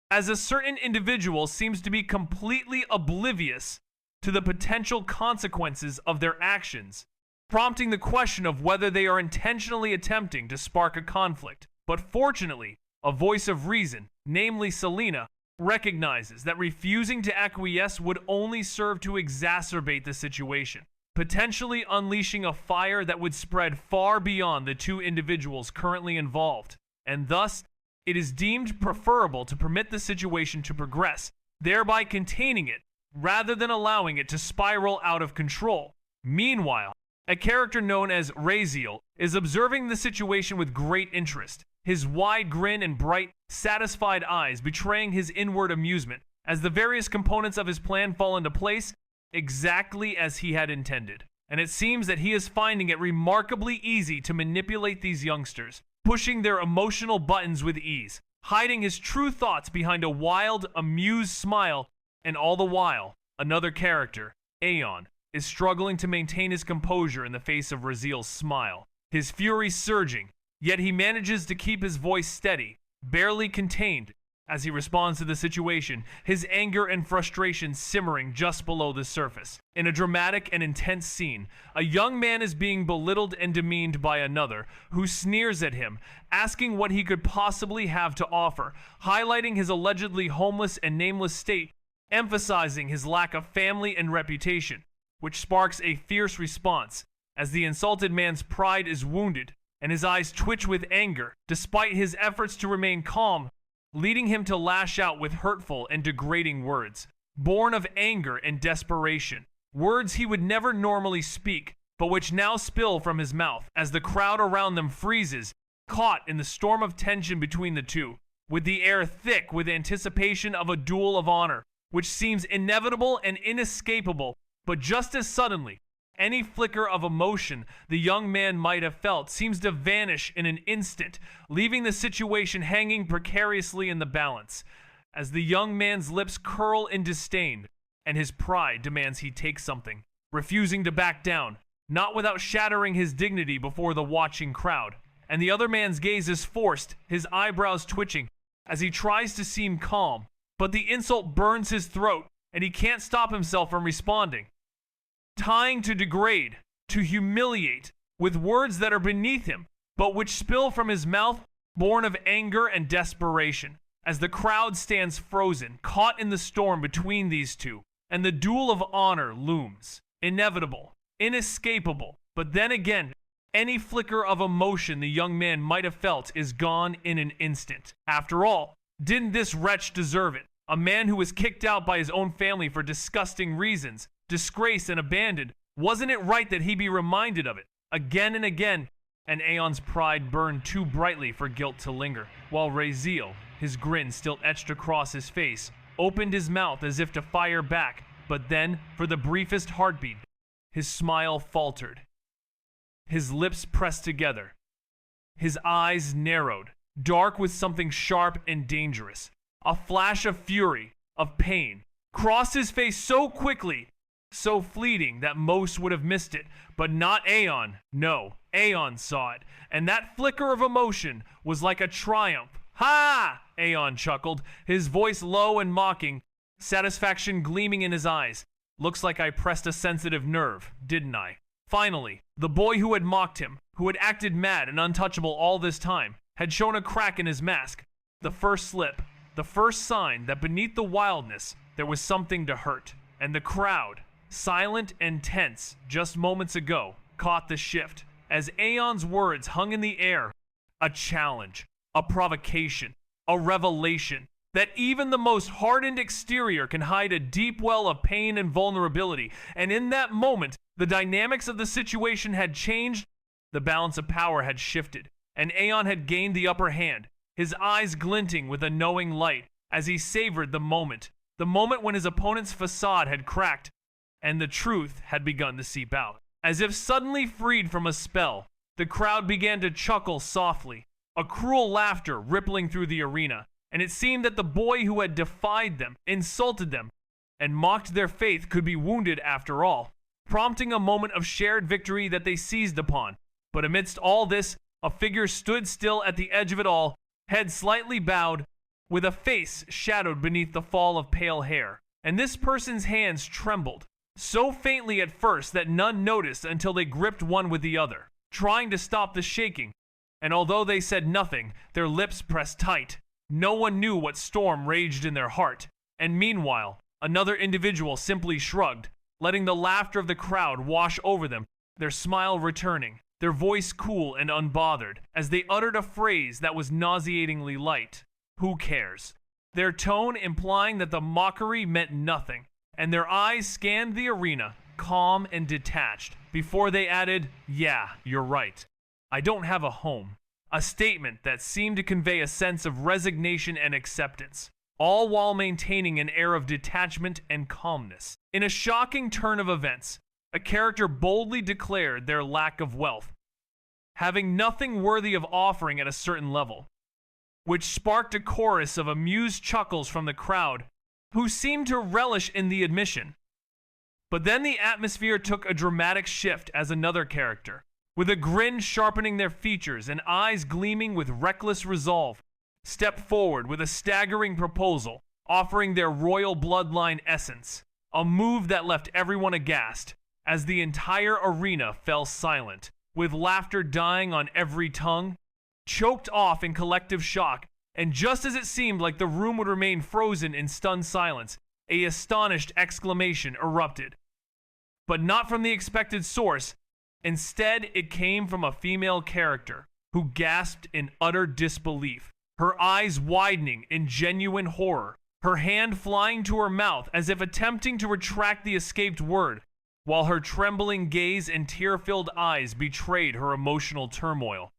as a certain individual seems to be completely oblivious to the potential consequences of their actions, prompting the question of whether they are intentionally attempting to spark a conflict. But fortunately, a voice of reason, namely Selena, recognizes that refusing to acquiesce would only serve to exacerbate the situation, potentially unleashing a fire that would spread far beyond the two individuals currently involved, and thus it is deemed preferable to permit the situation to progress, thereby containing it, rather than allowing it to spiral out of control. Meanwhile, a character known as Raziel is observing the situation with great interest, his wide grin and bright, satisfied eyes betraying his inward amusement, as the various components of his plan fall into place exactly as he had intended. And it seems that he is finding it remarkably easy to manipulate these youngsters, pushing their emotional buttons with ease, hiding his true thoughts behind a wild, amused smile, and all the while, another character, Aeon, is struggling to maintain his composure in the face of Raziel's smile, his fury surging, yet he manages to keep his voice steady, barely contained, as he responds to the situation, his anger and frustration simmering just below the surface. In a dramatic and intense scene, a young man is being belittled and demeaned by another, who sneers at him, asking what he could possibly have to offer, highlighting his allegedly homeless and nameless state, emphasizing his lack of family and reputation, which sparks a fierce response, as the insulted man's pride is wounded, and his eyes twitch with anger, despite his efforts to remain calm, leading him to lash out with hurtful and degrading words, born of anger and desperation, words he would never normally speak, but which now spill from his mouth as the crowd around them freezes, caught in the storm of tension between the two, with the air thick with anticipation of a duel of honor, which seems inevitable and inescapable, but just as suddenly, any flicker of emotion the young man might have felt seems to vanish in an instant, leaving the situation hanging precariously in the balance. As the young man's lips curl in disdain, and his pride demands he take something, refusing to back down, not without shattering his dignity before the watching crowd. And the other man's gaze is forced, his eyebrows twitching, as he tries to seem calm. But the insult burns his throat, and he can't stop himself from responding. Tying to degrade, to humiliate, with words that are beneath him, but which spill from his mouth, born of anger and desperation, as the crowd stands frozen, caught in the storm between these two, and the duel of honor looms, inevitable, inescapable. But then again, any flicker of emotion the young man might have felt is gone in an instant. After all, didn't this wretch deserve it? A man who was kicked out by his own family for disgusting reasons, disgraced and abandoned. Wasn't it right that he be reminded of it again and again? And Aeon's pride burned too brightly for guilt to linger, while Raziel, his grin still etched across his face, opened his mouth as if to fire back, but then, for the briefest heartbeat, his smile faltered. His lips pressed together. His eyes narrowed, dark with something sharp and dangerous. A flash of fury, of pain, crossed his face so quickly, so fleeting that most would have missed it, but not Aeon. No, Aeon saw it, and that flicker of emotion was like a triumph. Ha! Aeon chuckled, his voice low and mocking, satisfaction gleaming in his eyes. Looks like I pressed a sensitive nerve, didn't I? Finally, the boy who had mocked him, who had acted mad and untouchable all this time, had shown a crack in his mask. The first slip, the first sign that beneath the wildness there was something to hurt. And the crowd, silent and tense just moments ago, caught the shift as Aeon's words hung in the air. A challenge, a provocation, a revelation that even the most hardened exterior can hide a deep well of pain and vulnerability. And in that moment, the dynamics of the situation had changed, the balance of power had shifted, and Aeon had gained the upper hand, his eyes glinting with a knowing light as he savored the moment when his opponent's facade had cracked, and the truth had begun to seep out. As if suddenly freed from a spell, the crowd began to chuckle softly, a cruel laughter rippling through the arena, and it seemed that the boy who had defied them, insulted them, and mocked their faith could be wounded after all, prompting a moment of shared victory that they seized upon. But amidst all this, a figure stood still at the edge of it all, head slightly bowed, with a face shadowed beneath the fall of pale hair. And this person's hands trembled, so faintly at first that none noticed until they gripped one with the other, trying to stop the shaking. And although they said nothing, their lips pressed tight. No one knew what storm raged in their heart. And meanwhile, another individual simply shrugged, letting the laughter of the crowd wash over them, their smile returning, their voice cool and unbothered, as they uttered a phrase that was nauseatingly light. Who cares? Their tone implying that the mockery meant nothing, and their eyes scanned the arena, calm and detached, before they added, "Yeah, you're right. I don't have a home." A statement that seemed to convey a sense of resignation and acceptance, all while maintaining an air of detachment and calmness. In a shocking turn of events, a character boldly declared their lack of wealth, having nothing worthy of offering at a certain level, which sparked a chorus of amused chuckles from the crowd, who seemed to relish in the admission. But then the atmosphere took a dramatic shift as another character, with a grin sharpening their features and eyes gleaming with reckless resolve, stepped forward with a staggering proposal, offering their royal bloodline essence, a move that left everyone aghast, as the entire arena fell silent, with laughter dying on every tongue, choked off in collective shock, and just as it seemed like the room would remain frozen in stunned silence, an astonished exclamation erupted. But not from the expected source. Instead, it came from a female character, who gasped in utter disbelief, her eyes widening in genuine horror, her hand flying to her mouth as if attempting to retract the escaped word, while her trembling gaze and tear-filled eyes betrayed her emotional turmoil.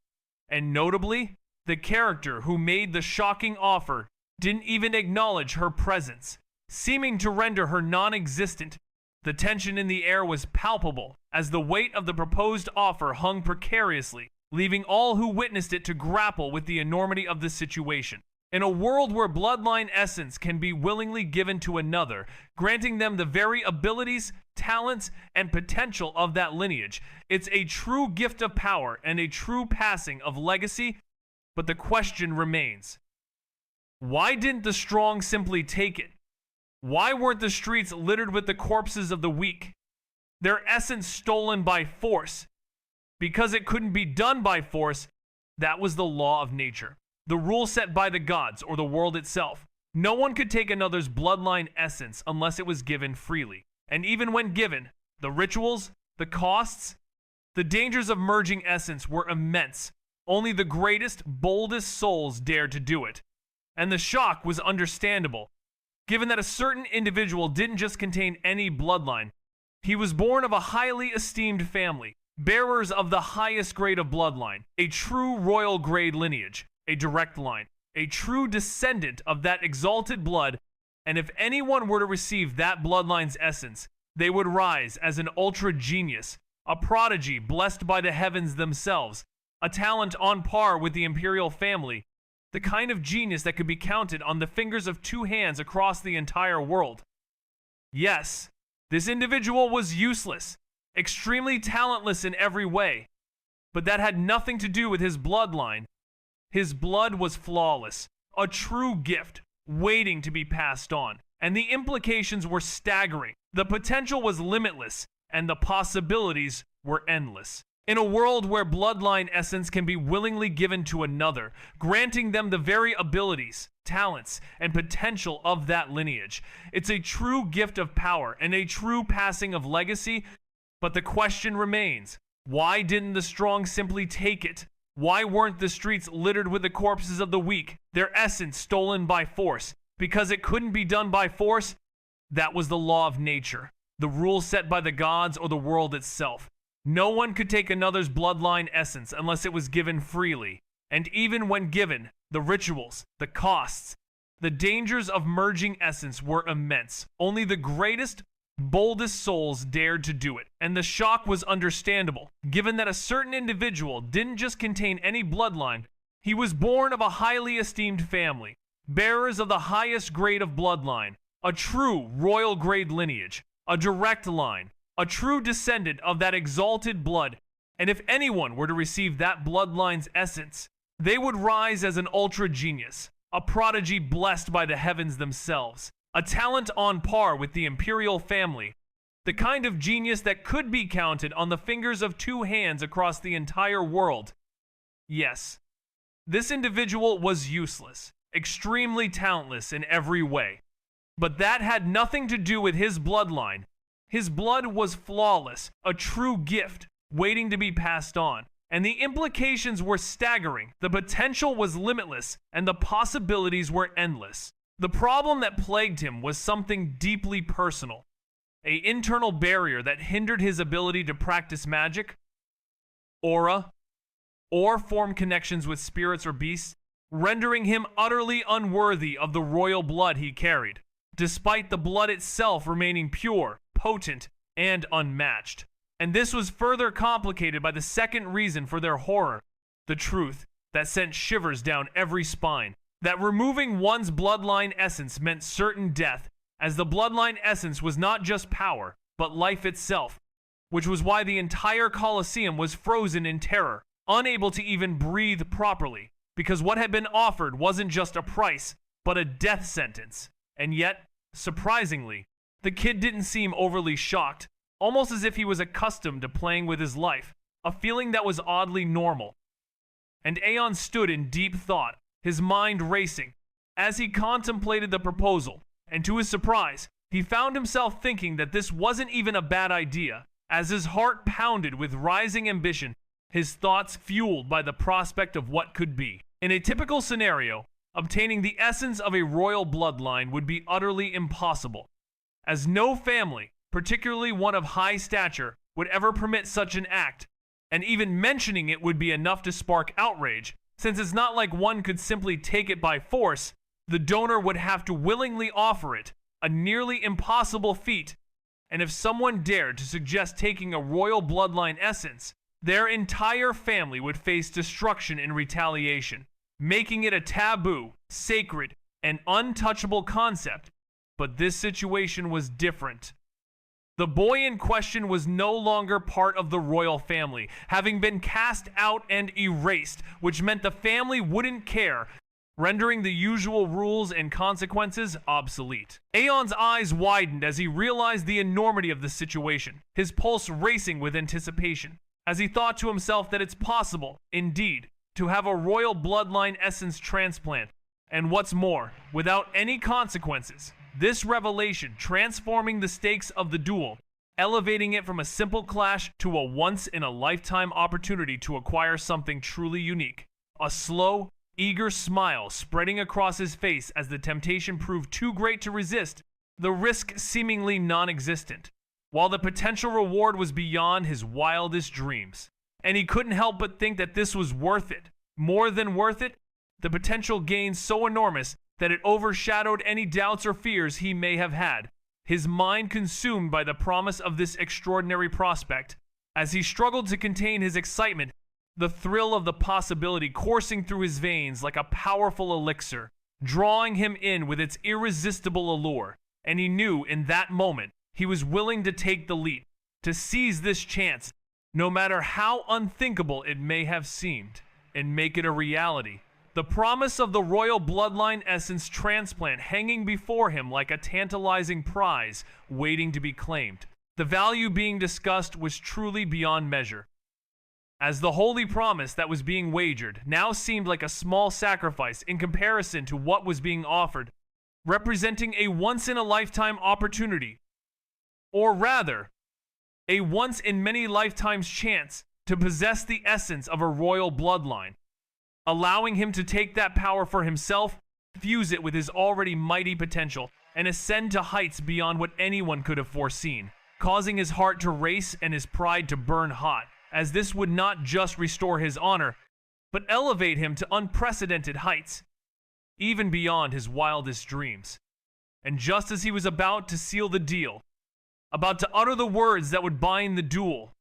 And notably, the character who made the shocking offer didn't even acknowledge her presence, seeming to render her non-existent. The tension in the air was palpable as the weight of the proposed offer hung precariously, leaving all who witnessed it to grapple with the enormity of the situation. In a world where bloodline essence can be willingly given to another, granting them the very abilities, talents, and potential of that lineage, it's a true gift of power and a true passing of legacy. But the question remains, why didn't the strong simply take it? Why weren't the streets littered with the corpses of the weak, their essence stolen by force? Because it couldn't be done by force, that was the law of nature. The rule set by the gods or the world itself. No one could take another's bloodline essence unless it was given freely. And even when given, the rituals, the costs, the dangers of merging essence were immense. Only the greatest, boldest souls dared to do it. And the shock was understandable, given that a certain individual didn't just contain any bloodline. He was born of a highly esteemed family, bearers of the highest grade of bloodline, a true royal grade lineage, a direct line, a true descendant of that exalted blood, and if anyone were to receive that bloodline's essence, they would rise as an ultra genius, a prodigy blessed by the heavens themselves, a talent on par with the imperial family, the kind of genius that could be counted on the fingers of two hands across the entire world. Yes, this individual was useless, extremely talentless in every way, but that had nothing to do with his bloodline. His blood was flawless, a true gift, waiting to be passed on, and the implications were staggering. The potential was limitless, and the possibilities were endless. In a world where bloodline essence can be willingly given to another, granting them the very abilities, talents, and potential of that lineage, it's a true gift of power and a true passing of legacy. But the question remains, why didn't the strong simply take it? Why weren't the streets littered with the corpses of the weak, their essence stolen by force? Because it couldn't be done by force? That was the law of nature, the rule set by the gods or the world itself. No one could take another's bloodline essence unless it was given freely. And even when given, the rituals, the costs, the dangers of merging essence were immense. Only the greatest, boldest souls dared to do it, and the shock was understandable, given that a certain individual didn't just contain any bloodline. He was born of a highly esteemed family, bearers of the highest grade of bloodline, a true royal grade lineage, a direct line, a true descendant of that exalted blood, and if anyone were to receive that bloodline's essence, they would rise as an ultra genius, a prodigy blessed by the heavens themselves, a talent on par with the imperial family, the kind of genius that could be counted on the fingers of two hands across the entire world. Yes, this individual was useless, extremely talentless in every way, but that had nothing to do with his bloodline. His blood was flawless, a true gift, waiting to be passed on, and the implications were staggering. The potential was limitless, and the possibilities were endless. The problem that plagued him was something deeply personal, an internal barrier that hindered his ability to practice magic, aura, or form connections with spirits or beasts, rendering him utterly unworthy of the royal blood he carried, despite the blood itself remaining pure, potent, and unmatched. And this was further complicated by the second reason for their horror, the truth that sent shivers down every spine, that removing one's bloodline essence meant certain death, as the bloodline essence was not just power, but life itself, which was why the entire Colosseum was frozen in terror, unable to even breathe properly, because what had been offered wasn't just a price, but a death sentence. And yet, surprisingly, the kid didn't seem overly shocked, almost as if he was accustomed to playing with his life, a feeling that was oddly normal. And Aeon stood in deep thought, his mind racing, as he contemplated the proposal, and to his surprise, he found himself thinking that this wasn't even a bad idea. As his heart pounded with rising ambition, his thoughts fueled by the prospect of what could be. In a typical scenario, obtaining the essence of a royal bloodline would be utterly impossible, as no family, particularly one of high stature, would ever permit such an act, and even mentioning it would be enough to spark outrage, since it's not like one could simply take it by force. The donor would have to willingly offer it, a nearly impossible feat, and if someone dared to suggest taking a royal bloodline essence, their entire family would face destruction in retaliation, making it a taboo, sacred, and untouchable concept. But this situation was different. The boy in question was no longer part of the royal family, having been cast out and erased, which meant the family wouldn't care, rendering the usual rules and consequences obsolete. Aeon's eyes widened as he realized the enormity of the situation, his pulse racing with anticipation, as he thought to himself that it's possible, indeed, to have a royal bloodline essence transplant, and what's more, without any consequences. This revelation transforming the stakes of the duel, elevating it from a simple clash to a once-in-a-lifetime opportunity to acquire something truly unique. A slow, eager smile spreading across his face as the temptation proved too great to resist, the risk seemingly non-existent, while the potential reward was beyond his wildest dreams. And he couldn't help but think that this was worth it. More than worth it, the potential gain so enormous that it overshadowed any doubts or fears he may have had, his mind consumed by the promise of this extraordinary prospect. As he struggled to contain his excitement, the thrill of the possibility coursing through his veins like a powerful elixir, drawing him in with its irresistible allure, and he knew in that moment he was willing to take the leap, to seize this chance, no matter how unthinkable it may have seemed, and make it a reality. The promise of the royal bloodline essence transplant hanging before him like a tantalizing prize waiting to be claimed. The value being discussed was truly beyond measure, as the holy promise that was being wagered now seemed like a small sacrifice in comparison to what was being offered, representing a once-in-a-lifetime opportunity, or rather, a once-in-many-lifetimes chance to possess the essence of a royal bloodline, allowing him to take that power for himself, fuse it with his already mighty potential, and ascend to heights beyond what anyone could have foreseen, causing his heart to race and his pride to burn hot, as this would not just restore his honor, but elevate him to unprecedented heights, even beyond his wildest dreams. And just as he was about to seal the deal, about to utter the words that would bind the duel,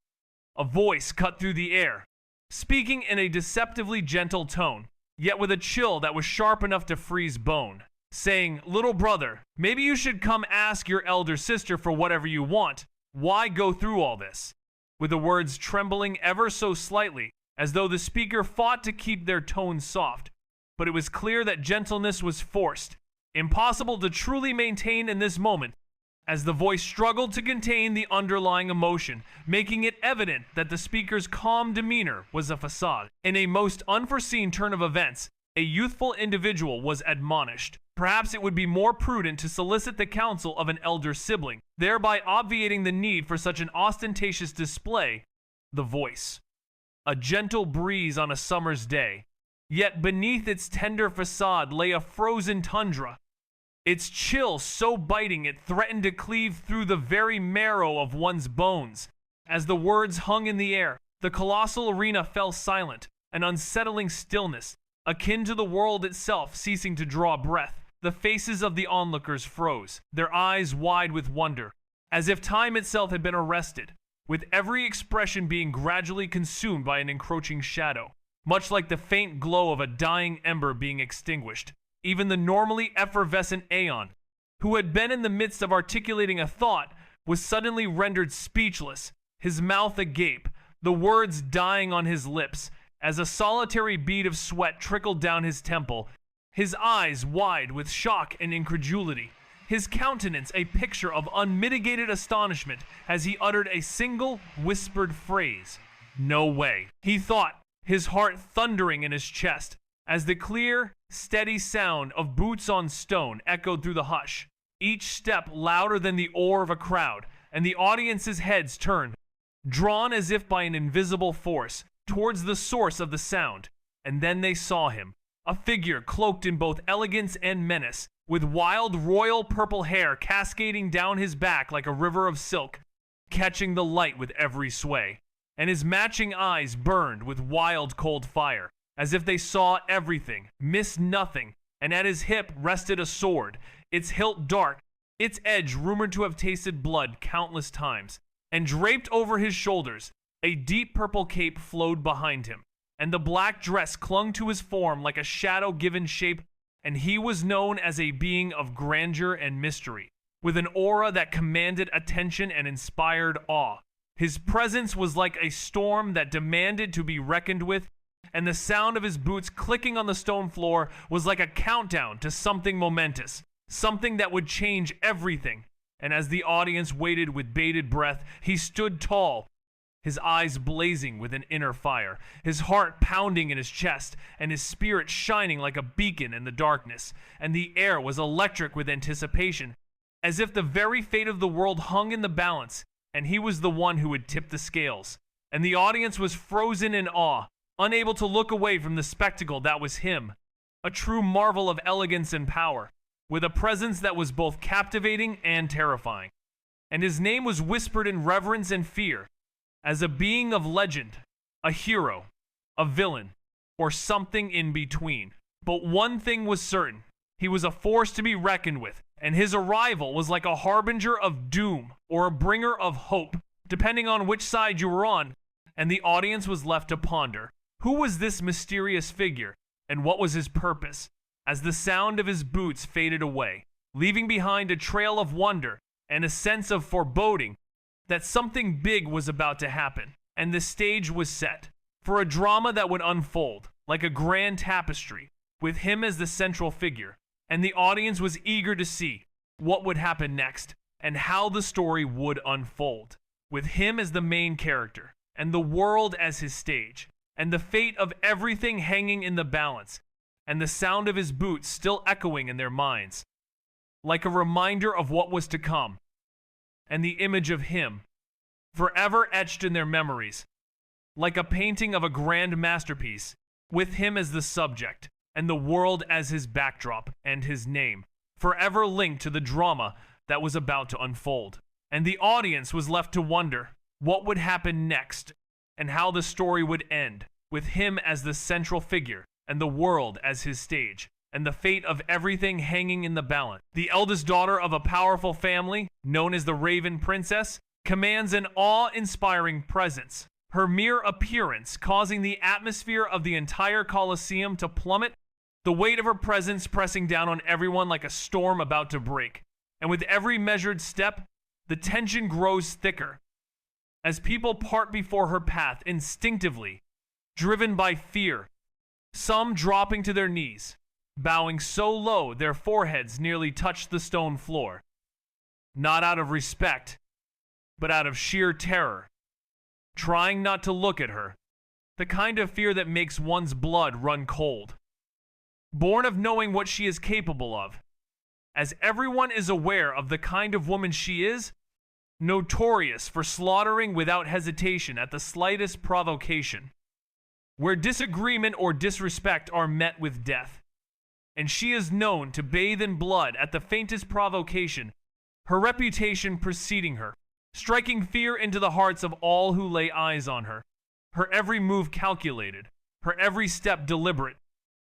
a voice cut through the air, speaking in a deceptively gentle tone, yet with a chill that was sharp enough to freeze bone, saying, "Little brother, maybe you should come ask your elder sister for whatever you want. Why go through all this?" With the words trembling ever so slightly, as though the speaker fought to keep their tone soft. But it was clear that gentleness was forced, impossible to truly maintain in this moment, as the voice struggled to contain the underlying emotion, making it evident that the speaker's calm demeanor was a facade. In a most unforeseen turn of events, a youthful individual was admonished. Perhaps it would be more prudent to solicit the counsel of an elder sibling, thereby obviating the need for such an ostentatious display. The voice. A gentle breeze on a summer's day, yet beneath its tender facade lay a frozen tundra, its chill so biting it threatened to cleave through the very marrow of one's bones. As the words hung in the air, the colossal arena fell silent, an unsettling stillness, akin to the world itself ceasing to draw breath. The faces of the onlookers froze, their eyes wide with wonder, as if time itself had been arrested, with every expression being gradually consumed by an encroaching shadow, much like the faint glow of a dying ember being extinguished. Even the normally effervescent Aeon, who had been in the midst of articulating a thought, was suddenly rendered speechless, his mouth agape, the words dying on his lips, as a solitary bead of sweat trickled down his temple, his eyes wide with shock and incredulity, his countenance a picture of unmitigated astonishment as he uttered a single whispered phrase. "No way," he thought, his heart thundering in his chest, as the clear, steady sound of boots on stone echoed through the hush, each step louder than the oar of a crowd, and the audience's heads turned, drawn as if by an invisible force, towards the source of the sound. And then they saw him, a figure cloaked in both elegance and menace, with wild royal purple hair cascading down his back like a river of silk, catching the light with every sway, and his matching eyes burned with wild cold fire, as if they saw everything, missed nothing, and at his hip rested a sword, its hilt dark, its edge rumored to have tasted blood countless times, and draped over his shoulders, a deep purple cape flowed behind him, and the black dress clung to his form like a shadow given shape, and he was known as a being of grandeur and mystery, with an aura that commanded attention and inspired awe. His presence was like a storm that demanded to be reckoned with, and the sound of his boots clicking on the stone floor was like a countdown to something momentous, something that would change everything. And as the audience waited with bated breath, he stood tall, his eyes blazing with an inner fire, his heart pounding in his chest, and his spirit shining like a beacon in the darkness, and the air was electric with anticipation, as if the very fate of the world hung in the balance, and he was the one who would tip the scales. And the audience was frozen in awe, unable to look away from the spectacle that was him, a true marvel of elegance and power, with a presence that was both captivating and terrifying. And his name was whispered in reverence and fear, as a being of legend, a hero, a villain, or something in between. But one thing was certain: he was a force to be reckoned with, and his arrival was like a harbinger of doom or a bringer of hope, depending on which side you were on, and the audience was left to ponder. Who was this mysterious figure, and what was his purpose? As the sound of his boots faded away, leaving behind a trail of wonder and a sense of foreboding that something big was about to happen, and the stage was set for a drama that would unfold like a grand tapestry, with him as the central figure, and the audience was eager to see what would happen next and how the story would unfold, with him as the main character and the world as his stage, and the fate of everything hanging in the balance, and the sound of his boots still echoing in their minds, like a reminder of what was to come, and the image of him, forever etched in their memories, like a painting of a grand masterpiece, with him as the subject, and the world as his backdrop, and his name, forever linked to the drama that was about to unfold. And the audience was left to wonder what would happen next, and how the story would end, with him as the central figure, and the world as his stage, and the fate of everything hanging in the balance. The eldest daughter of a powerful family, known as the Raven Princess, commands an awe-inspiring presence, her mere appearance causing the atmosphere of the entire Colosseum to plummet, the weight of her presence pressing down on everyone like a storm about to break. And with every measured step, the tension grows thicker, as people part before her path instinctively, driven by fear, some dropping to their knees, bowing so low their foreheads nearly touch the stone floor, not out of respect, but out of sheer terror, trying not to look at her, the kind of fear that makes one's blood run cold, born of knowing what she is capable of, as everyone is aware of the kind of woman she is, notorious for slaughtering without hesitation at the slightest provocation, where disagreement or disrespect are met with death. And she is known to bathe in blood at the faintest provocation, her reputation preceding her, striking fear into the hearts of all who lay eyes on her, her every move calculated, her every step deliberate,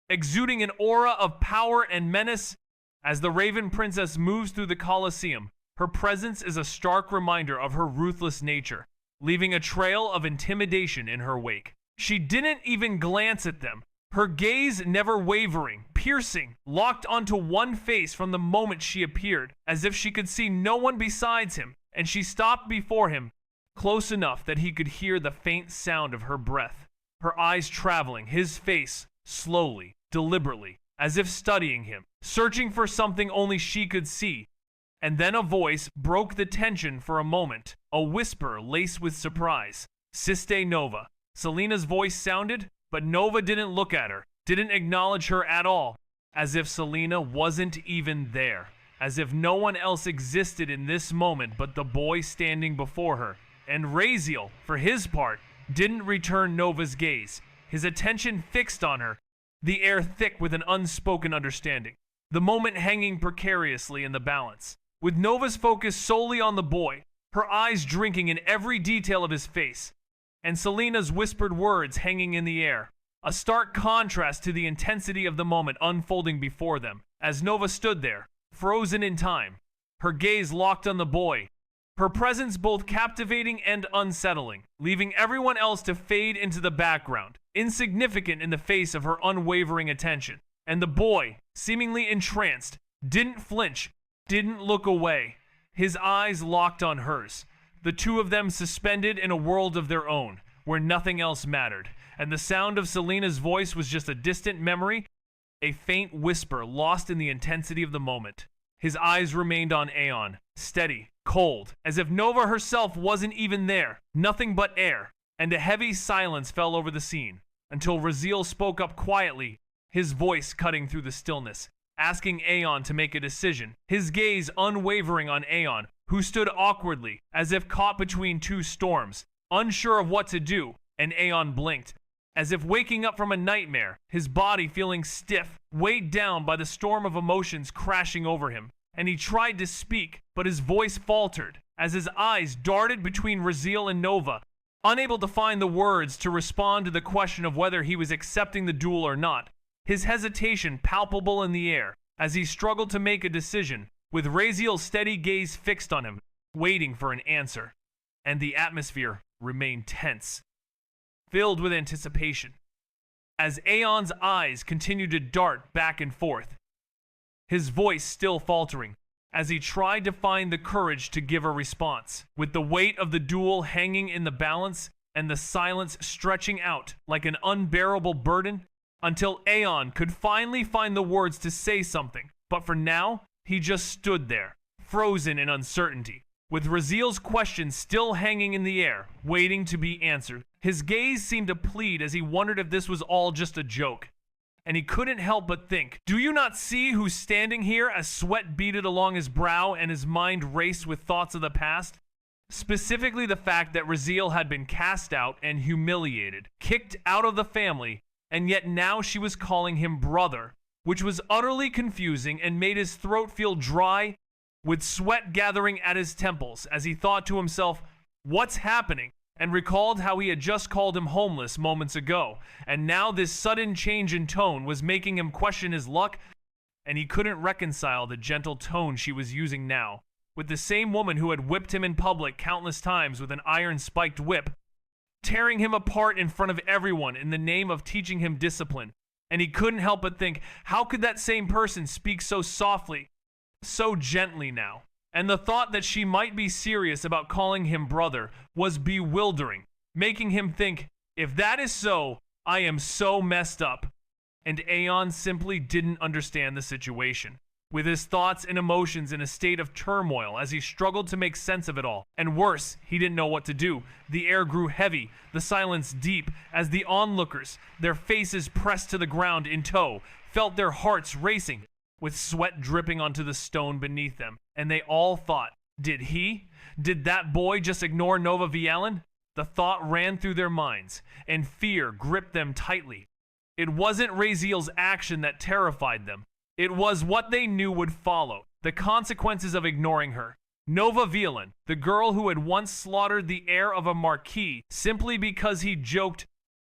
exuding an aura of power and menace. As the Raven Princess moves through the Colosseum, her presence is a stark reminder of her ruthless nature, leaving a trail of intimidation in her wake. She didn't even glance at them, her gaze never wavering, piercing, locked onto one face from the moment she appeared, as if she could see no one besides him, and she stopped before him, close enough that he could hear the faint sound of her breath, her eyes traveling his face slowly, deliberately, as if studying him, searching for something only she could see. And then a voice broke the tension for a moment, a whisper laced with surprise. "Siste Nova." Selena's voice sounded, but Nova didn't look at her, didn't acknowledge her at all, as if Selena wasn't even there, as if no one else existed in this moment but the boy standing before her. And Raziel, for his part, didn't return Nova's gaze, his attention fixed on her, the air thick with an unspoken understanding, the moment hanging precariously in the balance, with Nova's focus solely on the boy, her eyes drinking in every detail of his face, and Selena's whispered words hanging in the air, a stark contrast to the intensity of the moment unfolding before them, as Nova stood there, frozen in time, her gaze locked on the boy, her presence both captivating and unsettling, leaving everyone else to fade into the background, insignificant in the face of her unwavering attention. And the boy, seemingly entranced, didn't flinch, didn't look away. His eyes locked on hers, the two of them suspended in a world of their own, where nothing else mattered, and the sound of Selena's voice was just a distant memory, a faint whisper lost in the intensity of the moment. His eyes remained on Aeon, steady, cold, as if Nova herself wasn't even there, nothing but air, and a heavy silence fell over the scene, until Raziel spoke up quietly, his voice cutting through the stillness, asking Aeon to make a decision, his gaze unwavering on Aeon, who stood awkwardly, as if caught between two storms, unsure of what to do, and Aeon blinked, as if waking up from a nightmare, his body feeling stiff, weighed down by the storm of emotions crashing over him. And he tried to speak, but his voice faltered, as his eyes darted between Raziel and Nova, unable to find the words to respond to the question of whether he was accepting the duel or not, his hesitation palpable in the air, as he struggled to make a decision, with Raziel's steady gaze fixed on him, waiting for an answer. And the atmosphere remained tense, filled with anticipation, as Aeon's eyes continued to dart back and forth, his voice still faltering, as he tried to find the courage to give a response, with the weight of the duel hanging in the balance and the silence stretching out like an unbearable burden, until Aeon could finally find the words to say something. But for now, he just stood there, frozen in uncertainty, with Raziel's question still hanging in the air, waiting to be answered. His gaze seemed to plead as he wondered if this was all just a joke. And he couldn't help but think, do you not see who's standing here, as sweat beaded along his brow and his mind raced with thoughts of the past? Specifically the fact that Raziel had been cast out and humiliated, kicked out of the family, and yet now she was calling him brother, which was utterly confusing and made his throat feel dry, with sweat gathering at his temples as he thought to himself, what's happening? And recalled how he had just called him homeless moments ago, and now this sudden change in tone was making him question his luck, and he couldn't reconcile the gentle tone she was using now, with the same woman who had whipped him in public countless times with an iron-spiked whip, tearing him apart in front of everyone in the name of teaching him discipline. And he couldn't help but think, how could that same person speak so softly, so gently now? And the thought that she might be serious about calling him brother was bewildering, making him think, if that is so, I am so messed up. And Aeon simply didn't understand the situation, with his thoughts and emotions in a state of turmoil as he struggled to make sense of it all. And worse, he didn't know what to do. The air grew heavy, the silence deep, as the onlookers, their faces pressed to the ground in tow, felt their hearts racing, with sweat dripping onto the stone beneath them, and they all thought, did that boy just ignore Nova VILLIANS? The thought ran through their minds, and fear gripped them tightly. It wasn't Raziel's action that terrified them. It was what they knew would follow, the consequences of ignoring her. Nova VILLIANS, the girl who had once slaughtered the heir of a marquis simply because he joked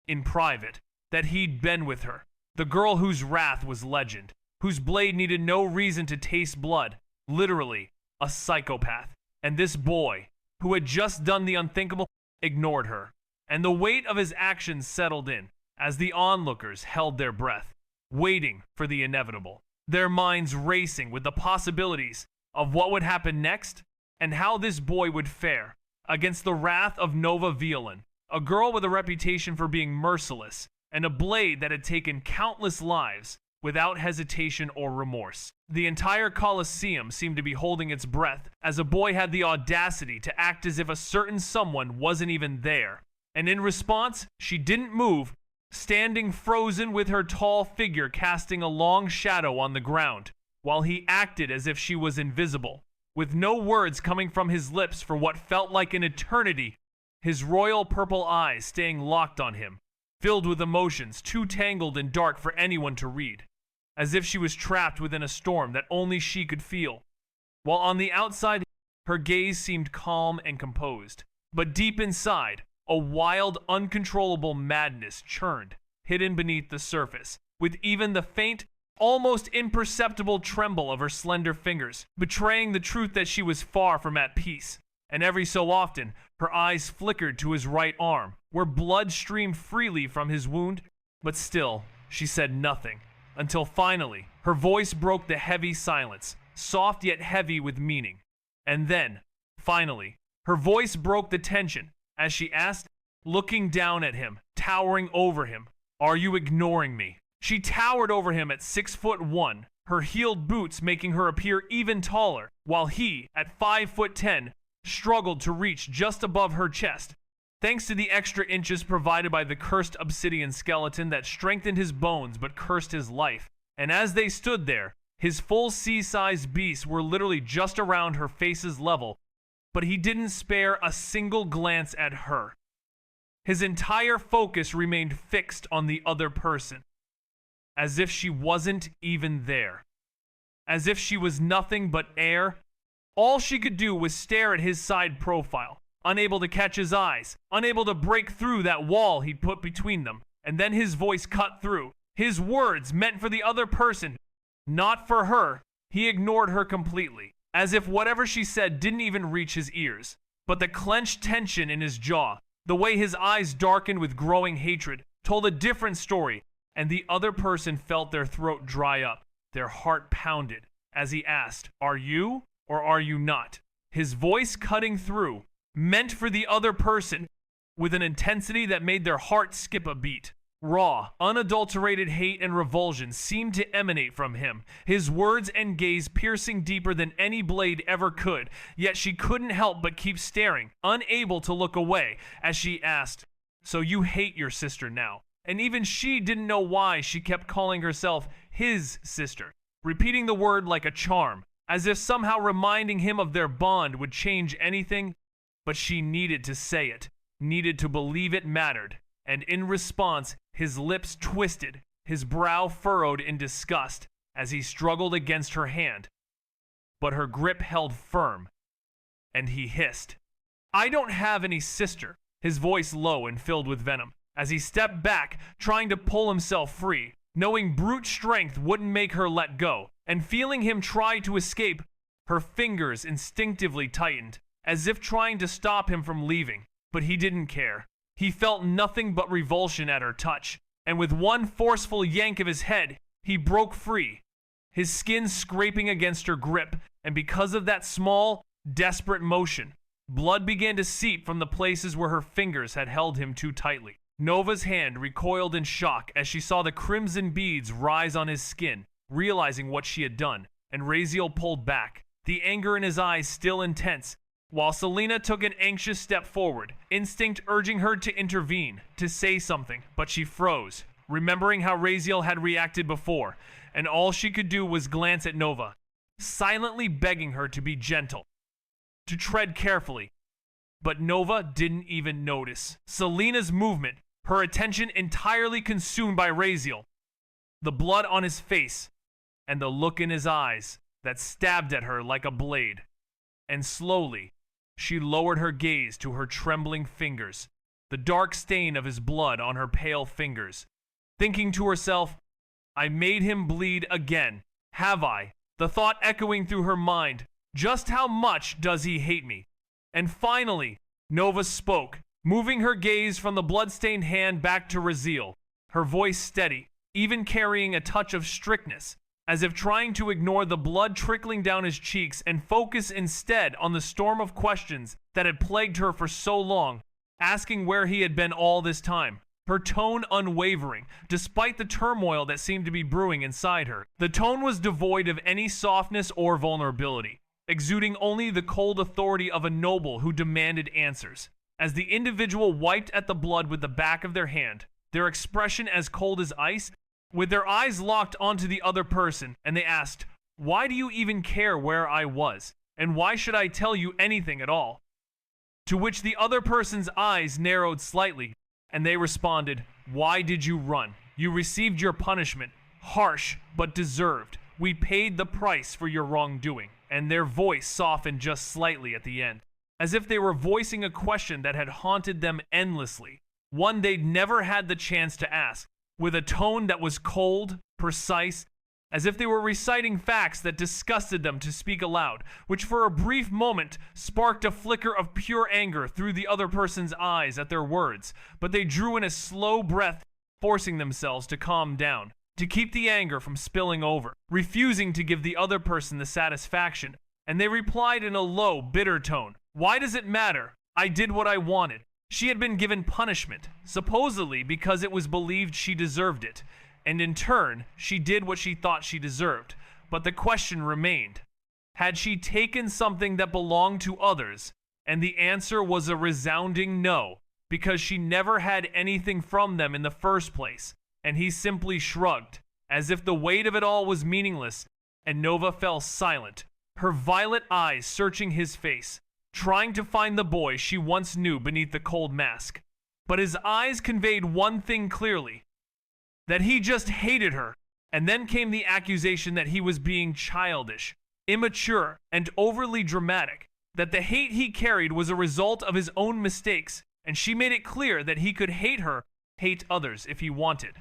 in private that he'd been with her. The girl whose wrath was legend, whose blade needed no reason to taste blood, literally a psychopath. And this boy, who had just done the unthinkable, ignored her. And the weight of his actions settled in, as the onlookers held their breath, waiting for the inevitable, their minds racing with the possibilities of what would happen next, and how this boy would fare against the wrath of Nova VILLIANS, a girl with a reputation for being merciless, and a blade that had taken countless lives, without hesitation or remorse. The entire Colosseum seemed to be holding its breath as a boy had the audacity to act as if a certain someone wasn't even there. And in response, she didn't move, standing frozen with her tall figure casting a long shadow on the ground, while he acted as if she was invisible, with no words coming from his lips for what felt like an eternity, his royal purple eyes staying locked on him, filled with emotions too tangled and dark for anyone to read, as if she was trapped within a storm that only she could feel, while on the outside, her gaze seemed calm and composed. But deep inside, a wild, uncontrollable madness churned, hidden beneath the surface, with even the faint almost imperceptible tremble of her slender fingers, betraying the truth that she was far from at peace. And every so often, her eyes flickered to his right arm, where blood streamed freely from his wound, but still, she said nothing, until finally, her voice broke the heavy silence, soft yet heavy with meaning. And then, finally, her voice broke the tension as she asked, looking down at him, towering over him, "Are you ignoring me?" She towered over him at 6'1", her heeled boots making her appear even taller, while he, at 5'10", struggled to reach just above her chest, thanks to the extra inches provided by the cursed obsidian skeleton that strengthened his bones but cursed his life. And as they stood there, his full sea-sized beasts were literally just around her face's level, but he didn't spare a single glance at her. His entire focus remained fixed on the other person, as if she wasn't even there. As if she was nothing but air. All she could do was stare at his side profile, unable to catch his eyes, unable to break through that wall he'd put between them. And then his voice cut through. His words meant for the other person, not for her. He ignored her completely, as if whatever she said didn't even reach his ears. But the clenched tension in his jaw, the way his eyes darkened with growing hatred, told a different story, and the other person felt their throat dry up, their heart pounded, as he asked, "Are you or are you not?" His voice cutting through, meant for the other person, with an intensity that made their heart skip a beat. Raw, unadulterated hate and revulsion seemed to emanate from him, his words and gaze piercing deeper than any blade ever could, yet she couldn't help but keep staring, unable to look away, as she asked, "So you hate your sister now?" And even she didn't know why she kept calling herself his sister, repeating the word like a charm, as if somehow reminding him of their bond would change anything, but she needed to say it, needed to believe it mattered. And in response, his lips twisted, his brow furrowed in disgust as he struggled against her hand. But her grip held firm, and he hissed, "I don't have any sister," his voice low and filled with venom, as he stepped back, trying to pull himself free, knowing brute strength wouldn't make her let go, and feeling him try to escape, her fingers instinctively tightened, as if trying to stop him from leaving, but he didn't care. He felt nothing but revulsion at her touch, and with one forceful yank of his head, he broke free, his skin scraping against her grip, and because of that small, desperate motion, blood began to seep from the places where her fingers had held him too tightly. Nova's hand recoiled in shock as she saw the crimson beads rise on his skin, realizing what she had done, and Raziel pulled back, the anger in his eyes still intense, while Selena took an anxious step forward, instinct urging her to intervene, to say something, but she froze, remembering how Raziel had reacted before, and all she could do was glance at Nova, silently begging her to be gentle, to tread carefully. But Nova didn't even notice Selena's movement, her attention entirely consumed by Raziel, the blood on his face, and the look in his eyes that stabbed at her like a blade. And slowly, she lowered her gaze to her trembling fingers, the dark stain of his blood on her pale fingers, thinking to herself, "I made him bleed again, have I?" The thought echoing through her mind, just how much does he hate me? And finally, Nova spoke, moving her gaze from the bloodstained hand back to Raziel, her voice steady, even carrying a touch of strictness, as if trying to ignore the blood trickling down his cheeks and focus instead on the storm of questions that had plagued her for so long, asking where he had been all this time, her tone unwavering, despite the turmoil that seemed to be brewing inside her. The tone was devoid of any softness or vulnerability, exuding only the cold authority of a noble who demanded answers. As the individual wiped at the blood with the back of their hand, their expression as cold as ice, with their eyes locked onto the other person, and they asked, "Why do you even care where I was? And why should I tell you anything at all?" To which the other person's eyes narrowed slightly, and they responded, "Why did you run? You received your punishment, harsh but deserved. We paid the price for your wrongdoing." And their voice softened just slightly at the end, as if they were voicing a question that had haunted them endlessly, one they'd never had the chance to ask, with a tone that was cold, precise, as if they were reciting facts that disgusted them to speak aloud, which for a brief moment sparked a flicker of pure anger through the other person's eyes at their words, but they drew in a slow breath, forcing themselves to calm down, to keep the anger from spilling over, refusing to give the other person the satisfaction, and they replied in a low, bitter tone, "Why does it matter? I did what I wanted." She had been given punishment, supposedly because it was believed she deserved it, and in turn, she did what she thought she deserved. But the question remained, had she taken something that belonged to others? And the answer was a resounding no, because she never had anything from them in the first place, and he simply shrugged, as if the weight of it all was meaningless, and Nova fell silent, her violet eyes searching his face, trying to find the boy she once knew beneath the cold mask. But his eyes conveyed one thing clearly, that he just hated her, and then came the accusation that he was being childish, immature, and overly dramatic, that the hate he carried was a result of his own mistakes, and she made it clear that he could hate her, hate others if he wanted.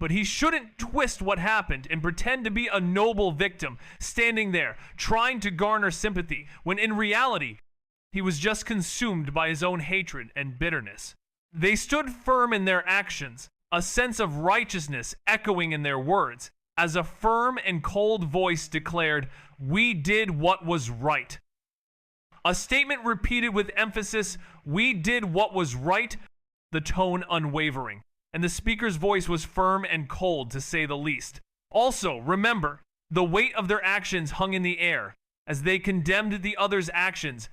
But he shouldn't twist what happened and pretend to be a noble victim, standing there, trying to garner sympathy, when in reality, he was just consumed by his own hatred and bitterness. They stood firm in their actions, a sense of righteousness echoing in their words, as a firm and cold voice declared, "We did what was right." A statement repeated with emphasis, "We did what was right," the tone unwavering, and the speaker's voice was firm and cold to say the least. Also, remember, the weight of their actions hung in the air, as they condemned the other's actions.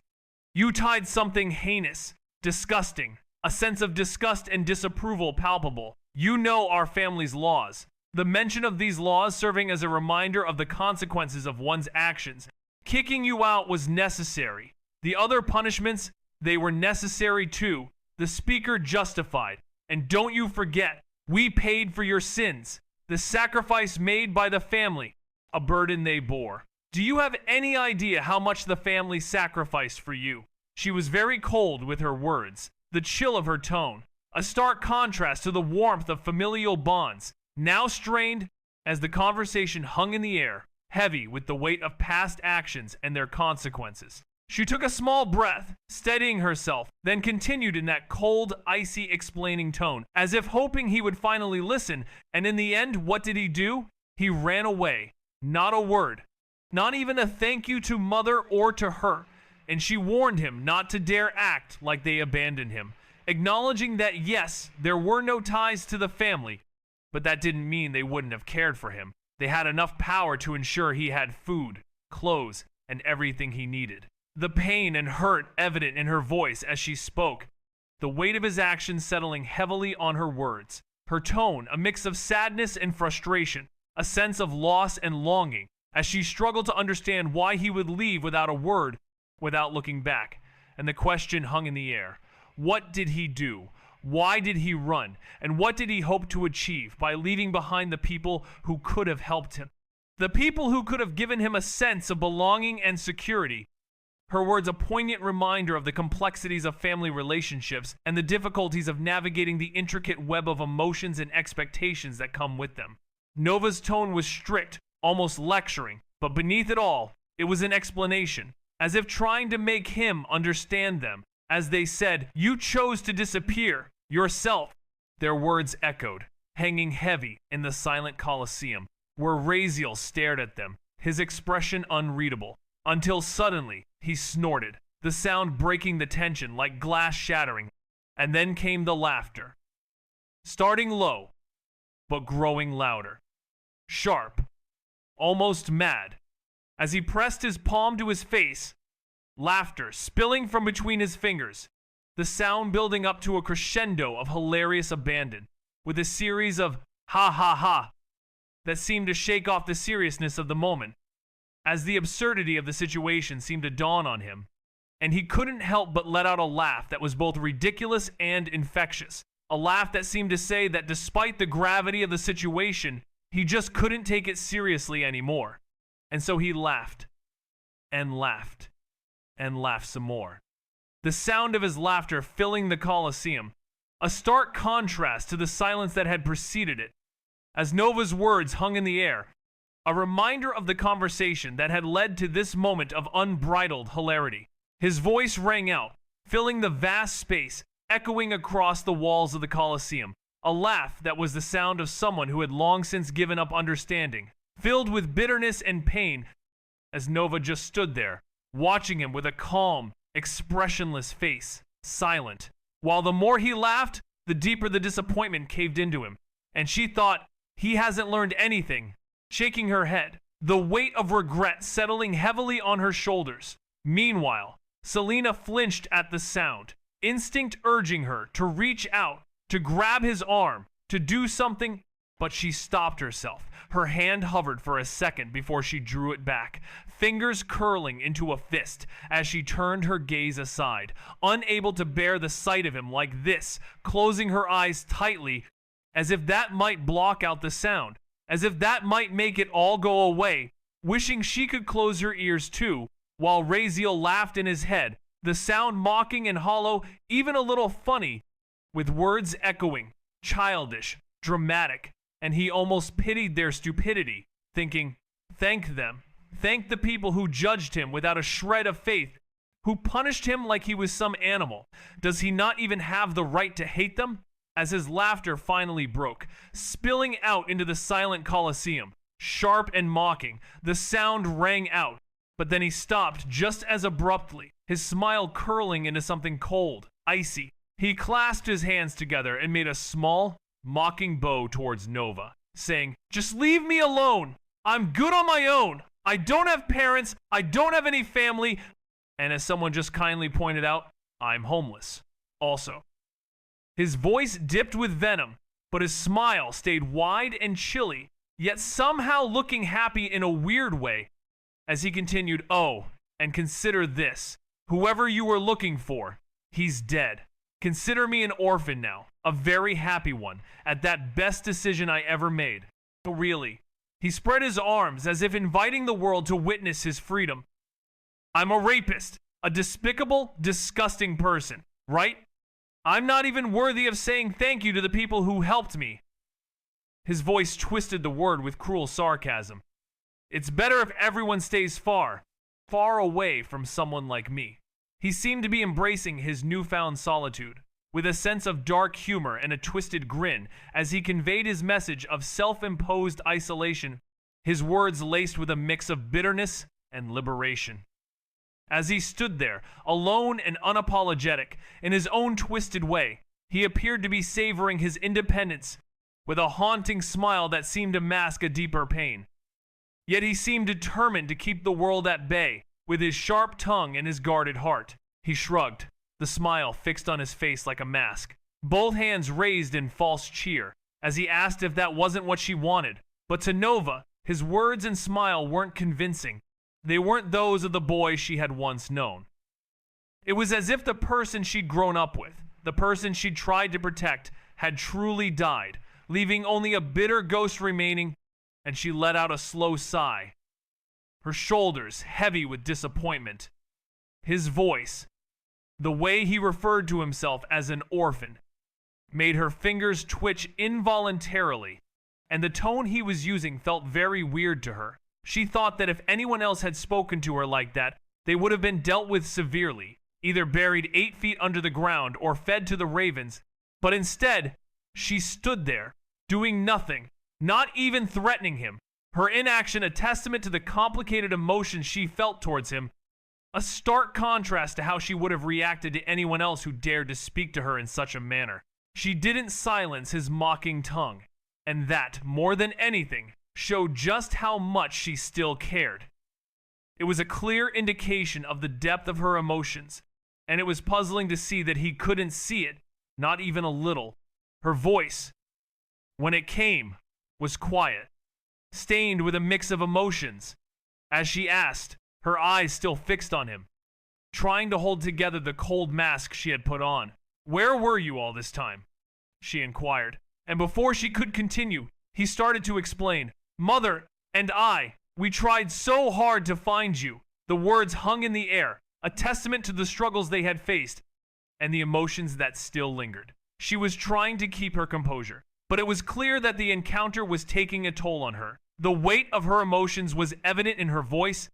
You tied something heinous, disgusting, a sense of disgust and disapproval palpable. You know our family's laws. The mention of these laws serving as a reminder of the consequences of one's actions. Kicking you out was necessary. The other punishments, they were necessary too. The speaker justified. And don't you forget, we paid for your sins. The sacrifice made by the family, a burden they bore. Do you have any idea how much the family sacrificed for you? She was very cold with her words, the chill of her tone, a stark contrast to the warmth of familial bonds, now strained as the conversation hung in the air, heavy with the weight of past actions and their consequences. She took a small breath, steadying herself, then continued in that cold, icy explaining tone, as if hoping he would finally listen, and in the end, what did he do? He ran away. Not a word. Not even a thank you to mother or to her. And she warned him not to dare act like they abandoned him, acknowledging that yes, there were no ties to the family, but that didn't mean they wouldn't have cared for him. They had enough power to ensure he had food, clothes, and everything he needed. The pain and hurt evident in her voice as she spoke, the weight of his actions settling heavily on her words. Her tone, a mix of sadness and frustration, a sense of loss and longing, as she struggled to understand why he would leave without a word, without looking back. And the question hung in the air. What did he do? Why did he run? And what did he hope to achieve by leaving behind the people who could have helped him? The people who could have given him a sense of belonging and security. Her words a poignant reminder of the complexities of family relationships and the difficulties of navigating the intricate web of emotions and expectations that come with them. Nova's tone was strict, almost lecturing, but beneath it all, it was an explanation, as if trying to make him understand them. As they said, "You chose to disappear, yourself," their words echoed, hanging heavy in the silent Colosseum, where Raziel stared at them, his expression unreadable, until suddenly he snorted, the sound breaking the tension like glass shattering, and then came the laughter, starting low, but growing louder, sharp, almost mad. As he pressed his palm to his face, laughter spilling from between his fingers, the sound building up to a crescendo of hilarious abandon, with a series of ha ha ha that seemed to shake off the seriousness of the moment, as the absurdity of the situation seemed to dawn on him, and he couldn't help but let out a laugh that was both ridiculous and infectious, a laugh that seemed to say that despite the gravity of the situation, he just couldn't take it seriously anymore. And so he laughed, and laughed, and laughed some more. The sound of his laughter filling the Colosseum, a stark contrast to the silence that had preceded it. As Nova's words hung in the air, a reminder of the conversation that had led to this moment of unbridled hilarity. His voice rang out, filling the vast space, echoing across the walls of the Colosseum, a laugh that was the sound of someone who had long since given up understanding, filled with bitterness and pain, as Nova just stood there, watching him with a calm, expressionless face, silent. While the more he laughed, the deeper the disappointment caved into him, and she thought, he hasn't learned anything. Shaking her head, the weight of regret settling heavily on her shoulders. Meanwhile, Selena flinched at the sound, instinct urging her to reach out, to grab his arm, to do something, but she stopped herself. Her hand hovered for a second before she drew it back, fingers curling into a fist as she turned her gaze aside, unable to bear the sight of him like this, closing her eyes tightly, as if that might block out the sound, as if that might make it all go away, wishing she could close her ears too, while Raziel laughed in his head, the sound mocking and hollow, even a little funny, with words echoing, childish, dramatic, and he almost pitied their stupidity, thinking, thank them, thank the people who judged him without a shred of faith, who punished him like he was some animal. Does he not even have the right to hate them? As his laughter finally broke, spilling out into the silent Colosseum, sharp and mocking, the sound rang out, but then he stopped just as abruptly, his smile curling into something cold, icy. He clasped his hands together and made a small, mocking bow towards Nova, saying, just leave me alone. I'm good on my own. I don't have parents. I don't have any family. And as someone just kindly pointed out, I'm homeless. Also. His voice dipped with venom, but his smile stayed wide and chilly, yet somehow looking happy in a weird way, as he continued, oh, and consider this. Whoever you were looking for, he's dead. Consider me an orphan now, a very happy one, at that best decision I ever made. Really. He spread his arms as if inviting the world to witness his freedom. I'm a rapist, a despicable, disgusting person, right? I'm not even worthy of saying thank you to the people who helped me. His voice twisted the word with cruel sarcasm. It's better if everyone stays far, far away from someone like me. He seemed to be embracing his newfound solitude, with a sense of dark humor and a twisted grin as he conveyed his message of self-imposed isolation, his words laced with a mix of bitterness and liberation. As he stood there, alone and unapologetic, in his own twisted way, he appeared to be savoring his independence with a haunting smile that seemed to mask a deeper pain. Yet he seemed determined to keep the world at bay, with his sharp tongue and his guarded heart. He shrugged, the smile fixed on his face like a mask, both hands raised in false cheer, as he asked if that wasn't what she wanted. But to Nova, his words and smile weren't convincing. They weren't those of the boy she had once known. It was as if the person she'd grown up with, the person she'd tried to protect, had truly died, leaving only a bitter ghost remaining, and she let out a slow sigh, her shoulders heavy with disappointment. His voice, the way he referred to himself as an orphan, made her fingers twitch involuntarily, and the tone he was using felt very weird to her. She thought that if anyone else had spoken to her like that, they would have been dealt with severely, either buried 8 feet under the ground or fed to the ravens. But instead, she stood there, doing nothing, not even threatening him, her inaction a testament to the complicated emotions she felt towards him, a stark contrast to how she would have reacted to anyone else who dared to speak to her in such a manner. She didn't silence his mocking tongue, and that, more than anything, showed just how much she still cared. It was a clear indication of the depth of her emotions, and it was puzzling to see that he couldn't see it, not even a little. Her voice, when it came, was quiet, stained with a mix of emotions, as she asked, her eyes still fixed on him, trying to hold together the cold mask she had put on. Where were you all this time? She inquired, and before she could continue, he started to explain. Mother and I, we tried so hard to find you. The words hung in the air, a testament to the struggles they had faced and the emotions that still lingered. She was trying to keep her composure, but it was clear that the encounter was taking a toll on her. The weight of her emotions was evident in her voice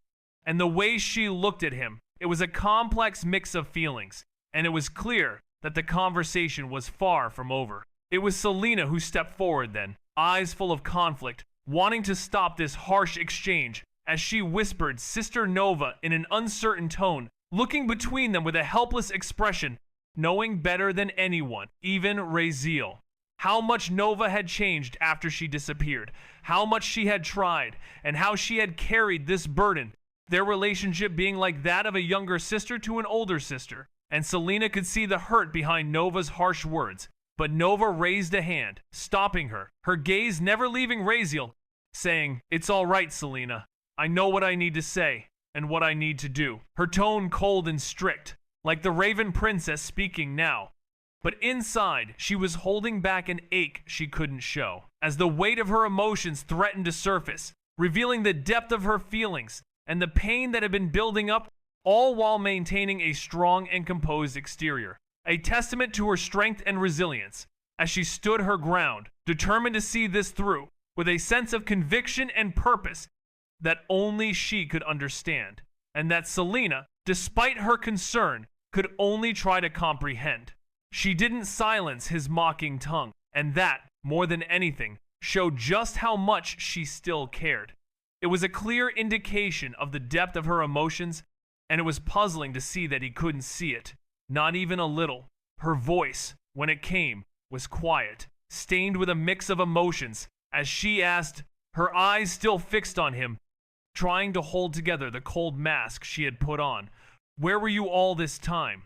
and the way she looked at him. It was a complex mix of feelings, and it was clear that the conversation was far from over. It was Selena who stepped forward then, eyes full of conflict, wanting to stop this harsh exchange, as she whispered Sister Nova in an uncertain tone, looking between them with a helpless expression, knowing better than anyone, even Raziel, how much Nova had changed after she disappeared, how much she had tried, and how she had carried this burden, their relationship being like that of a younger sister to an older sister. And Selena could see the hurt behind Nova's harsh words, but Nova raised a hand, stopping her, her gaze never leaving Raziel, saying, "It's all right, Selena. I know what I need to say and what I need to do." Her tone cold and strict, like the Raven Princess speaking now. But inside, she was holding back an ache she couldn't show, as the weight of her emotions threatened to surface, revealing the depth of her feelings and the pain that had been building up, all while maintaining a strong and composed exterior. A testament to her strength and resilience, as she stood her ground, determined to see this through, with a sense of conviction and purpose that only she could understand, and that Selena, despite her concern, could only try to comprehend. She didn't silence his mocking tongue, and that, more than anything, showed just how much she still cared. It was a clear indication of the depth of her emotions, and it was puzzling to see that he couldn't see it, not even a little. Her voice, when it came, was quiet, stained with a mix of emotions, as she asked, her eyes still fixed on him, trying to hold together the cold mask she had put on. "Where were you all this time?"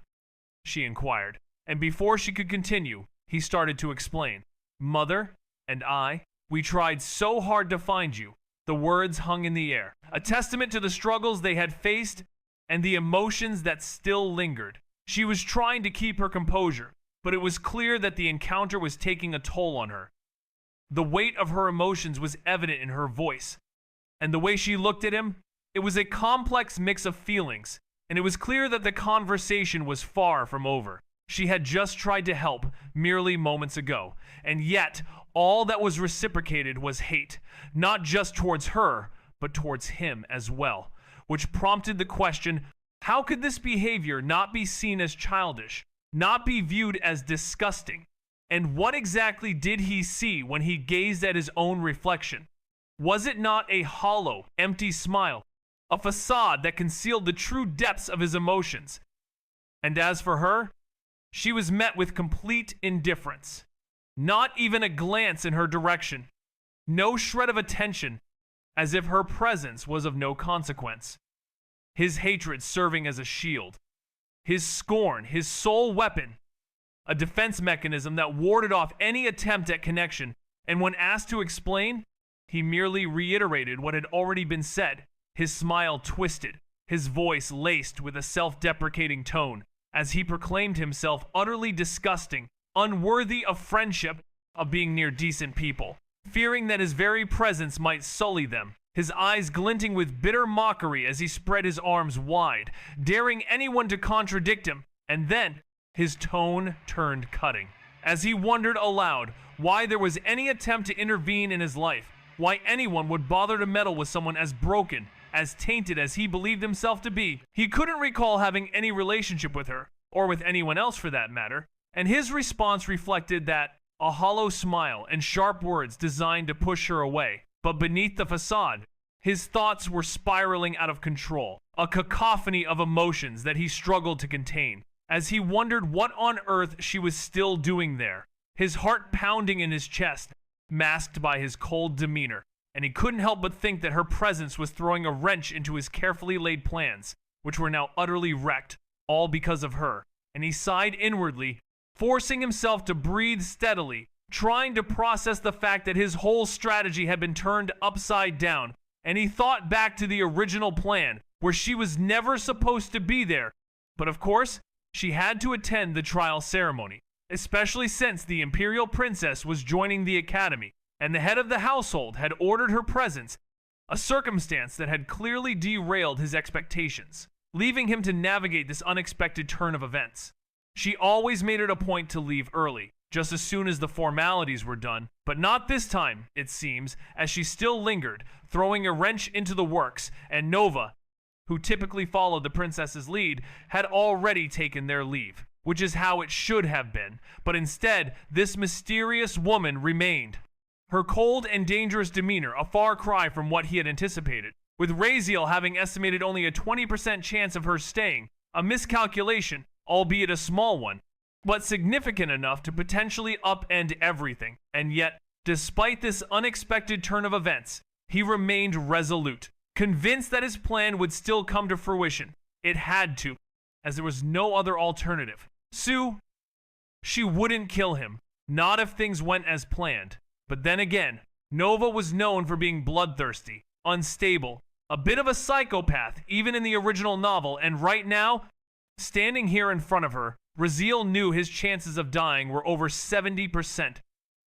she inquired, and before she could continue, he started to explain. "Mother and I, we tried so hard to find you." The words hung in the air, a testament to the struggles they had faced and the emotions that still lingered. She was trying to keep her composure, but it was clear that the encounter was taking a toll on her. The weight of her emotions was evident in her voice, and the way she looked at him, it was a complex mix of feelings, and it was clear that the conversation was far from over. She had just tried to help merely moments ago, and yet all that was reciprocated was hate, not just towards her, but towards him as well, which prompted the question, how could this behavior not be seen as childish, not be viewed as disgusting? And what exactly did he see when he gazed at his own reflection? Was it not a hollow, empty smile, a facade that concealed the true depths of his emotions? And as for her, she was met with complete indifference. Not even a glance in her direction. No shred of attention, as if her presence was of no consequence. His hatred serving as a shield. His scorn, his sole weapon. A defense mechanism that warded off any attempt at connection, and when asked to explain, he merely reiterated what had already been said, his smile twisted, his voice laced with a self-deprecating tone, as he proclaimed himself utterly disgusting, unworthy of friendship, of being near decent people, fearing that his very presence might sully them, his eyes glinting with bitter mockery as he spread his arms wide, daring anyone to contradict him, and then his tone turned cutting, as he wondered aloud why there was any attempt to intervene in his life, why anyone would bother to meddle with someone as broken, as tainted as he believed himself to be. He couldn't recall having any relationship with her, or with anyone else for that matter, and his response reflected that, a hollow smile and sharp words designed to push her away. But beneath the facade, his thoughts were spiraling out of control, a cacophony of emotions that he struggled to contain, as he wondered what on earth she was still doing there, his heart pounding in his chest, masked by his cold demeanor, and he couldn't help but think that her presence was throwing a wrench into his carefully laid plans, which were now utterly wrecked, all because of her, and he sighed inwardly, forcing himself to breathe steadily, trying to process the fact that his whole strategy had been turned upside down, and he thought back to the original plan, where she was never supposed to be there, but of course, she had to attend the trial ceremony, especially since the Imperial Princess was joining the academy, and the head of the household had ordered her presence, a circumstance that had clearly derailed his expectations, leaving him to navigate this unexpected turn of events. She always made it a point to leave early, just as soon as the formalities were done, but not this time, it seems, as she still lingered, throwing a wrench into the works, and Nova, who typically followed the princess's lead, had already taken their leave, which is how it should have been, but instead, this mysterious woman remained. Her cold and dangerous demeanor a far cry from what he had anticipated, with Raziel having estimated only a 20% chance of her staying, a miscalculation, albeit a small one, but significant enough to potentially upend everything, and yet, despite this unexpected turn of events, he remained resolute, convinced that his plan would still come to fruition. It had to, as there was no other alternative. Sue, she wouldn't kill him, not if things went as planned. But then again, Nova was known for being bloodthirsty, unstable, a bit of a psychopath, even in the original novel, and right now, standing here in front of her, Raziel knew his chances of dying were over 70%.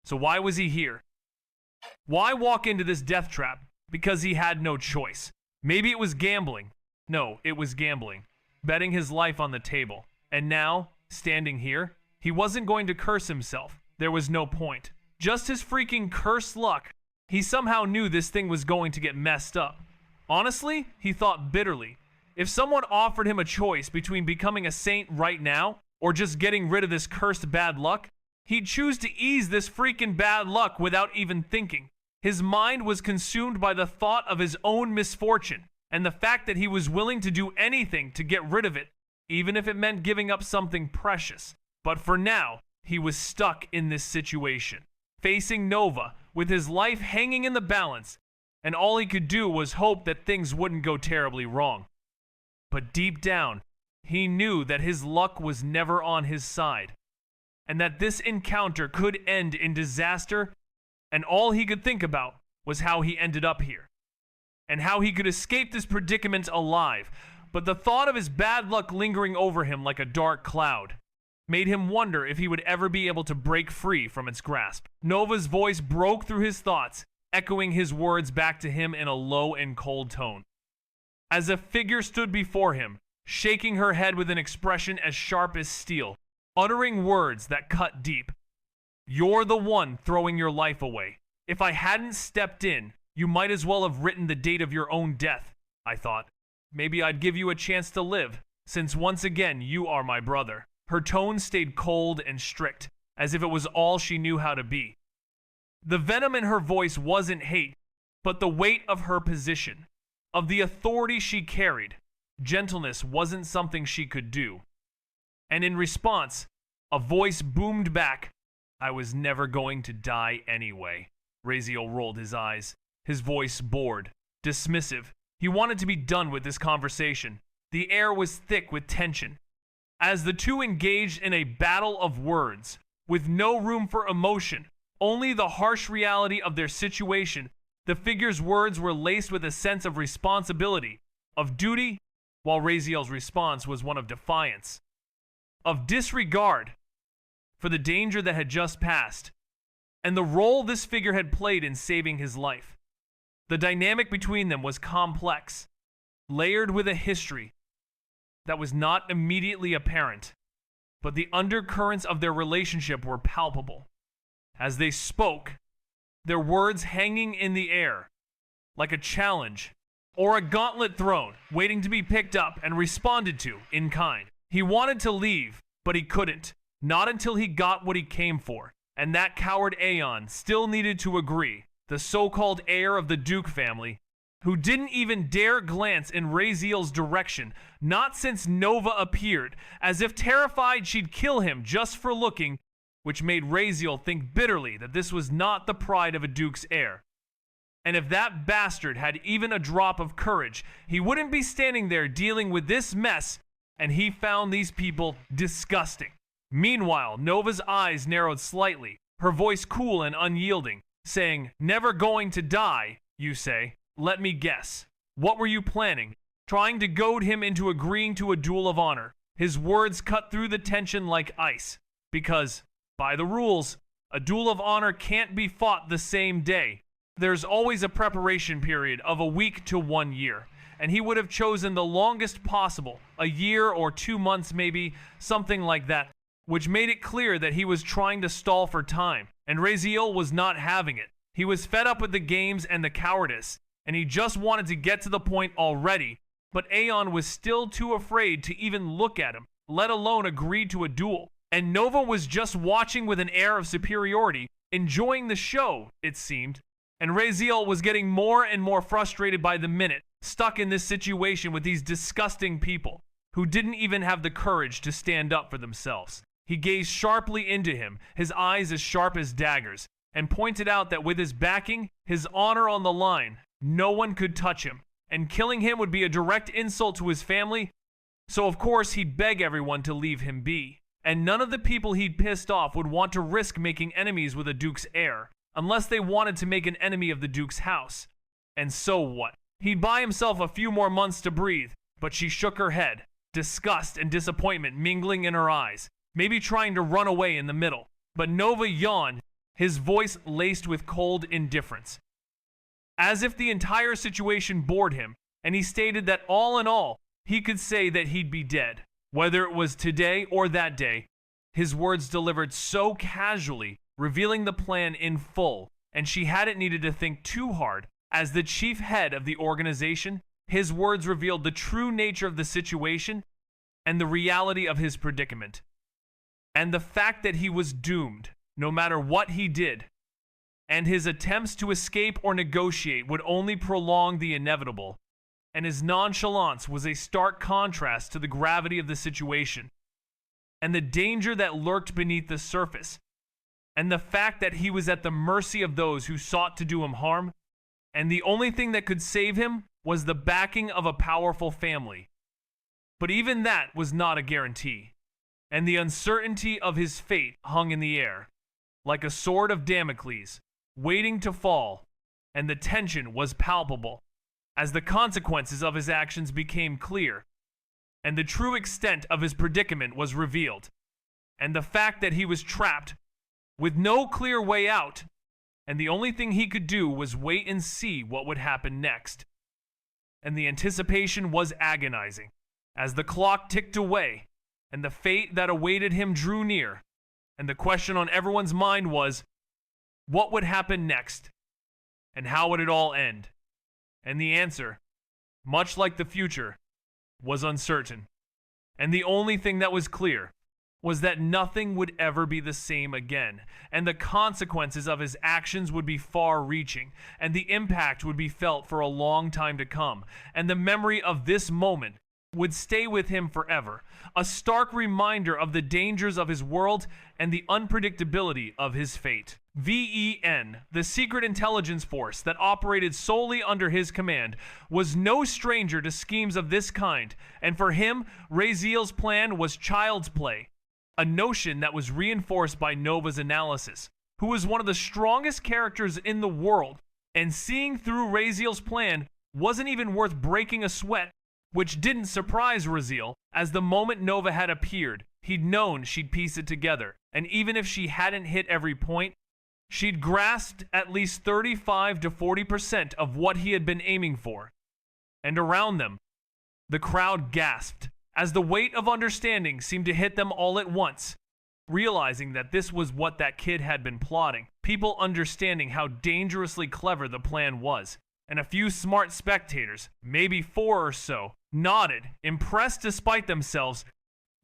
So why was he here? Why walk into this death trap? Because he had no choice. Maybe it was gambling. No, it was gambling. Betting his life on the table. And now, standing here, he wasn't going to curse himself. There was no point. Just his freaking cursed luck. He somehow knew this thing was going to get messed up. Honestly, he thought bitterly. If someone offered him a choice between becoming a saint right now, or just getting rid of this cursed bad luck, he'd choose to ease this freaking bad luck without even thinking. His mind was consumed by the thought of his own misfortune, and the fact that he was willing to do anything to get rid of it, even if it meant giving up something precious. But for now, he was stuck in this situation, facing Nova, with his life hanging in the balance, and all he could do was hope that things wouldn't go terribly wrong. But deep down, he knew that his luck was never on his side, and that this encounter could end in disaster, and all he could think about was how he ended up here, and how he could escape this predicament alive. But the thought of his bad luck lingering over him like a dark cloud made him wonder if he would ever be able to break free from its grasp. Nova's voice broke through his thoughts, echoing his words back to him in a low and cold tone. As a figure stood before him, shaking her head with an expression as sharp as steel, uttering words that cut deep. "You're the one throwing your life away. If I hadn't stepped in, you might as well have written the date of your own death," I thought. "Maybe I'd give you a chance to live, since once again you are my brother." Her tone stayed cold and strict, as if it was all she knew how to be. The venom in her voice wasn't hate, but the weight of her position, of the authority she carried. Gentleness wasn't something she could do. And in response, a voice boomed back, "I was never going to die anyway." Raziel rolled his eyes, his voice bored, dismissive. He wanted to be done with this conversation. The air was thick with tension, as the two engaged in a battle of words, with no room for emotion, only the harsh reality of their situation. The figure's words were laced with a sense of responsibility, of duty, while Raziel's response was one of defiance, of disregard for the danger that had just passed, and the role this figure had played in saving his life. The dynamic between them was complex, layered with a history that was not immediately apparent, but the undercurrents of their relationship were palpable. As they spoke, their words hanging in the air, like a challenge or a gauntlet thrown, waiting to be picked up and responded to in kind. He wanted to leave, but he couldn't, not until he got what he came for, and that coward Aeon still needed to agree, the so-called heir of the Duke family, who didn't even dare glance in Raziel's direction, not since Nova appeared, as if terrified she'd kill him just for looking, which made Raziel think bitterly that this was not the pride of a Duke's heir. And if that bastard had even a drop of courage, he wouldn't be standing there dealing with this mess, and he found these people disgusting. Meanwhile, Nova's eyes narrowed slightly, her voice cool and unyielding, saying, "Never going to die, you say? Let me guess. What were you planning? Trying to goad him into agreeing to a duel of honor." His words cut through the tension like ice, because, by the rules, a duel of honor can't be fought the same day. There's always a preparation period of a week to 1 year, and he would have chosen the longest possible, a year or 2 months maybe, something like that. which made it clear that he was trying to stall for time, and Raziel was not having it. He was fed up with the games and the cowardice, and he just wanted to get to the point already, but Aeon was still too afraid to even look at him, let alone agree to a duel. And Nova was just watching with an air of superiority, enjoying the show, it seemed. And Raziel was getting more and more frustrated by the minute, stuck in this situation with these disgusting people, who didn't even have the courage to stand up for themselves. He gazed sharply into him, his eyes as sharp as daggers, and pointed out that with his backing, his honor on the line, no one could touch him, and killing him would be a direct insult to his family, so of course he'd beg everyone to leave him be. And none of the people he'd pissed off would want to risk making enemies with a duke's heir, unless they wanted to make an enemy of the duke's house. And so what? He'd buy himself a few more months to breathe, but she shook her head, disgust and disappointment mingling in her eyes, maybe trying to run away in the middle. But Nova yawned, his voice laced with cold indifference, as if the entire situation bored him, and he stated that all in all, he could say that he'd be dead. Whether it was today or that day, his words delivered so casually, revealing the plan in full, and she hadn't needed to think too hard. As the chief head of the organization, his words revealed the true nature of the situation and the reality of his predicament, and the fact that he was doomed, no matter what he did, and his attempts to escape or negotiate would only prolong the inevitable. And his nonchalance was a stark contrast to the gravity of the situation, and the danger that lurked beneath the surface, and the fact that he was at the mercy of those who sought to do him harm, and the only thing that could save him was the backing of a powerful family. But even that was not a guarantee, and the uncertainty of his fate hung in the air, like a sword of Damocles, waiting to fall, and the tension was palpable as the consequences of his actions became clear, and the true extent of his predicament was revealed, and the fact that he was trapped with no clear way out, and the only thing he could do was wait and see what would happen next. And the anticipation was agonizing, as the clock ticked away, and the fate that awaited him drew near, and the question on everyone's mind was, what would happen next, and how would it all end? And the answer, much like the future, was uncertain. And the only thing that was clear was that nothing would ever be the same again, and the consequences of his actions would be far-reaching, and the impact would be felt for a long time to come, and the memory of this moment would stay with him forever, a stark reminder of the dangers of his world and the unpredictability of his fate. VEN, the secret intelligence force that operated solely under his command, was no stranger to schemes of this kind, and for him, Raziel's plan was child's play, a notion that was reinforced by Nova's analysis, who was one of the strongest characters in the world, and seeing through Raziel's plan wasn't even worth breaking a sweat, which didn't surprise Raziel, as the moment Nova had appeared, he'd known she'd piece it together, and even if she hadn't hit every point, she'd grasped at least 35 to 40% of what he had been aiming for. And around them, the crowd gasped, as the weight of understanding seemed to hit them all at once, realizing that this was what that kid had been plotting, people understanding how dangerously clever the plan was. And a few smart spectators, maybe 4 or so, nodded, impressed despite themselves,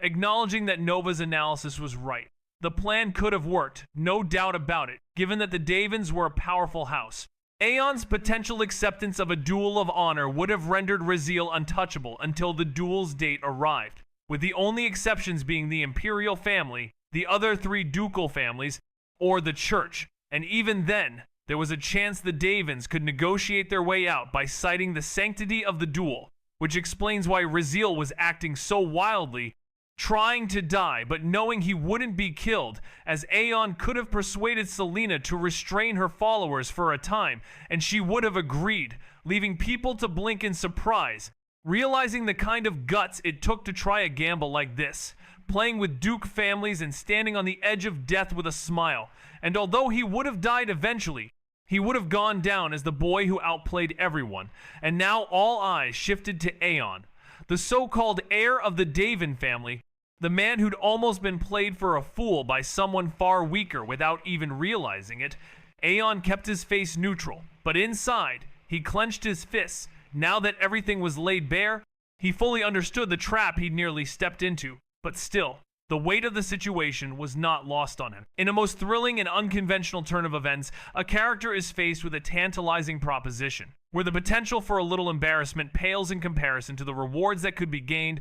acknowledging that Nova's analysis was right. The plan could have worked, no doubt about it, given that the Davins were a powerful house. Aeon's potential acceptance of a duel of honor would have rendered Raziel untouchable until the duel's date arrived, with the only exceptions being the Imperial family, the other 3 ducal families, or the Church, and even then, there was a chance the Davins could negotiate their way out by citing the sanctity of the duel, which explains why Raziel was acting so wildly, trying to die but knowing he wouldn't be killed, as Aeon could have persuaded Selena to restrain her followers for a time, and she would have agreed, leaving people to blink in surprise, realizing the kind of guts it took to try a gamble like this, playing with Duke families and standing on the edge of death with a smile. And although he would have died eventually, he would have gone down as the boy who outplayed everyone, and now all eyes shifted to Aeon, the so-called heir of the Davin family, The man who'd almost been played for a fool by someone far weaker without even realizing it, Aeon kept his face neutral, but inside, he clenched his fists. Now that everything was laid bare, he fully understood the trap he'd nearly stepped into, but still, the weight of the situation was not lost on him. In a most thrilling and unconventional turn of events, a character is faced with a tantalizing proposition, where the potential for a little embarrassment pales in comparison to the rewards that could be gained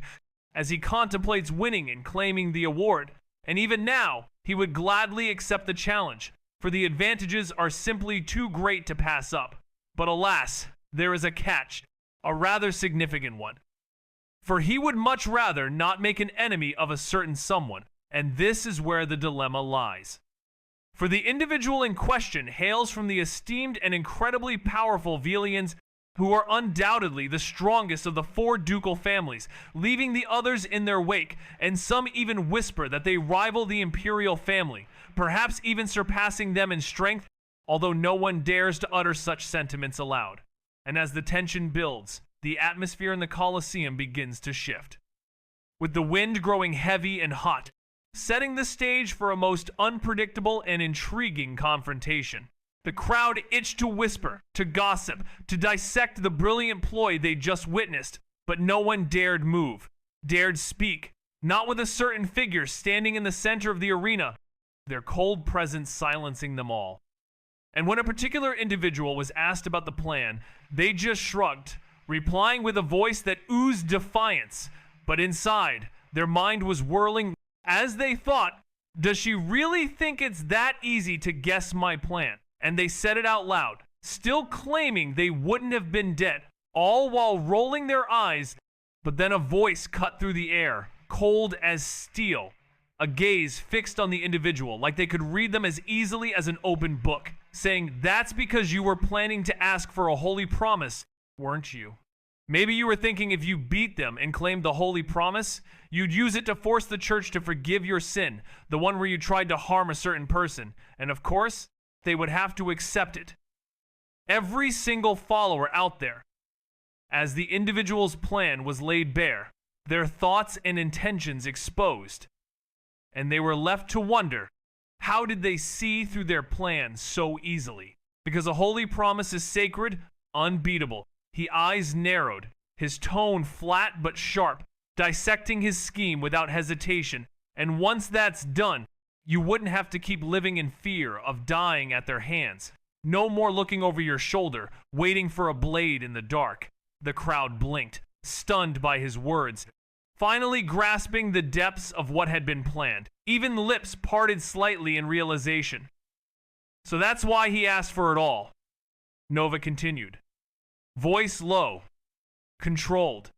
as he contemplates winning and claiming the award. And even now, he would gladly accept the challenge, for the advantages are simply too great to pass up. But alas, there is a catch, a rather significant one. For he would much rather not make an enemy of a certain someone, and this is where the dilemma lies. For the individual in question hails from the esteemed and incredibly powerful VILLIANS, who are undoubtedly the strongest of the 4 ducal families, leaving the others in their wake, and some even whisper that they rival the imperial family, perhaps even surpassing them in strength, although no one dares to utter such sentiments aloud. And as the tension builds, the atmosphere in the Colosseum begins to shift, with the wind growing heavy and hot, setting the stage for a most unpredictable and intriguing confrontation. The crowd itched to whisper, to gossip, to dissect the brilliant ploy they just witnessed, but no one dared move, dared speak, not with a certain figure standing in the center of the arena, their cold presence silencing them all. And when a particular individual was asked about the plan, they just shrugged, replying with a voice that oozed defiance, but inside, their mind was whirling as they thought, does she really think it's that easy to guess my plan? And they said it out loud, still claiming they wouldn't have been dead, all while rolling their eyes. But then a voice cut through the air, cold as steel, a gaze fixed on the individual, like they could read them as easily as an open book, saying, "That's because you were planning to ask for a holy promise, weren't you? Maybe you were thinking if you beat them and claimed the holy promise, you'd use it to force the church to forgive your sin, the one where you tried to harm a certain person, and of course, they would have to accept it." Every single follower out there, as the individual's plan was laid bare, their thoughts and intentions exposed, and they were left to wonder, how did they see through their plan so easily? Because a holy promise is sacred, unbeatable. His eyes narrowed, his tone flat but sharp, dissecting his scheme without hesitation, and once that's done, you wouldn't have to keep living in fear of dying at their hands. No more looking over your shoulder, waiting for a blade in the dark. The crowd blinked, stunned by his words, finally grasping the depths of what had been planned. Even lips parted slightly in realization. So that's why he asked for it all. Nova continued, voice low, controlled,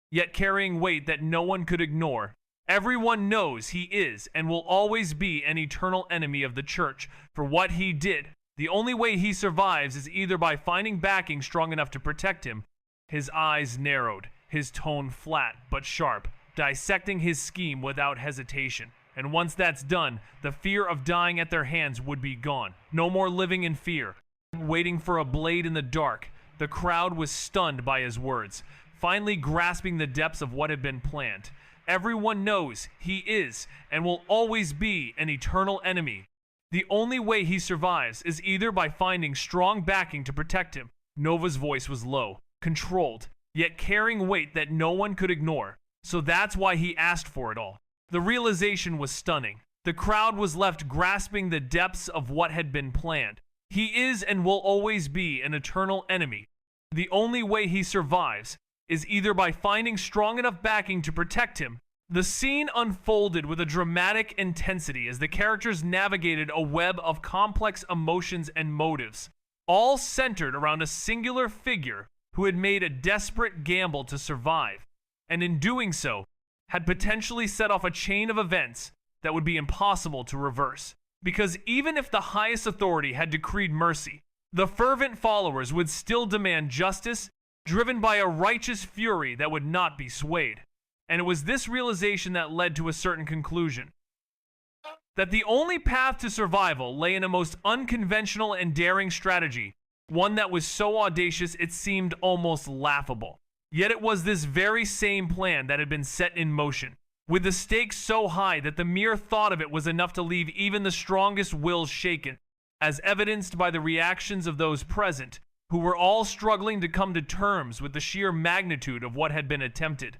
yet carrying weight that no one could ignore. Everyone knows he is and will always be an eternal enemy of the church for what he did. The only way he survives is either by finding backing strong enough to protect him. His eyes narrowed, his tone flat but sharp, dissecting his scheme without hesitation. And once that's done, the fear of dying at their hands would be gone. No more living in fear, waiting for a blade in the dark. The crowd was stunned by his words, finally grasping the depths of what had been planned. Everyone knows he is and will always be an eternal enemy. The only way he survives is either by finding strong backing to protect him. Nova's voice was low, controlled, yet carrying weight that no one could ignore. So that's why he asked for it all. The realization was stunning. The crowd was left grasping the depths of what had been planned. He is and will always be an eternal enemy. The only way he survives is either by finding strong enough backing to protect him. The scene unfolded with a dramatic intensity as the characters navigated a web of complex emotions and motives, all centered around a singular figure who had made a desperate gamble to survive, and in doing so, had potentially set off a chain of events that would be impossible to reverse. Because even if the highest authority had decreed mercy, the fervent followers would still demand justice, driven by a righteous fury that would not be swayed. And it was this realization that led to a certain conclusion. That the only path to survival lay in a most unconventional and daring strategy, one that was so audacious it seemed almost laughable. Yet it was this very same plan that had been set in motion. with the stakes so high that the mere thought of it was enough to leave even the strongest wills shaken, as evidenced by the reactions of those present, who were all struggling to come to terms with the sheer magnitude of what had been attempted.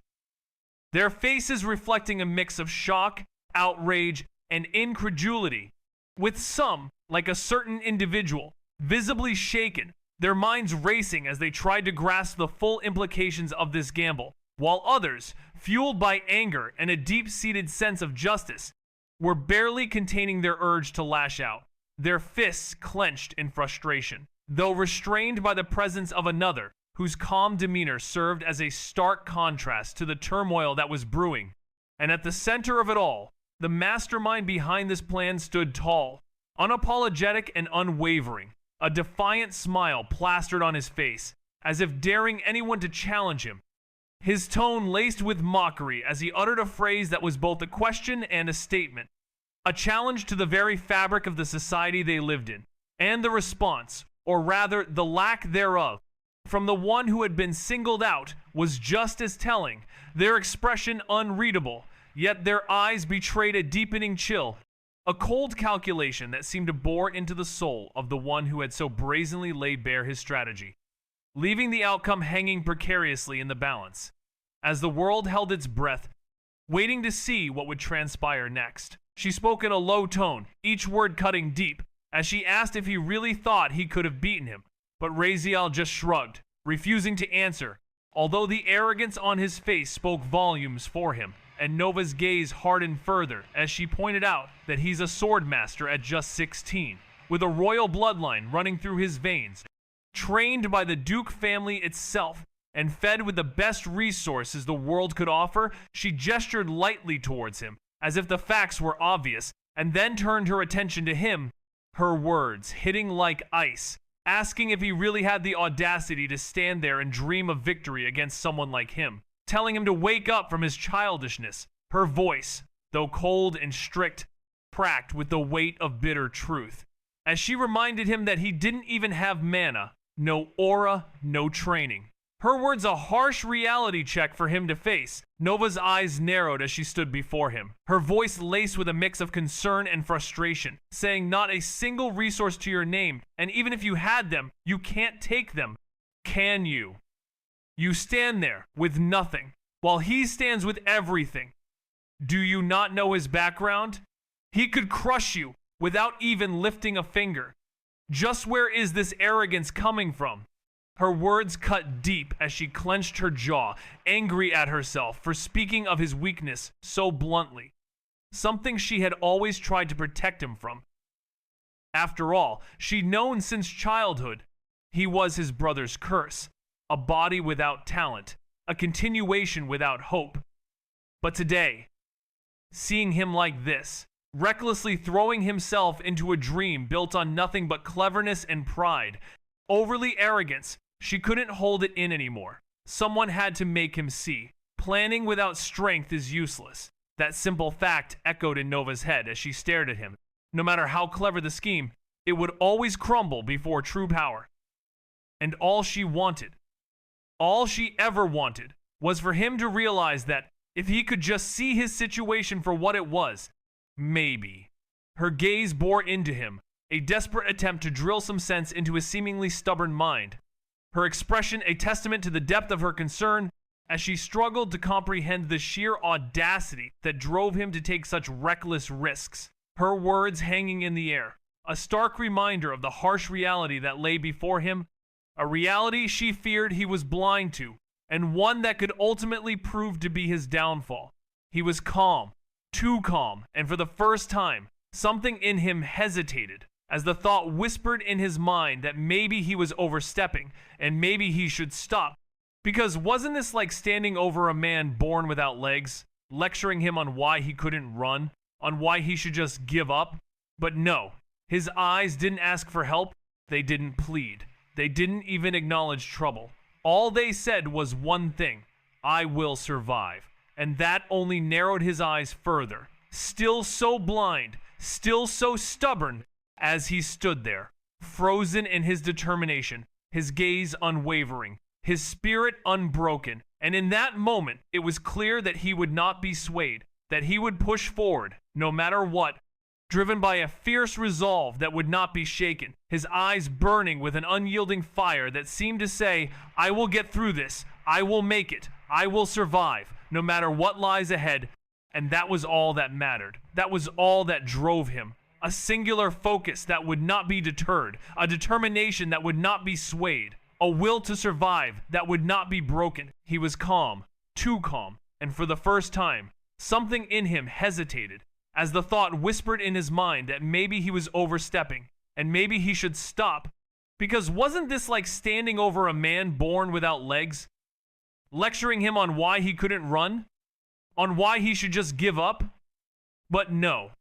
Their faces reflecting a mix of shock, outrage, and incredulity, with some, like a certain individual, visibly shaken, their minds racing as they tried to grasp the full implications of this gamble, while others, fueled by anger and a deep-seated sense of justice, were barely containing their urge to lash out, their fists clenched in frustration, though restrained by the presence of another, whose calm demeanor served as a stark contrast to the turmoil that was brewing. And at the center of it all, the mastermind behind this plan stood tall, unapologetic and unwavering, a defiant smile plastered on his face, as if daring anyone to challenge him. His tone laced with mockery as he uttered a phrase that was both a question and a statement, a challenge to the very fabric of the society they lived in, and the response, or rather the lack thereof, from the one who had been singled out was just as telling, their expression unreadable, yet their eyes betrayed a deepening chill, a cold calculation that seemed to bore into the soul of the one who had so brazenly laid bare his strategy, leaving the outcome hanging precariously in the balance, as the world held its breath, waiting to see what would transpire next. She spoke in a low tone, each word cutting deep, as she asked if he really thought he could have beaten him, but Raziel just shrugged, refusing to answer, although the arrogance on his face spoke volumes for him, and Nova's gaze hardened further as she pointed out that he's a sword master at just 16, with a royal bloodline running through his veins, trained by the Duke family itself, and fed with the best resources the world could offer. She gestured lightly towards him, as if the facts were obvious, and then turned her attention to him, her words hitting like ice, asking if he really had the audacity to stand there and dream of victory against someone like him, telling him to wake up from his childishness. Her voice, though cold and strict, cracked with the weight of bitter truth, as she reminded him that he didn't even have mana, no aura, no training. Her words a harsh reality check for him to face. Nova's eyes narrowed as she stood before him, her voice laced with a mix of concern and frustration, saying not a single resource to your name, and even if you had them, you can't take them. Can you? You stand there with nothing, while he stands with everything. Do you not know his background? He could crush you without even lifting a finger. Just where is this arrogance coming from? Her words cut deep as she clenched her jaw, angry at herself for speaking of his weakness so bluntly, something she had always tried to protect him from. After all, she'd known since childhood he was his brother's curse, a body without talent, a continuation without hope. But today, seeing him like this, recklessly throwing himself into a dream built on nothing but cleverness and pride, overly arrogance, she couldn't hold it in anymore. Someone had to make him see. Planning without strength is useless. That simple fact echoed in Nova's head as she stared at him. No matter how clever the scheme, it would always crumble before true power. And all she wanted, all she ever wanted, was for him to realize that if he could just see his situation for what it was, maybe. Her gaze bore into him, a desperate attempt to drill some sense into his seemingly stubborn mind. Her expression a testament to the depth of her concern as she struggled to comprehend the sheer audacity that drove him to take such reckless risks. Her words hanging in the air, a stark reminder of the harsh reality that lay before him, a reality she feared he was blind to, and one that could ultimately prove to be his downfall. He was calm, too calm, and for the first time, something in him hesitated, as the thought whispered in his mind that maybe he was overstepping, and maybe he should stop. Because wasn't this like standing over a man born without legs, lecturing him on why he couldn't run, on why he should just give up? But no, his eyes didn't ask for help, they didn't plead, they didn't even acknowledge trouble. All they said was one thing: I will survive. And that only narrowed his eyes further, still so blind, still so stubborn, as he stood there, frozen in his determination, his gaze unwavering, his spirit unbroken. And in that moment, it was clear that he would not be swayed, that he would push forward, no matter what, driven by a fierce resolve that would not be shaken, his eyes burning with an unyielding fire that seemed to say, I will get through this, I will make it, I will survive, no matter what lies ahead. And that was all that mattered. That was all that drove him. A singular focus that would not be deterred, a determination that would not be swayed, a will to survive that would not be broken. He was calm, too calm, and for the first time, something in him hesitated, as the thought whispered in his mind that maybe he was overstepping, and maybe he should stop, because wasn't this like standing over a man born without legs? Lecturing him on why he couldn't run? On why he should just give up? But no.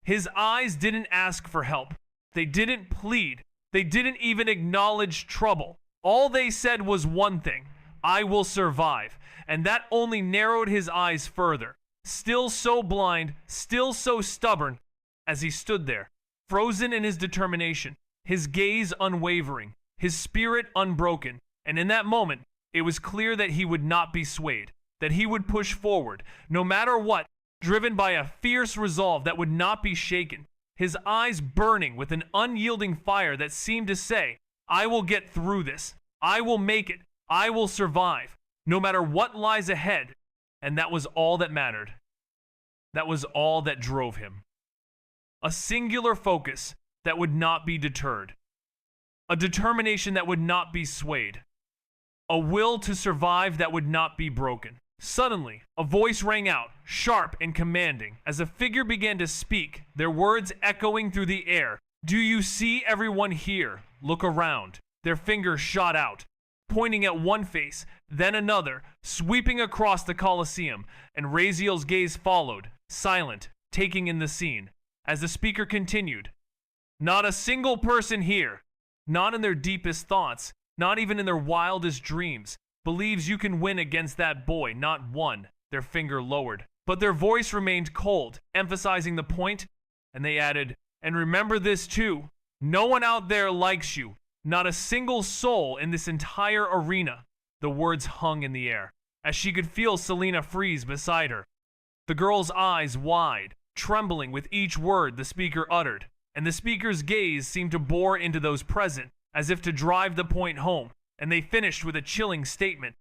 His eyes didn't ask for help. They didn't plead. They didn't even acknowledge trouble. All they said was one thing: I will survive. And that only narrowed his eyes further. Still so blind, still so stubborn, as he stood there, frozen in his determination, his gaze unwavering, his spirit unbroken. And in that moment, it was clear that he would not be swayed, that he would push forward, no matter what, driven by a fierce resolve that would not be shaken, his eyes burning with an unyielding fire that seemed to say, I will get through this, I will make it, I will survive, no matter what lies ahead. And that was all that mattered. That was all that drove him. A singular focus that would not be deterred. A determination that would not be swayed. A will to survive that would not be broken. Suddenly, a voice rang out, sharp and commanding, as a figure began to speak, their words echoing through the air. Do you see everyone here? Look around. Their fingers shot out, pointing at one face, then another, sweeping across the Colosseum, and Raziel's gaze followed, silent, taking in the scene. As the speaker continued, not a single person here, not in their deepest thoughts, not even in their wildest dreams, believes you can win against that boy, not one. Their finger lowered, but their voice remained cold, emphasizing the point, and they added, and remember this too, no one out there likes you, not a single soul in this entire arena. The words hung in the air, as she could feel Selena freeze beside her, the girl's eyes wide, trembling with each word the speaker uttered, and the speaker's gaze seemed to bore into those present, as if to drive the point home. And they finished with a chilling statement.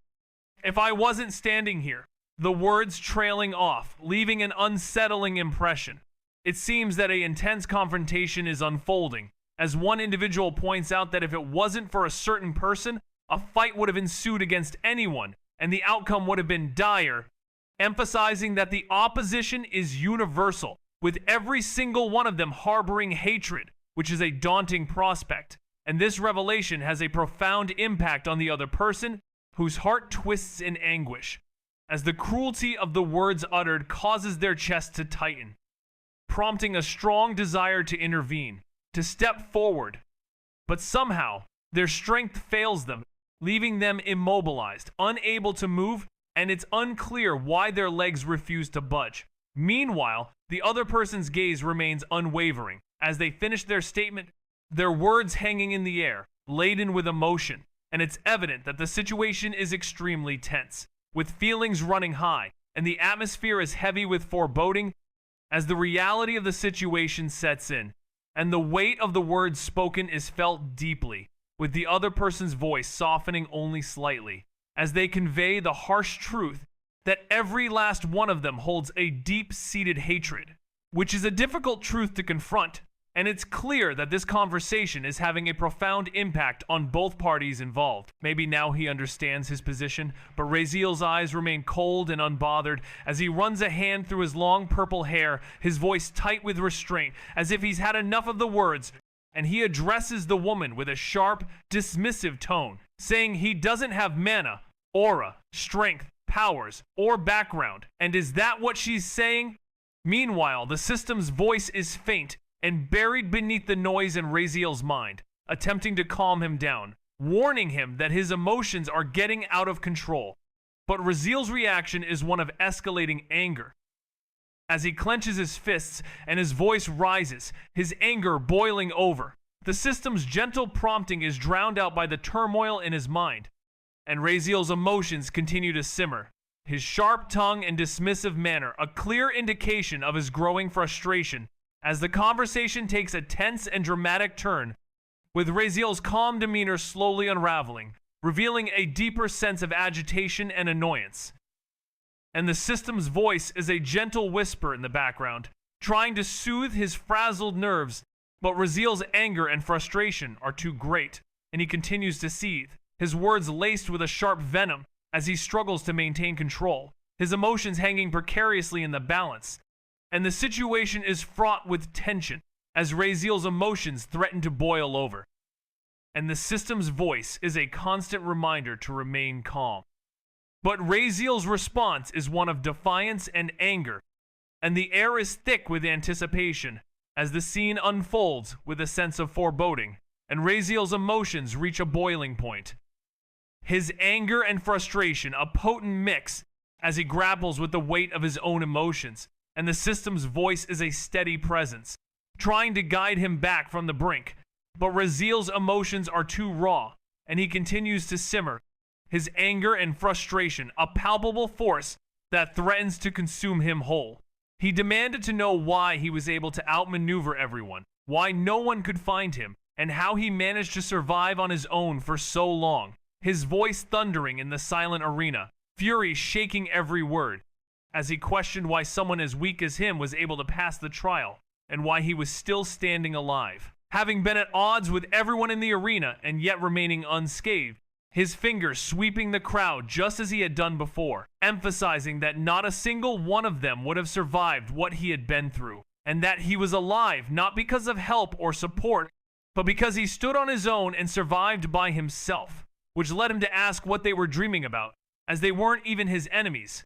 If I wasn't standing here, the words trailing off, leaving an unsettling impression. It seems that an intense confrontation is unfolding, as one individual points out that if it wasn't for a certain person, a fight would have ensued against anyone, and the outcome would have been dire, emphasizing that the opposition is universal, with every single one of them harboring hatred, which is a daunting prospect. And this revelation has a profound impact on the other person, whose heart twists in anguish, as the cruelty of the words uttered causes their chest to tighten, prompting a strong desire to intervene, to step forward. But somehow, their strength fails them, leaving them immobilized, unable to move, and it's unclear why their legs refuse to budge. Meanwhile, the other person's gaze remains unwavering. As they finish their statement, their words hanging in the air, laden with emotion, and it's evident that the situation is extremely tense, with feelings running high, and the atmosphere is heavy with foreboding as the reality of the situation sets in, and the weight of the words spoken is felt deeply, with the other person's voice softening only slightly, as they convey the harsh truth that every last one of them holds a deep-seated hatred, which is a difficult truth to confront. And it's clear that this conversation is having a profound impact on both parties involved. Maybe now he understands his position, but Raziel's eyes remain cold and unbothered as he runs a hand through his long purple hair, his voice tight with restraint, as if he's had enough of the words, and he addresses the woman with a sharp, dismissive tone, saying he doesn't have mana, aura, strength, powers, or background. And is that what she's saying? Meanwhile, the system's voice is faint and buried beneath the noise in Raziel's mind, attempting to calm him down, warning him that his emotions are getting out of control. But Raziel's reaction is one of escalating anger. As he clenches his fists and his voice rises, his anger boiling over, the system's gentle prompting is drowned out by the turmoil in his mind, and Raziel's emotions continue to simmer, his sharp tongue and dismissive manner a clear indication of his growing frustration as the conversation takes a tense and dramatic turn, with Raziel's calm demeanor slowly unraveling, revealing a deeper sense of agitation and annoyance. And the system's voice is a gentle whisper in the background, trying to soothe his frazzled nerves, but Raziel's anger and frustration are too great, and he continues to seethe, his words laced with a sharp venom as he struggles to maintain control, his emotions hanging precariously in the balance. And the situation is fraught with tension as Raziel's emotions threaten to boil over. And the system's voice is a constant reminder to remain calm. But Raziel's response is one of defiance and anger, and the air is thick with anticipation as the scene unfolds with a sense of foreboding, and Raziel's emotions reach a boiling point. His anger and frustration, a potent mix as he grapples with the weight of his own emotions, and the system's voice is a steady presence, trying to guide him back from the brink. But Raziel's emotions are too raw, and he continues to simmer, his anger and frustration a palpable force that threatens to consume him whole. He demanded to know why he was able to outmaneuver everyone, why no one could find him, and how he managed to survive on his own for so long, his voice thundering in the silent arena, fury shaking every word, as he questioned why someone as weak as him was able to pass the trial, and why he was still standing alive. Having been at odds with everyone in the arena and yet remaining unscathed, his fingers sweeping the crowd just as he had done before, emphasizing that not a single one of them would have survived what he had been through, and that he was alive not because of help or support, but because he stood on his own and survived by himself, which led him to ask what they were dreaming about, as they weren't even his enemies,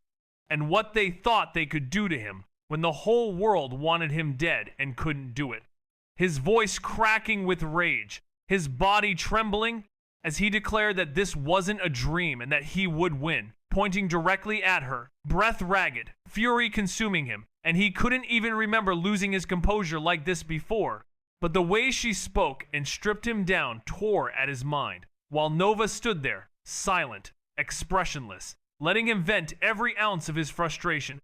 and what they thought they could do to him when the whole world wanted him dead and couldn't do it. His voice cracking with rage, his body trembling as he declared that this wasn't a dream and that he would win, pointing directly at her, breath ragged, fury consuming him, and he couldn't even remember losing his composure like this before. But the way she spoke and stripped him down tore at his mind, while Nova stood there, silent, expressionless, letting him vent every ounce of his frustration,